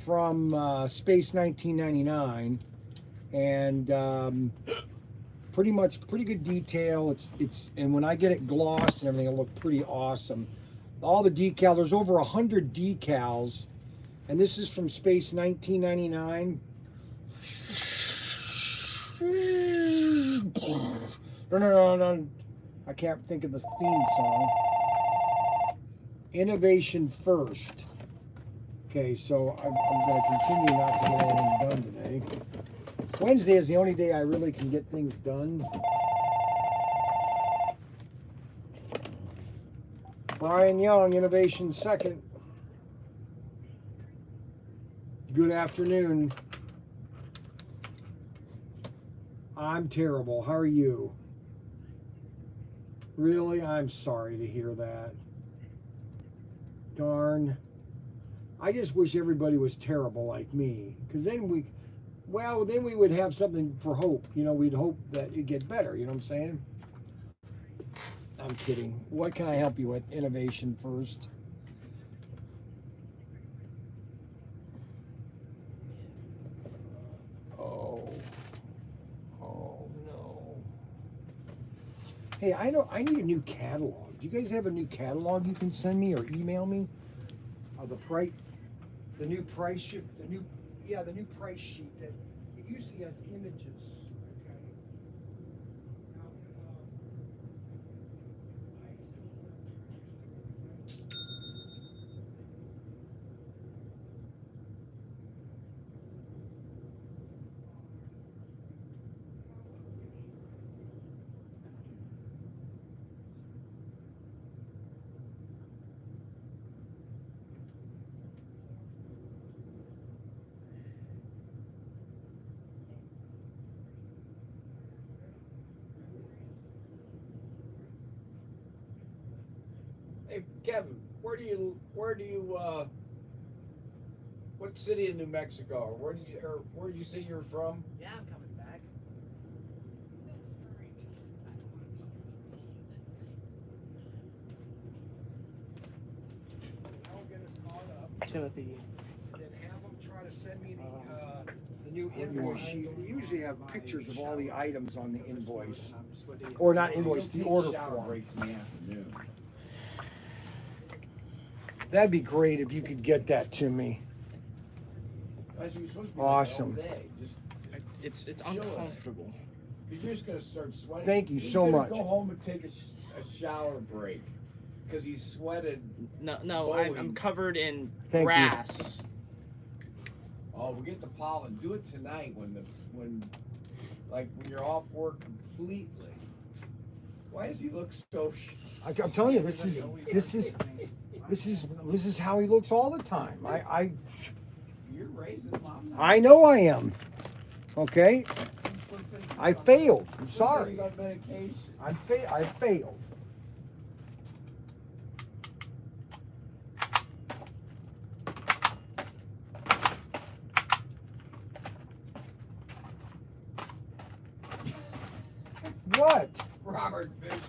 [SPEAKER 1] from Space 1999, and pretty good detail. It's and when I get it glossed and everything, it'll look pretty awesome. All the decals, there's over 100 decals, and this is from Space 1999. No, I can't think of the theme song. Innovation first. Okay, so I'm going to continue not to get anything done today. Wednesday is the only day I really can get things done. Brian Young, Innovation second. Good afternoon. I'm terrible. How are you? Really? I'm sorry to hear that. Darn. I just wish everybody was terrible like me, because then we would have something for hope. You know, we'd hope that it'd get better. You know what I'm saying? I'm kidding. What can I help you with? Innovation first. Oh no. Hey, I need a new catalog. Do you guys have a new catalog you can send me or email me? The new price sheet, the new price sheet that it usually has images. Okay.
[SPEAKER 6] Hey, Kevin, where do you what city in New Mexico? Where did you say you're from?
[SPEAKER 10] Yeah, I'm coming back.
[SPEAKER 1] I'll get us caught up.
[SPEAKER 7] Timothy.
[SPEAKER 1] Then have them try to send me the new invoice sheet. We usually have pictures of all the items on the invoice, or not invoice, the order form.
[SPEAKER 6] Breaks in the afternoon.
[SPEAKER 1] That'd be great if you could get that to me. Awesome.
[SPEAKER 7] It's
[SPEAKER 6] Chilling.
[SPEAKER 7] uncomfortable.
[SPEAKER 6] You're just gonna start sweating.
[SPEAKER 1] Thank you
[SPEAKER 6] He's
[SPEAKER 1] so
[SPEAKER 6] gonna
[SPEAKER 1] much.
[SPEAKER 6] Go home and take a shower break because he sweated.
[SPEAKER 7] No, I'm covered in
[SPEAKER 1] Thank you.
[SPEAKER 7] grass.
[SPEAKER 6] Oh, we get the pollen. Do it tonight when you're off work completely. Why does he look so?
[SPEAKER 1] I'm telling you, this is how he looks all the time.
[SPEAKER 6] You're raising mom.
[SPEAKER 1] I know I am. Okay, I failed. I'm sorry.
[SPEAKER 6] He's on medication.
[SPEAKER 1] I failed.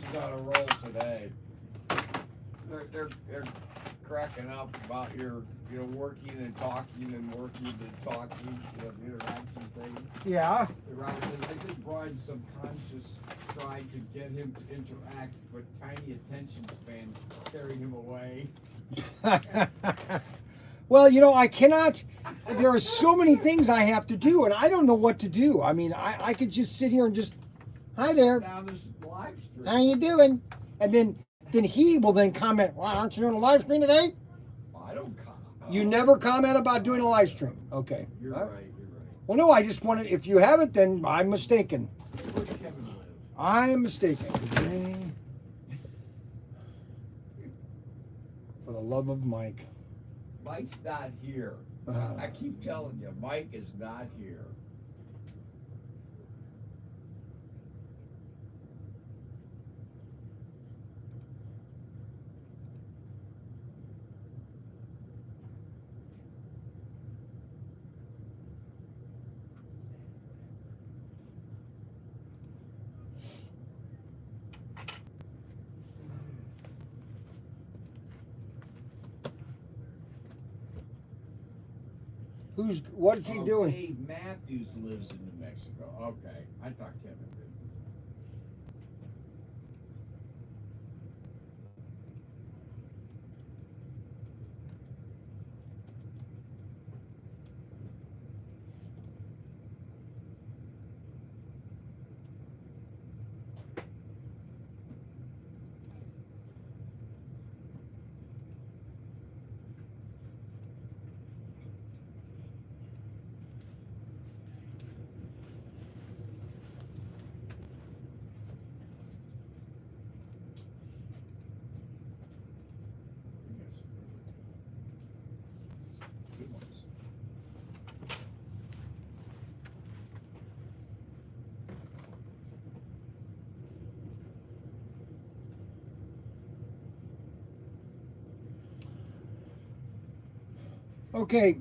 [SPEAKER 6] is on a roll today. They're cracking up about your, working and talking and working and talking, the interaction thing.
[SPEAKER 1] Yeah.
[SPEAKER 6] Robert says, I think Brian's subconscious tried to get him to interact, but tiny attention span carried him away.
[SPEAKER 1] Well, I cannot. There are so many things I have to do, and I don't know what to do. I mean, I could just sit here and just, hi there,
[SPEAKER 6] Down this live stream.
[SPEAKER 1] how you doing? And then he will then comment, well, aren't you doing a live stream today?
[SPEAKER 6] I don't comment.
[SPEAKER 1] You never comment about doing a live stream. Okay.
[SPEAKER 6] You're
[SPEAKER 1] All
[SPEAKER 6] right, you're right.
[SPEAKER 1] Well, no, I just wanted, if you haven't, then I'm mistaken.
[SPEAKER 6] Where's Kevin live?
[SPEAKER 1] I'm mistaken. For the love of Mike.
[SPEAKER 6] Mike's not here. I keep telling you, Mike is not here.
[SPEAKER 1] What is he doing?
[SPEAKER 6] Dave Matthews lives in New Mexico. Okay, I thought Kevin did. Good ones.
[SPEAKER 1] Okay.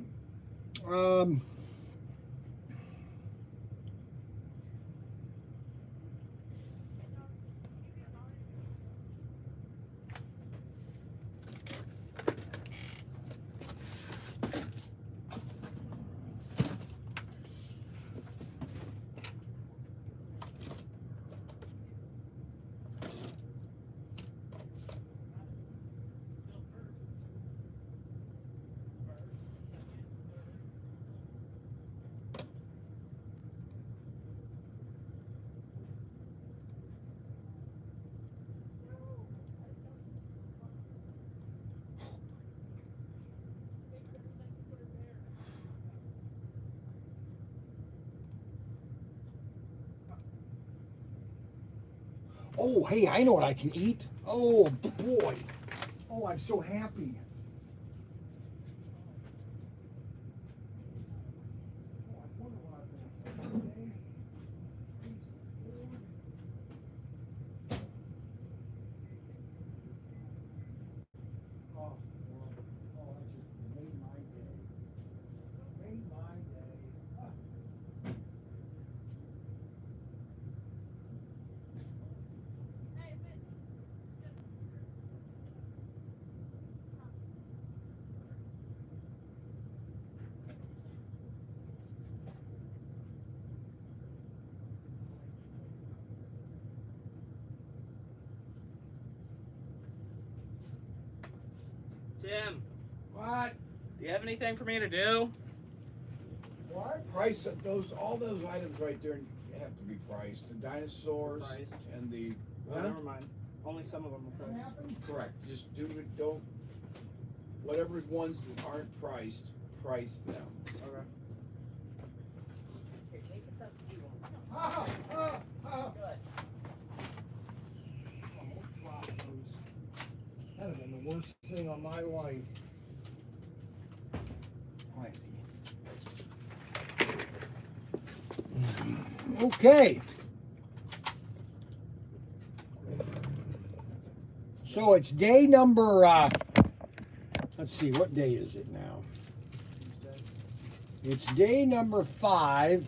[SPEAKER 1] Oh, hey, I know what I can eat. Oh, boy. Oh, I'm so happy. Oh, I wonder what I'm gonna do today. Oh, well, oh, that just made my day. Made my day. Ah.
[SPEAKER 7] Tim,
[SPEAKER 6] What?
[SPEAKER 7] do you have anything for me to do?
[SPEAKER 1] What?
[SPEAKER 6] Price of all those items right there have to be priced. The dinosaurs
[SPEAKER 7] Priced.
[SPEAKER 6] and the.
[SPEAKER 7] Oh, never mind. Only some of them are
[SPEAKER 1] What
[SPEAKER 7] priced.
[SPEAKER 1] happened?
[SPEAKER 6] Correct. Just don't. Whatever ones that aren't priced, price them.
[SPEAKER 7] Okay.
[SPEAKER 8] Here, take this out to see one.
[SPEAKER 1] Ah, ah, ah.
[SPEAKER 8] Good.
[SPEAKER 1] Oh, drop those. That has been the worst thing on my life. I see. Okay. So it's day number, let's see, what day is it now? It's day number 5.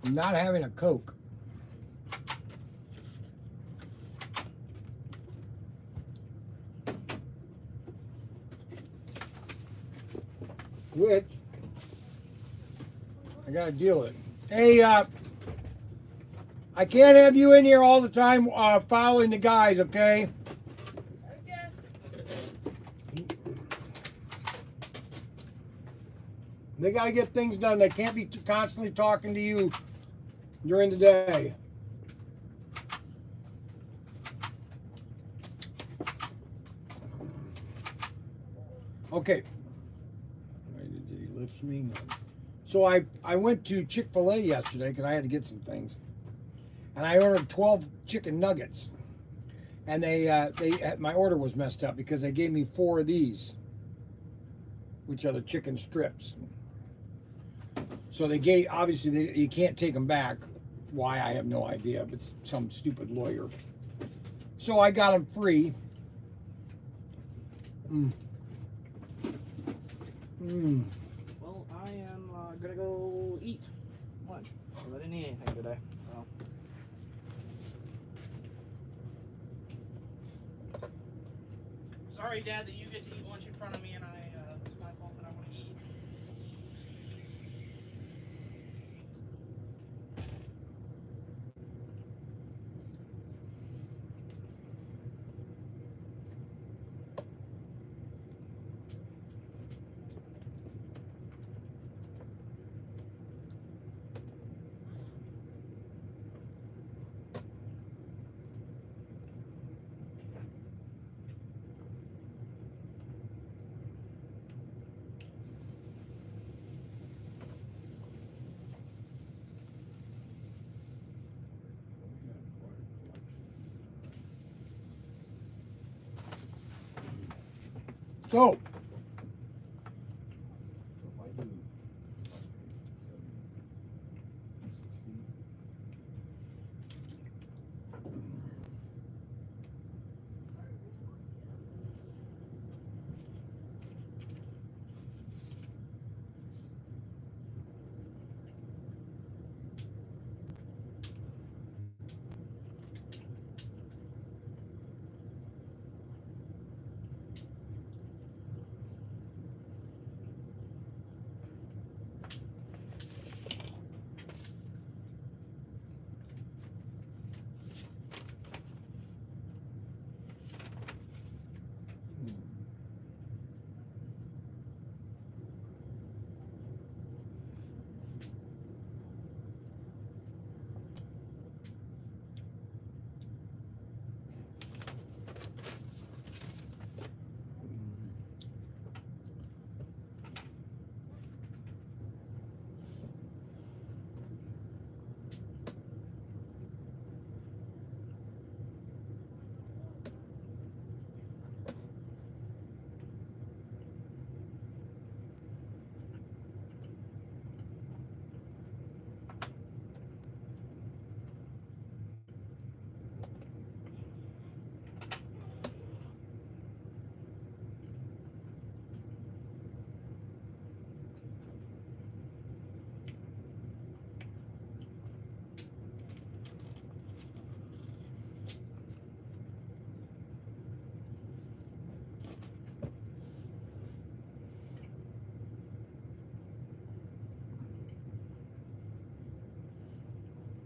[SPEAKER 1] I'm not having a Coke. Which I gotta deal with it. Hey, I can't have you in here all the time following the guys, okay? They gotta get things done. They can't be constantly talking to you during the day. Okay. Did he lift me? No. So I went to Chick-fil-A yesterday because I had to get some things. And I ordered 12 chicken nuggets. And my order was messed up because they gave me 4 of these, which are the chicken strips. So they gave, obviously you can't take them back. Why, I have no idea, but some stupid lawyer. So I got them free.
[SPEAKER 7] Well, I am gonna go eat lunch. I didn't eat anything today. So. Sorry, Dad, that you get to eat lunch in front of me, and it's my fault that I want to eat.
[SPEAKER 1] So,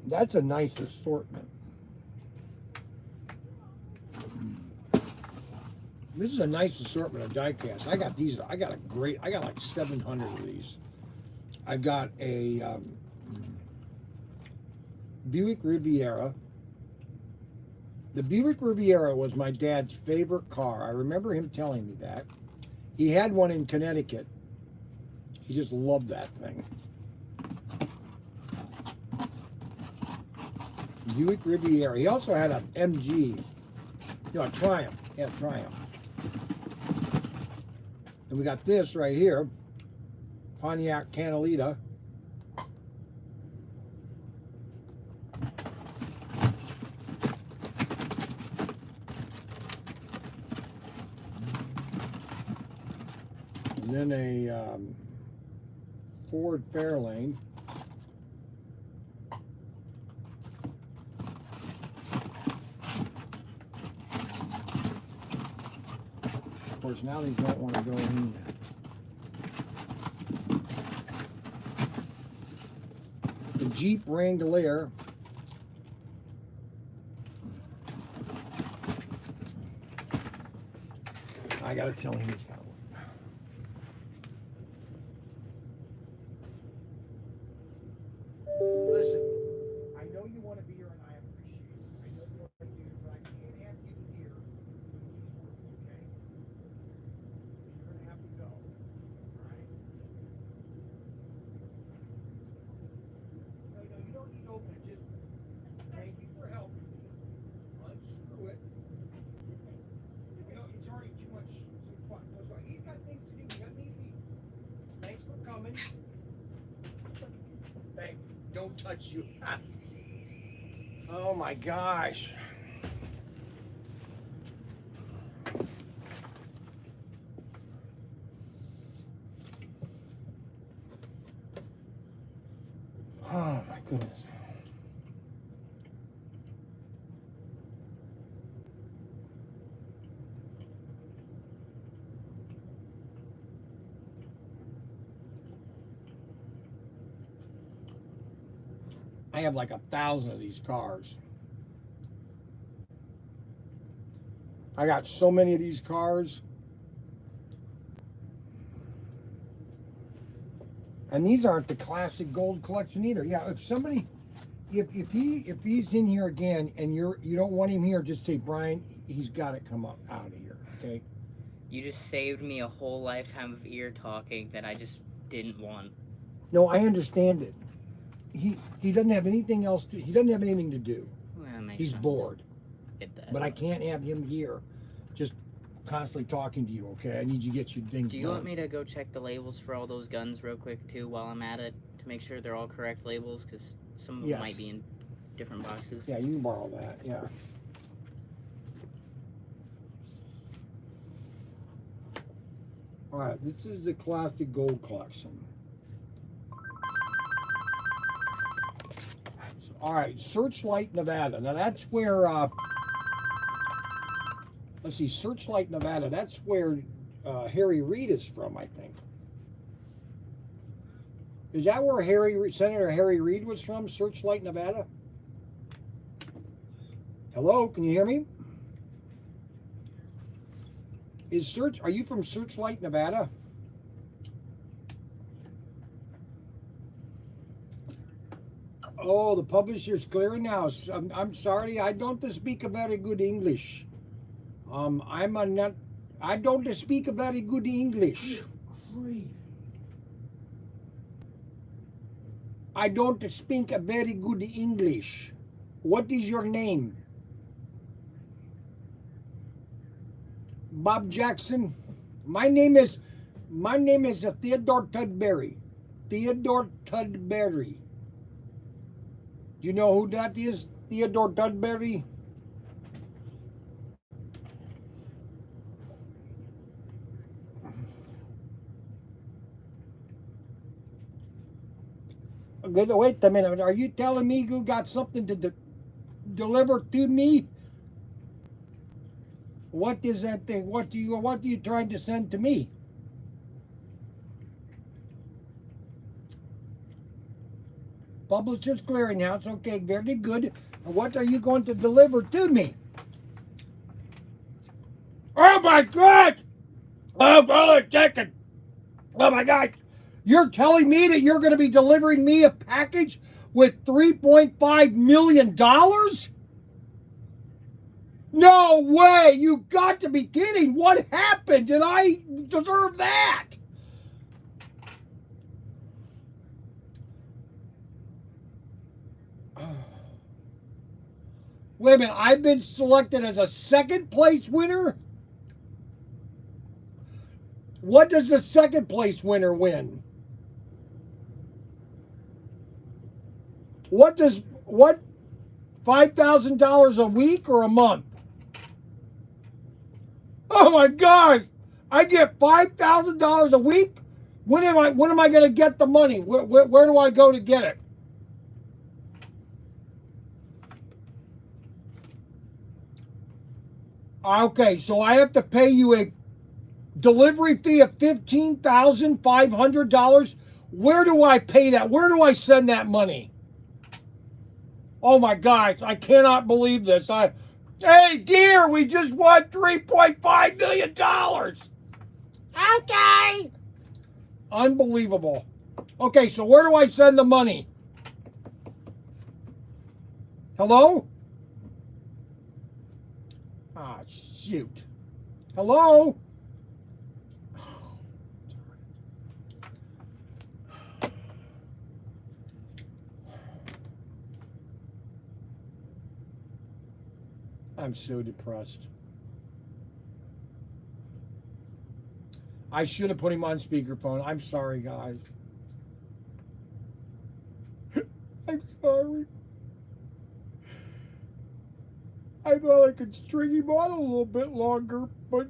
[SPEAKER 1] that's a nice assortment. This is a nice assortment of die-cast. I got these. I got like 700 of these. I've got a Buick Riviera. The Buick Riviera was my dad's favorite car. I remember him telling me that. He had one in Connecticut. He just loved that thing. Buick Riviera. He also had an MG, a Triumph. He had a Triumph. And we got this right here, Pontiac Catalina. And then a Ford Fairlane. Of course, now they don't want to go in. The Jeep Wrangler. I gotta tell him he's got one. Listen, I know you want to be here and I appreciate it. I know you want to be here, but I can't have you here when he's working, okay? You're gonna have to go. Alright? No, you don't need to open it. Just thank you for helping me. Unscrew it. You know, it's already too much fun. So he's got things to do. He doesn't need me. Thanks for coming. Thank you. Don't touch you. Oh my gosh. Oh my goodness. I have like 1,000 of these cars. I got so many of these cars. And these aren't the classic gold collection either. Yeah, if somebody, if he's in here again and you don't want him here, just say, Brian, he's got to come up out of here, okay?
[SPEAKER 11] You just saved me a whole lifetime of ear talking that I just didn't want.
[SPEAKER 1] No, I understand it. He doesn't have anything else to, he doesn't have anything to do.
[SPEAKER 11] Well, that makes
[SPEAKER 1] He's
[SPEAKER 11] sense.
[SPEAKER 1] bored.
[SPEAKER 11] Get that.
[SPEAKER 1] But I can't have him here just constantly talking to you, okay? I need you to get your things
[SPEAKER 11] Do you
[SPEAKER 1] done.
[SPEAKER 11] want me to go check the labels for all those guns real quick too while I'm at it to make sure they're all correct labels? Because some of them
[SPEAKER 1] Yes.
[SPEAKER 11] might be in different boxes.
[SPEAKER 1] Yeah, you can borrow that, yeah. All right, this is the classic gold collection. All right, Searchlight, Nevada. Now that's where, let's see, Searchlight, Nevada. That's where Harry Reid is from, I think. Is that where Senator Harry Reid was from? Searchlight, Nevada? Hello, can you hear me? Are you from Searchlight, Nevada? Oh, the publisher's clearing now. I'm sorry, I don't speak a very good English. I don't speak a very good English. I don't speak a very good English. What is your name? Bob Jackson. My name is Theodore Tudbury. Theodore Tudbury. Do you know who that is? Theodore Tudbury? Wait a minute. Are you telling me you got something to deliver to me? What is that thing? What are you trying to send to me? Publishers Clearinghouse. Okay, very good. What are you going to deliver to me? Oh my God! Oh, hold a second. Oh my God! You're telling me that you're going to be delivering me a package with $3.5 million? No way! You got to be kidding! What happened? Did I deserve that? Wait a minute, I've been selected as a second place winner? What does the second place winner win? What $5,000 a week or a month? Oh my gosh! I get $5,000 a week? When am I going to get the money? Where do I go to get it? Okay, so I have to pay you delivery fee of $15,500. Where do I pay that? Where do I send that money? Oh my gosh, I cannot believe this. Hey, dear, we just won $3.5 million. Okay. Unbelievable. Okay, so where do I send the money? Hello? Ah, shoot. Hello? I'm so depressed. I should have put him on speakerphone. I'm sorry, guys. I'm sorry. I thought I could string him on a little bit longer, but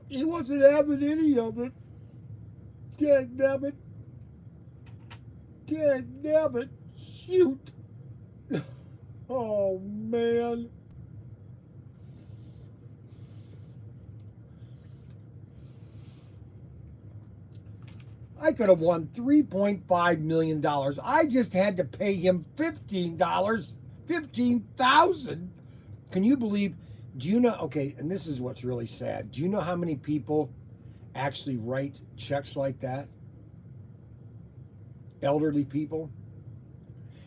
[SPEAKER 1] he wasn't having any of it. Dang nabbit. Dang nabbit. Shoot. Oh, man. I could have won $3.5 million. I just had to pay him $15,000. Can you believe, do you know, okay, and this is what's really sad. Do you know how many people actually write checks like that? Elderly people.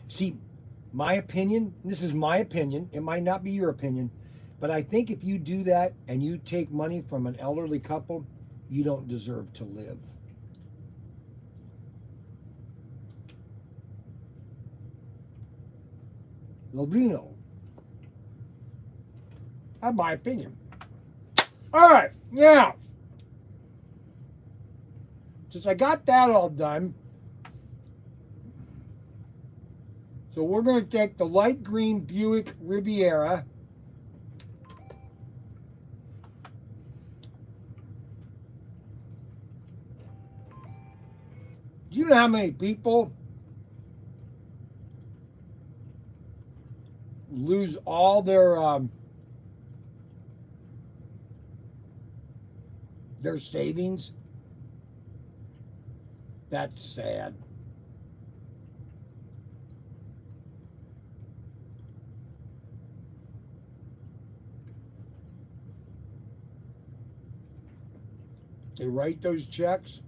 [SPEAKER 1] See, my opinion, this is my opinion, it might not be your opinion, but I think if you do that and you take money from an elderly couple, you don't deserve to live. Lobino. That's my opinion. All right, now, since I got that all done, so we're going to take the light green Buick Riviera. Do you know how many people lose all their savings? That's sad. They write those checks.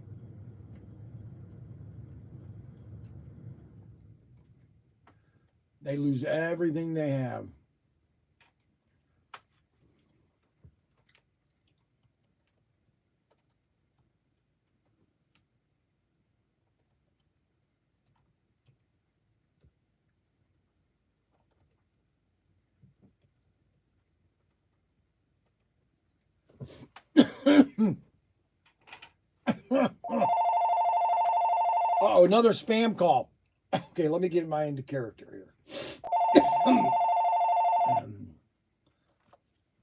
[SPEAKER 1] They lose everything they have. Uh-oh, another spam call. Okay, let me get my into character here.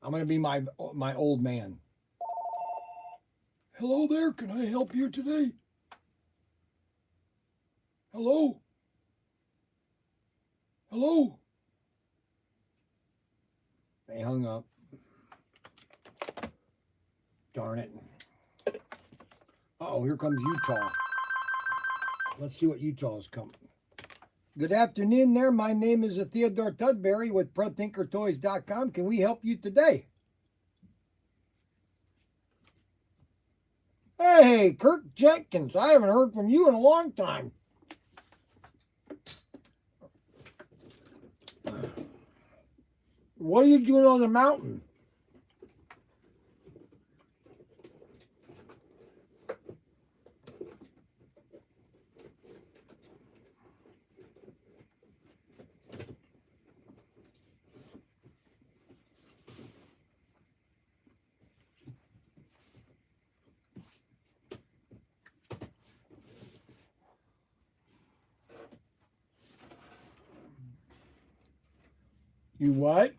[SPEAKER 1] I'm going to be my old man. Hello there, can I help you today? Hello? Hello? They hung up. Darn it. Uh-oh, here comes Utah. Let's see what Utah's coming. Good afternoon there. My name is Theodore Tudbury with ProTinkerToys.com. Can we help you today? Hey, Kirk Jenkins. I haven't heard from you in a long time. What are you doing on the mountain? You what?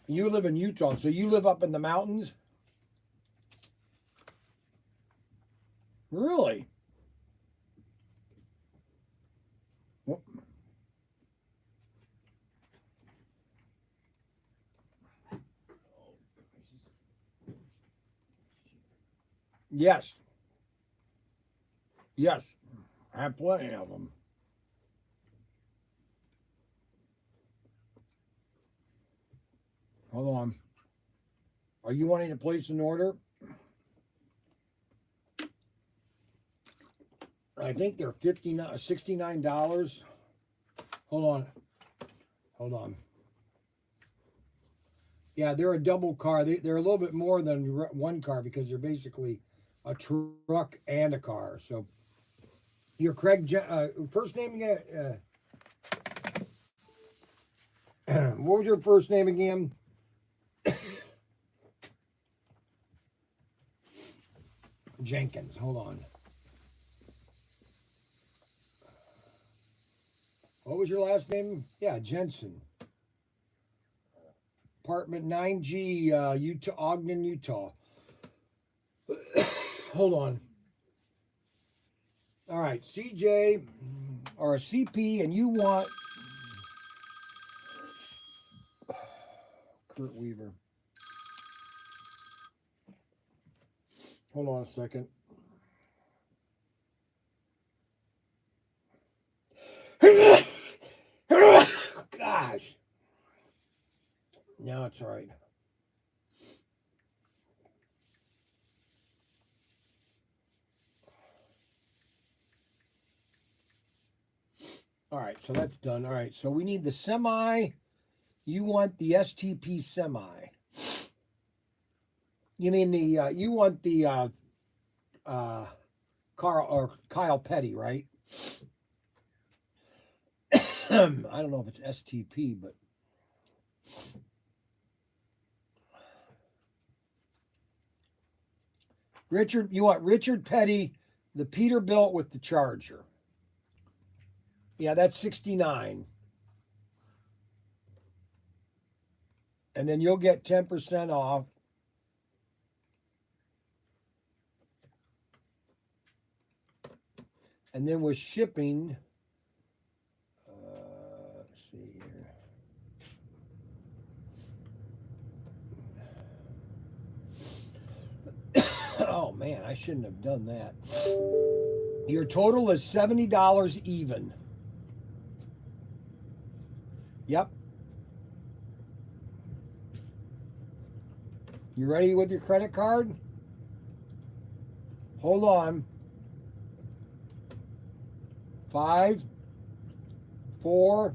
[SPEAKER 1] You live in Utah, so you live up in the mountains? Really? Yes. Yes. I have plenty of them. Hold on. Are you wanting to place an order? I think they're $69. Hold on. Yeah, they're a double car. They're a little bit more than one car because they're basically a truck and a car. So, you're Craig. First name again? What was your first name again? Jenkins. Hold on. What was your last name? Yeah, Jensen. Apartment 9G, Utah, Ogden, Utah. Hold on. All right, CJ or CP, and you want Kurt Weaver. Hold on a second. Gosh. No, it's all right. All right, so that's done. All right, so we need the semi. You want the STP semi. You mean the, you want the Carl or Kyle Petty, right? I don't know if it's STP, but Richard, you want Richard Petty, the Peterbilt with the Charger. Yeah, that's 69. And then you'll get 10% off. And then with shipping, let's see here. Oh man, I shouldn't have done that. Your total is $70 even. Yep. You ready with your credit card? Hold on. 5, 4,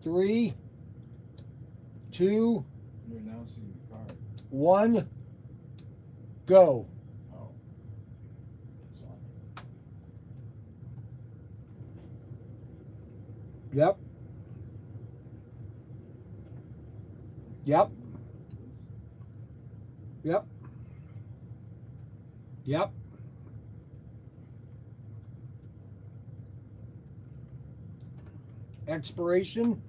[SPEAKER 1] 3, 2,
[SPEAKER 6] You're announcing the card.
[SPEAKER 1] 1, go.
[SPEAKER 6] Oh. It's on.
[SPEAKER 1] Yep. Yep. Yep. Yep. Expiration.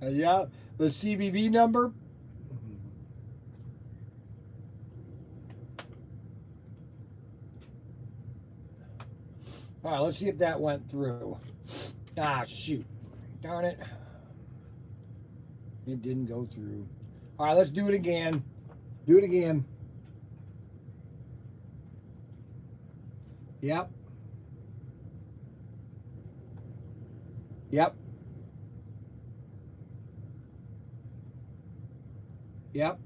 [SPEAKER 1] Yeah, the CVV number. All right, let's see if that went through. Ah, shoot. Darn it. It didn't go through. All right, let's do it again. Do it again. Yep. Yep. Yep.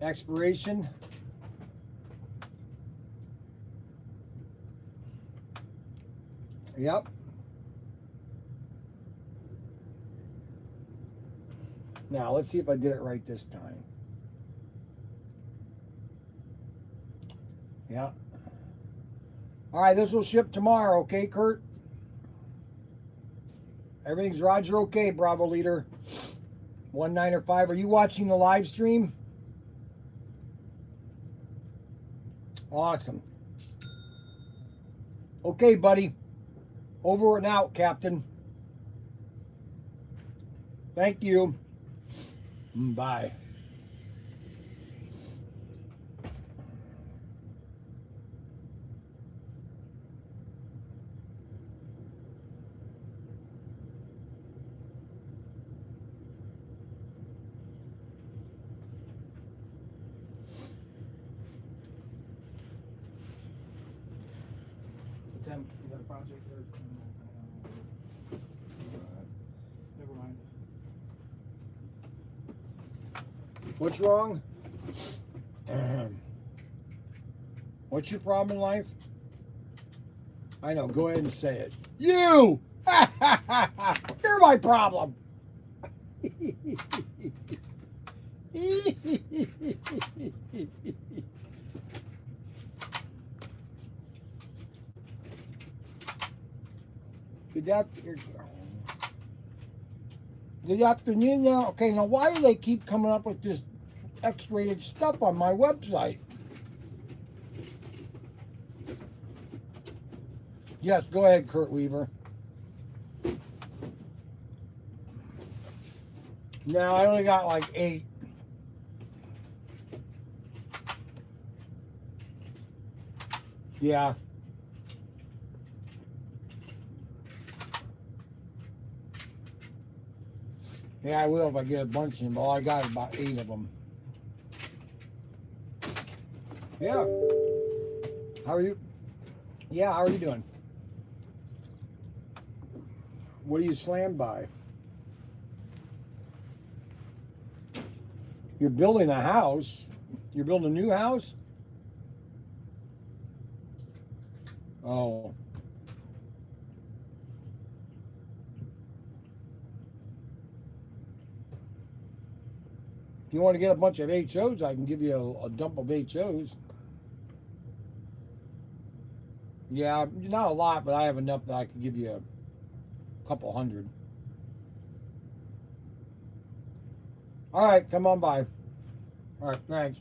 [SPEAKER 1] Expiration. Yep. Now, let's see if I did it right this time. Yeah. All right, this will ship tomorrow, okay, Kurt? Everything's Roger okay, Bravo Leader. 195. Are you watching the live stream? Awesome. Okay, buddy. Over and out, Captain. Thank you. Bye.
[SPEAKER 7] project or never mind.
[SPEAKER 1] What's wrong? What's your problem in life? I know, go ahead and say it. You! You're my problem! Good afternoon now. Okay, now why do they keep coming up with this X-rated stuff on my website? Yes, go ahead, Kurt Weaver. No, I only got like 8. Yeah. Yeah, I will if I get a bunch of them. All I got is about 8 of them. Yeah. How are you? Yeah, how are you doing? What are you slammed by? You're building a house. You're building a new house? Oh. If you want to get a bunch of HOs, I can give you a dump of HOs. Yeah, not a lot, but I have enough that I can give you a couple hundred. All right, come on by. All right, thanks.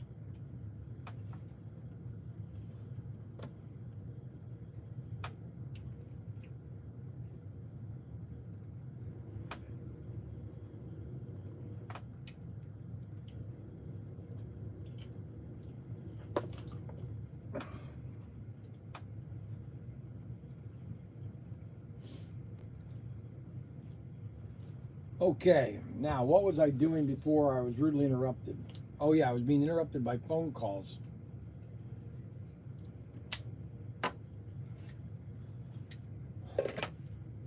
[SPEAKER 1] Okay, now what was I doing before I was rudely interrupted? Oh yeah, I was being interrupted by phone calls.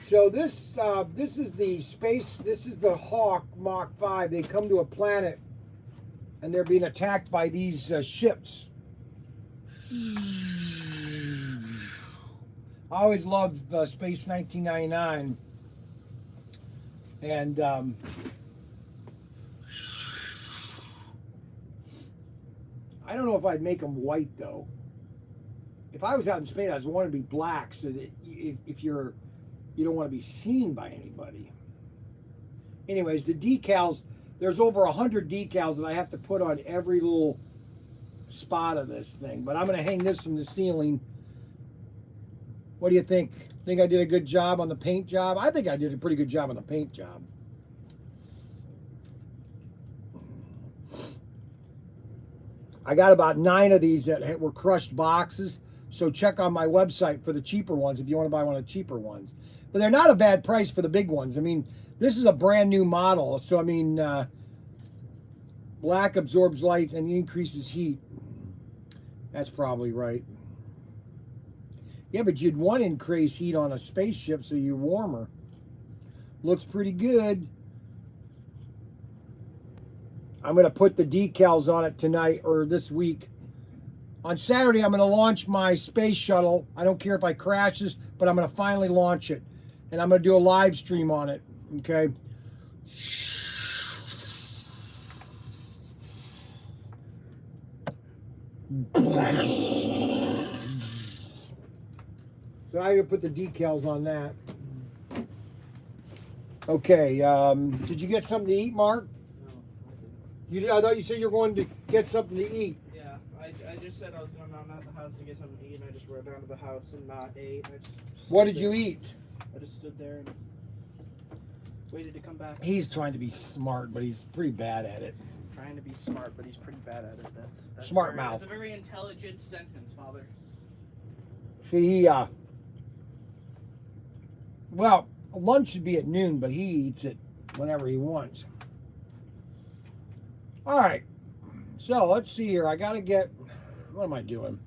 [SPEAKER 1] So this is the space. This is the Hawk Mach 5. They come to a planet, and they're being attacked by these ships. I always loved Space 1999. And I don't know if I'd make them white though. If I was out in space, I'd want to be black so that if you don't want to be seen by anybody. Anyways, the decals, there's over 100 decals that I have to put on every little spot of this thing. But I'm going to hang this from the ceiling. What do you think? Think I did a good job on the paint job? I think I did a pretty good job on the paint job. I got about 9 of these that were crushed boxes. So check on my website for the cheaper ones if you want to buy one of the cheaper ones. But they're not a bad price for the big ones. I mean, this is a brand new model. So, I mean, black absorbs light and increases heat. That's probably right. Yeah, but you'd want to increase heat on a spaceship so you're warmer. Looks pretty good. I'm going to put the decals on it tonight or this week. On Saturday, I'm going to launch my space shuttle. I don't care if I crashes, but I'm going to finally launch it. And I'm going to do a live stream on it. Okay? So I gotta put the decals on that. Okay, did you get something to eat, Mark?
[SPEAKER 7] No, I didn't.
[SPEAKER 1] You did? I thought you said you were going to get something to eat.
[SPEAKER 7] Yeah, I just said I was going down to the house to get something to eat, and I just rode down to the house and not ate. I just
[SPEAKER 1] What did you eat?
[SPEAKER 7] I just stood there and waited to come back.
[SPEAKER 1] He's trying to be smart, but he's pretty bad at it.
[SPEAKER 7] Trying to be smart, but he's pretty bad at it. That's
[SPEAKER 1] Smart
[SPEAKER 7] very,
[SPEAKER 1] mouth.
[SPEAKER 7] That's a very intelligent sentence, Father.
[SPEAKER 1] See, well, lunch should be at noon, but he eats it whenever he wants. All right, so let's see here. I gotta get, what am I doing?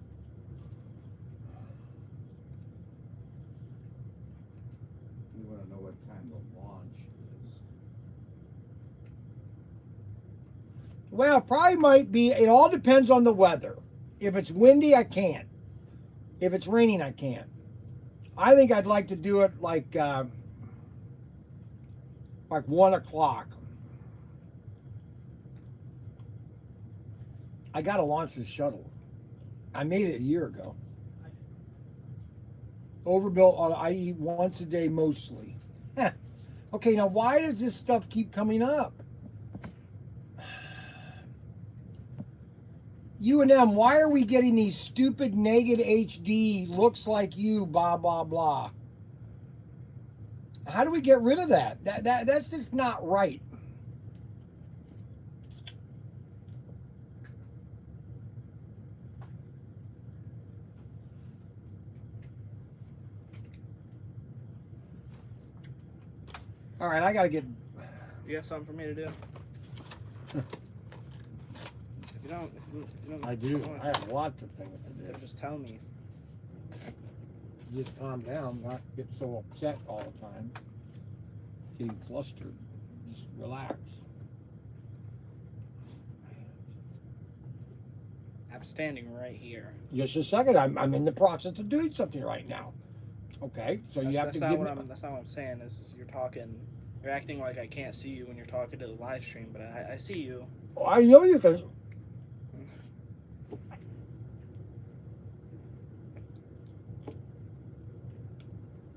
[SPEAKER 1] Well, probably might be. It all depends on the weather. If it's windy, I can't. If it's raining, I can't. I think I'd like to do it like 1 o'clock. I got to launch this shuttle. I made it a year ago. Overbuilt, I eat once a day mostly. Okay, now why does this stuff keep coming up? U&M, why are we getting these stupid naked HD, looks like you, blah, blah, blah? How do we get rid of that? That's just not right. All right, I got to get...
[SPEAKER 7] You got something for me to do? If you don't,
[SPEAKER 1] I do. I have lots of things to do.
[SPEAKER 7] then just tell me.
[SPEAKER 1] Just calm down, not get so upset all the time. Getting flustered. Just relax.
[SPEAKER 7] I'm standing right here.
[SPEAKER 1] Just a second. I'm in the process of doing something right now. Okay, so you have to give me...
[SPEAKER 7] That's not what I'm saying. Is you're talking, you're acting like I can't see you when you're talking to the live stream, but I see you.
[SPEAKER 1] Oh, I know you can.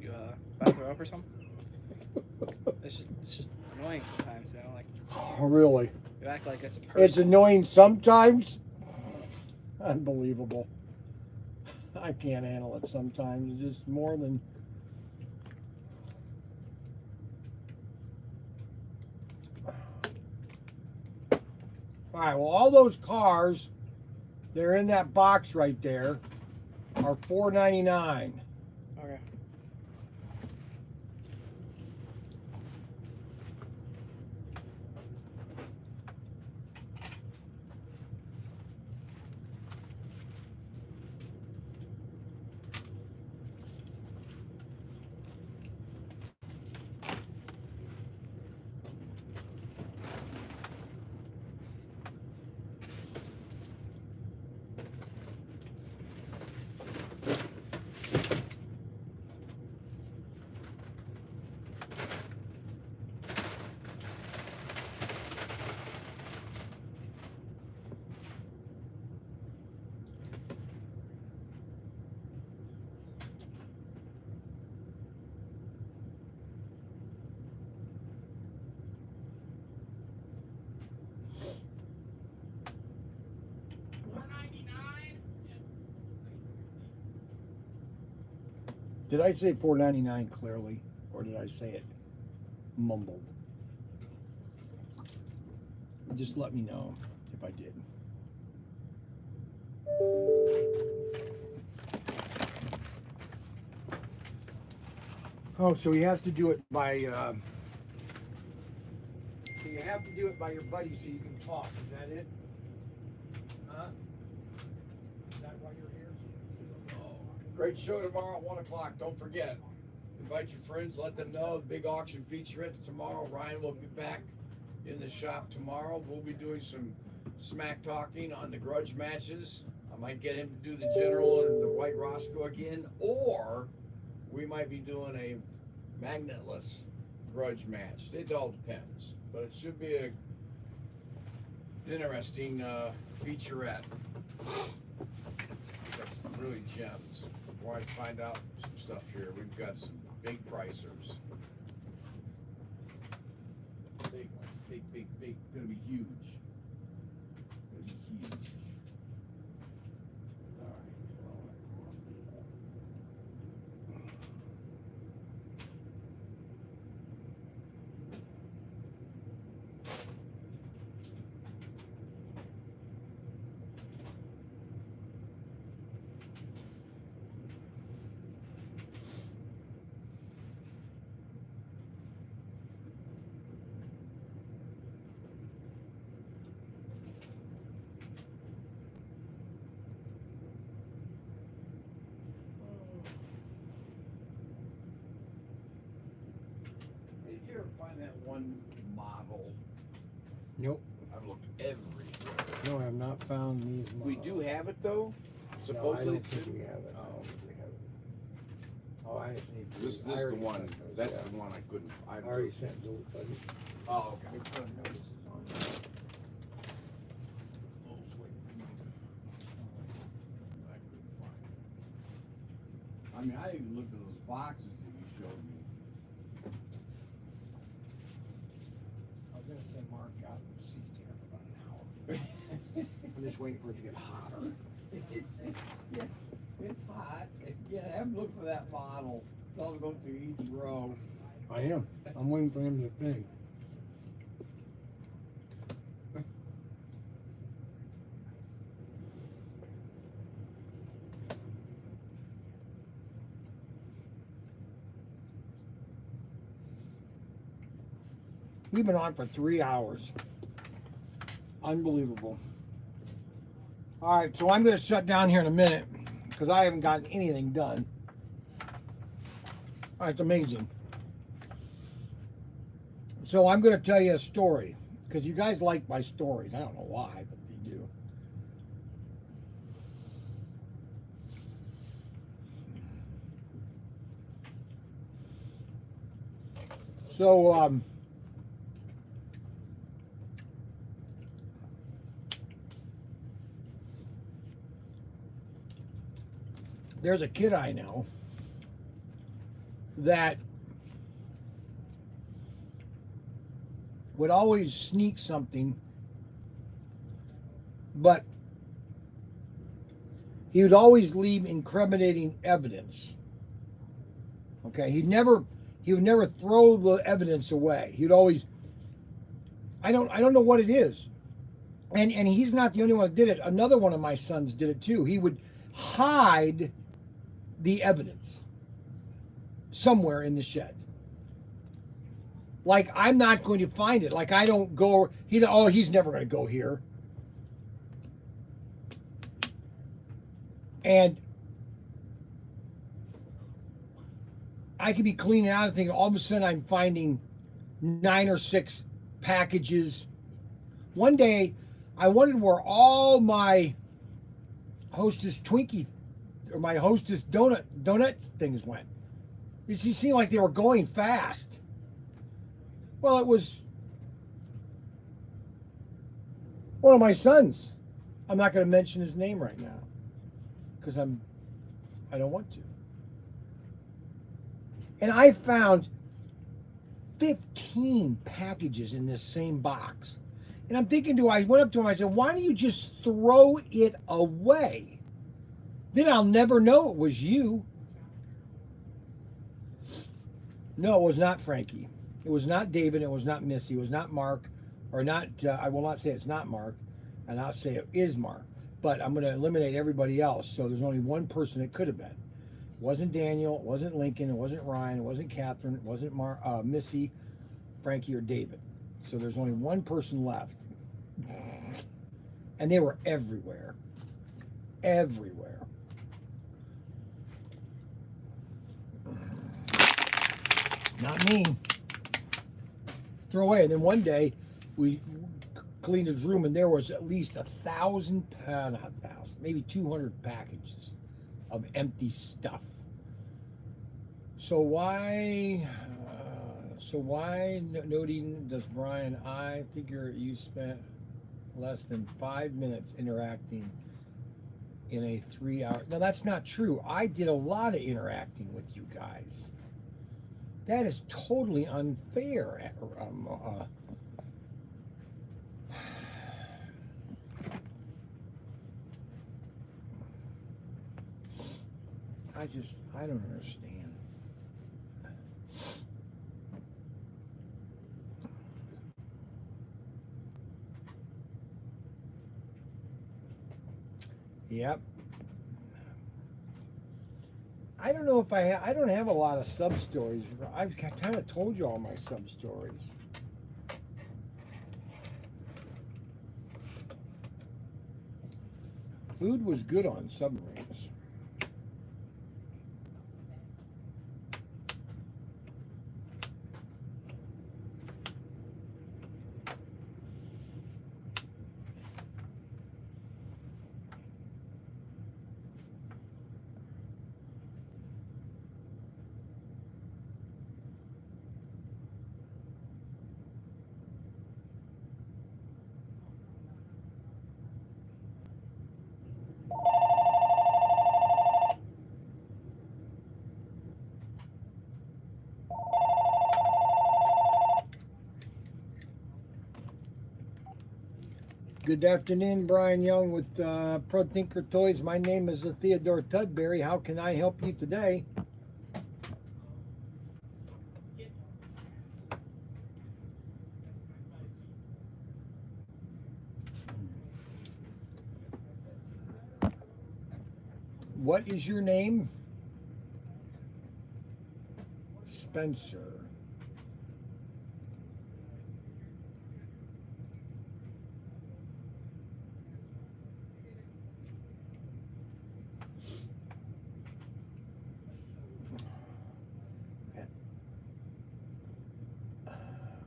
[SPEAKER 7] You about to throw up or something? It's just annoying sometimes, you know. Like
[SPEAKER 1] Oh, really?
[SPEAKER 7] you act like it's a person.
[SPEAKER 1] It's annoying sometimes. Unbelievable. I can't handle it sometimes. It's just more than... All right, well, all those cars, they're in that box right there, are $4.99.
[SPEAKER 7] Okay.
[SPEAKER 1] Did I say $4.99 clearly, or did I say it mumbled? Just let me know if I did. Oh, so he has to do it by, so you have to do it by your buddy so you can talk. Is that it? Huh? Is that why you're here?
[SPEAKER 6] Great show tomorrow at 1 o'clock. Don't forget. Invite your friends. Let them know the big auction featurette tomorrow. Ryan will be back in the shop tomorrow. We'll be doing some smack talking on the grudge matches. I might get him to do the General and the White Roscoe again, or we might be doing a magnetless grudge match. It all depends, but it should be an interesting featurette. Got some really gems. Before I find out some stuff here, we've got some big pricers. Big ones, big, gonna be huge. Gonna be huge. All right. Did you ever find that one model?
[SPEAKER 1] Nope.
[SPEAKER 6] I I've looked everywhere.
[SPEAKER 1] No, I have not found these.
[SPEAKER 6] We do have it though.
[SPEAKER 1] No, I
[SPEAKER 6] Supposedly
[SPEAKER 1] don't think we have it. I
[SPEAKER 6] Oh.
[SPEAKER 1] don't think we have it. Oh, I just need to.
[SPEAKER 6] This is the one. That's the one I couldn't.
[SPEAKER 1] I already sent those, buddy.
[SPEAKER 6] Oh,
[SPEAKER 1] They
[SPEAKER 6] okay.
[SPEAKER 1] put notices on there.
[SPEAKER 6] I couldn't find it. I mean, I even looked at those boxes that you showed me.
[SPEAKER 1] I was gonna send Mark out and see if he for about an hour. I'm just waiting for it to get hotter.
[SPEAKER 6] Yeah, it's hot. Yeah, have him look for that bottle. Tell him to go through each row.
[SPEAKER 1] I am. I'm waiting for him to think. We've been on for 3 hours. Unbelievable. All right, so I'm going to shut down here in a minute because I haven't gotten anything done. Oh, it's amazing. So I'm going to tell you a story because you guys like my stories. I don't know why, but they do. So, there's a kid I know that would always sneak something, but he would always leave incriminating evidence. Okay, he would never throw the evidence away. He'd always, I don't know what it is. And he's not the only one that did it. Another one of my sons did it too. He would hide the evidence somewhere in the shed. Like, I'm not going to find it. Like, I don't go, he's never going to go here. And I could be cleaning out and thinking, all of a sudden I'm finding 9 or 6 packages. One day, I wondered where all my Hostess Twinkie or my Hostess donut things went. It just seemed like they were going fast. Well, it was one of my sons. I'm not going to mention his name right now because I don't want to. And I found 15 packages in this same box. And I'm thinking, I went up to him, I said, why don't you just throw it away? Then I'll never know it was you. No, it was not Frankie. It was not David. It was not Missy. It was not Mark. Or not, I will not say it's not Mark. And I'll say it is Mark. But I'm going to eliminate everybody else. So there's only one person it could have been. It wasn't Daniel. It wasn't Lincoln. It wasn't Ryan. It wasn't Catherine. It wasn't Missy, Frankie, or David. So there's only one person left. And they were everywhere. Everywhere. Not me. Throw away. And then one day, we cleaned his room, and there was at least 1,000, not 1,000, maybe 200 packages of empty stuff. So why noting does Brian, I figure you spent less than 5 minutes interacting in a 3-hour. Now that's not true. I did a lot of interacting with you guys. That is totally unfair. I don't understand. Yep. I don't know if I don't have a lot of sub stories. I've kind of told you all my sub stories. Food was good on submarines. Good afternoon, Brian Young with ProTinkerToys. My name is Theodore Tudbury. How can I help you today? What is your name? Spencer.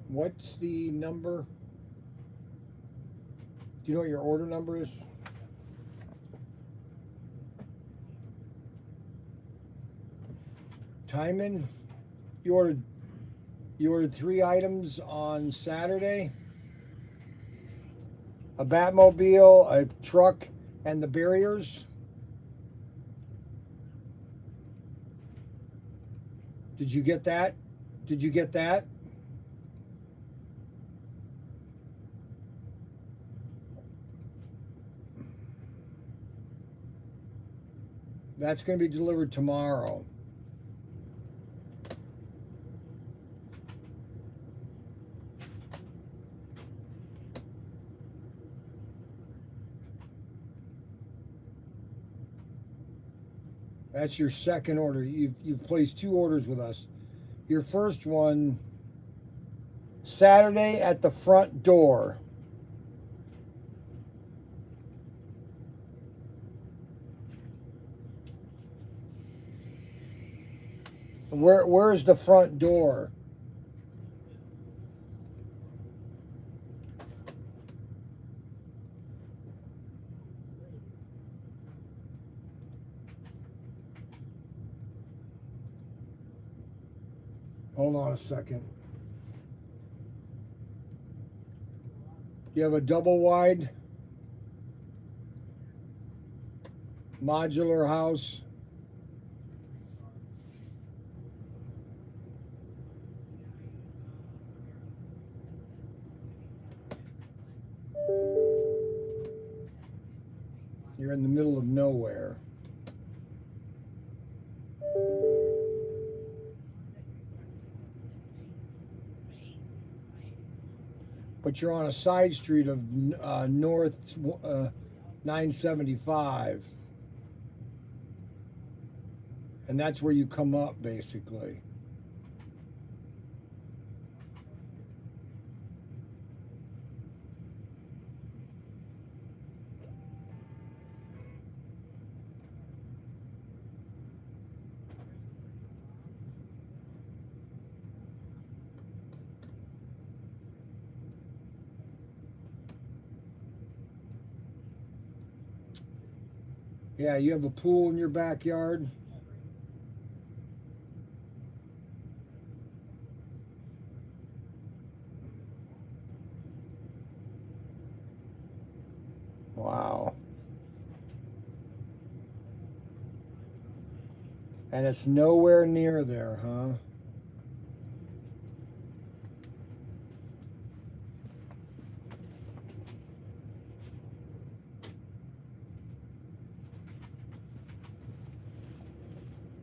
[SPEAKER 1] What's the number? Do you know what your order number is? Timing? You ordered 3 items on Saturday. A Batmobile, a truck, and the barriers. Did you get that? Did you get that? That's going to be delivered tomorrow. That's your second order. You've placed 2 orders with us. Your first one, Saturday at the front door. Where's the front door? Hold on a second. You have a double wide modular house. You're in the middle of nowhere. But you're on a side street of North 975. And that's where you come up, basically. Yeah, you have a pool in your backyard. Wow. And it's nowhere near there, huh?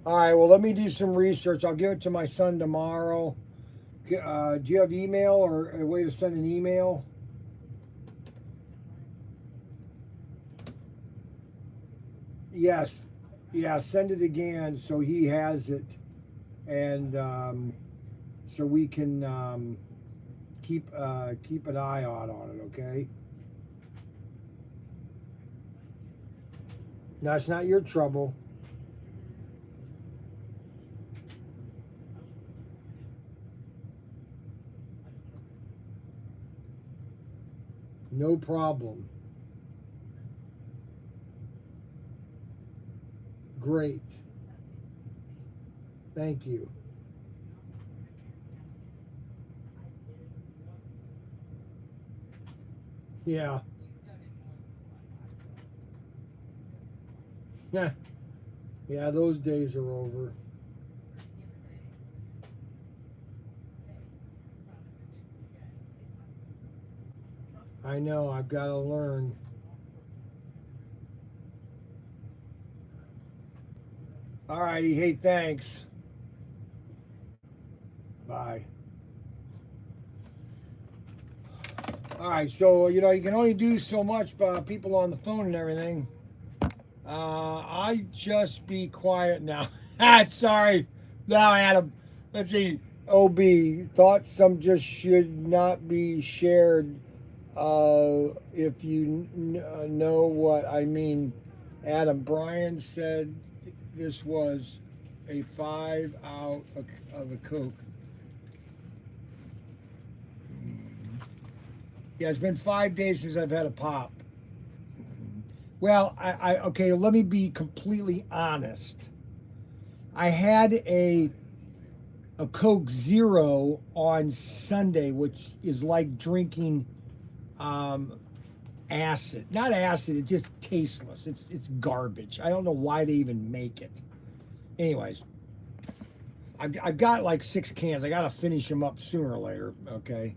[SPEAKER 1] All right, well, let me do some research. I'll give it to my son tomorrow. Do you have email or a way to send an email? Yes. Yeah, send it again so he has it. And so we can keep an eye out on it, okay? No, it's not your trouble. No problem. Great. Thank you. Yeah. Yeah. Yeah, those days are over. I know, I've got to learn. All righty, hey, thanks. Bye. All right, so, you know, you can only do so much by people on the phone and everything. I just be quiet now. Sorry. Now, Adam. Let's see. OB, thoughts some just should not be shared. If you know what I mean. Adam, Brian said this was a 5 out of a Coke. Yeah, it's been 5 days since I've had a pop. Well, okay, let me be completely honest. I had a Coke Zero on Sunday, which is like drinking acid. Not acid, it's just tasteless. It's garbage. I don't know why they even make it. Anyways, I've got like 6 cans. I got to finish them up sooner or later, okay?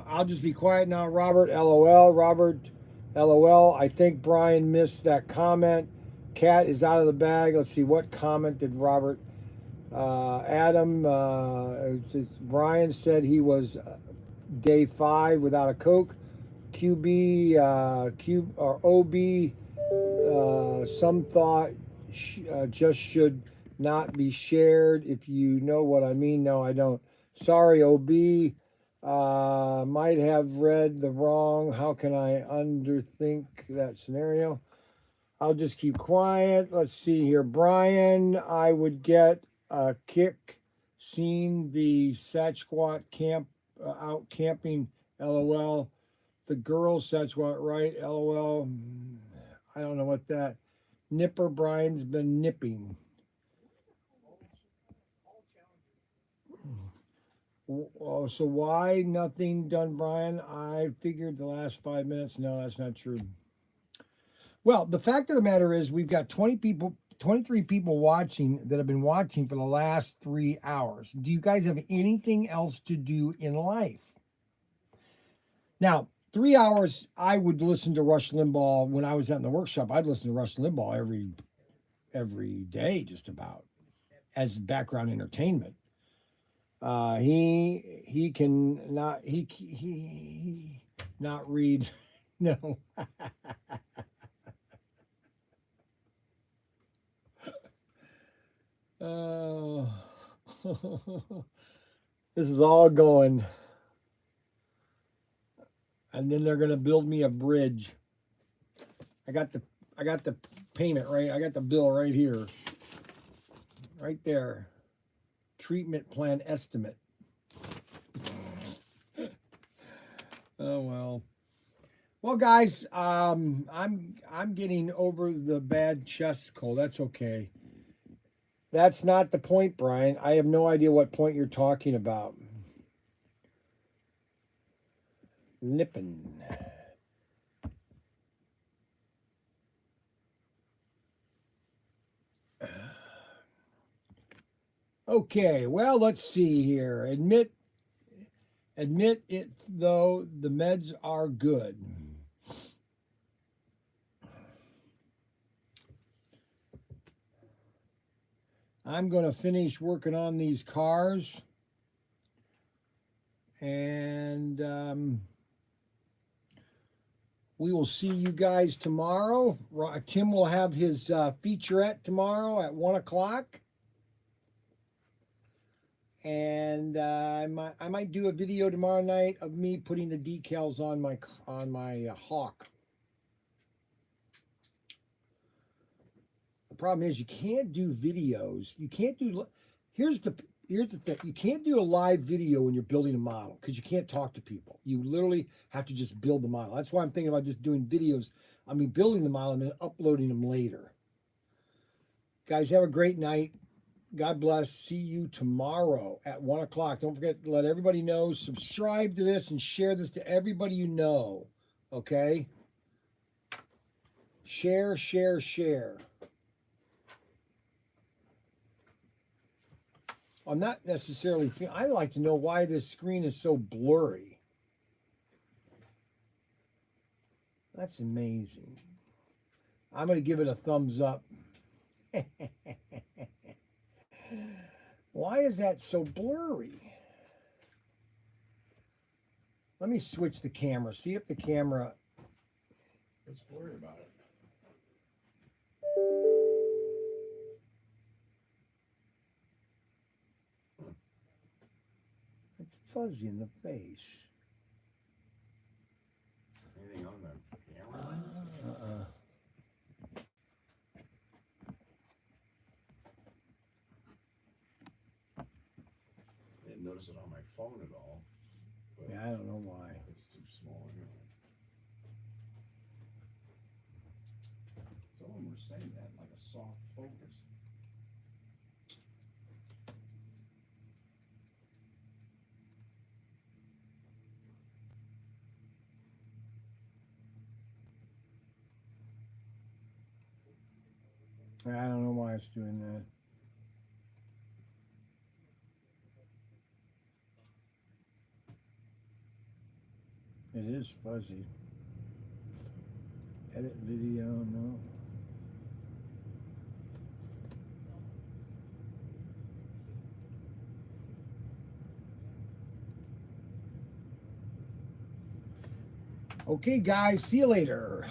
[SPEAKER 1] I'll just be quiet now, Robert. LOL. Robert, LOL. I think Brian missed that comment. Cat is out of the bag. Let's see, what comment did Robert? Adam, Brian said he was day 5 without a Coke. QB, or OB, some thought just should not be shared. If you know what I mean. No, I don't. Sorry, OB. Might have read the wrong. How can I underthink that scenario? I'll just keep quiet. Let's see here. Brian, I would get a kick seeing the Sasquatch camp out camping. LOL. The girl Sasquatch, right? LOL. I don't know what that. Nipper Brian's been nipping. Oh, so why nothing done, Brian? I figured the last 5 minutes. No, that's not true. Well, the fact of the matter is we've got 23 people watching that have been watching for the last 3 hours. Do you guys have anything else to do in life? Now, 3 hours, I would listen to Rush Limbaugh when I was out in the workshop. I'd listen to Rush Limbaugh every day, just about, as background entertainment. He can not he not read. No. Oh, this is all going. And then they're gonna build me a bridge. I got the payment right. I got the bill right here. Right there. Treatment plan estimate. Oh well. Well, guys, I'm getting over the bad chest cold. That's okay. That's not the point, Brian. I have no idea what point you're talking about. Nipping. Okay, well, let's see here. Admit it, though, the meds are good. I'm going to finish working on these cars. And we will see you guys tomorrow. Tim will have his featurette tomorrow at 1 o'clock. And I might do a video tomorrow night of me putting the decals on my Hawk. The problem is you can't do videos. You can't do. Here's the thing. You can't do a live video when you're building a model because you can't talk to people. You literally have to just build the model. That's why I'm thinking about just doing videos. I mean, building the model and then uploading them later. Guys, have a great night. God bless. See you tomorrow at 1 o'clock. Don't forget to let everybody know. Subscribe to this and share this to everybody you know. Okay? Share, share, share. I'm not necessarily I'd like to know why this screen is so blurry. That's amazing. I'm going to give it a thumbs up. Why is that so blurry? Let me switch the camera. See if the camera...
[SPEAKER 6] What's blurry about it?
[SPEAKER 1] It's fuzzy in the face.
[SPEAKER 6] Anything on the camera lens? I didn't notice it on my phone at all. But
[SPEAKER 1] Yeah, I don't know why.
[SPEAKER 6] it's too small anyway. Some of them were saying that, like a soft focus.
[SPEAKER 1] I don't know why it's doing that. It is fuzzy. Edit video, no. Okay, guys, see you later.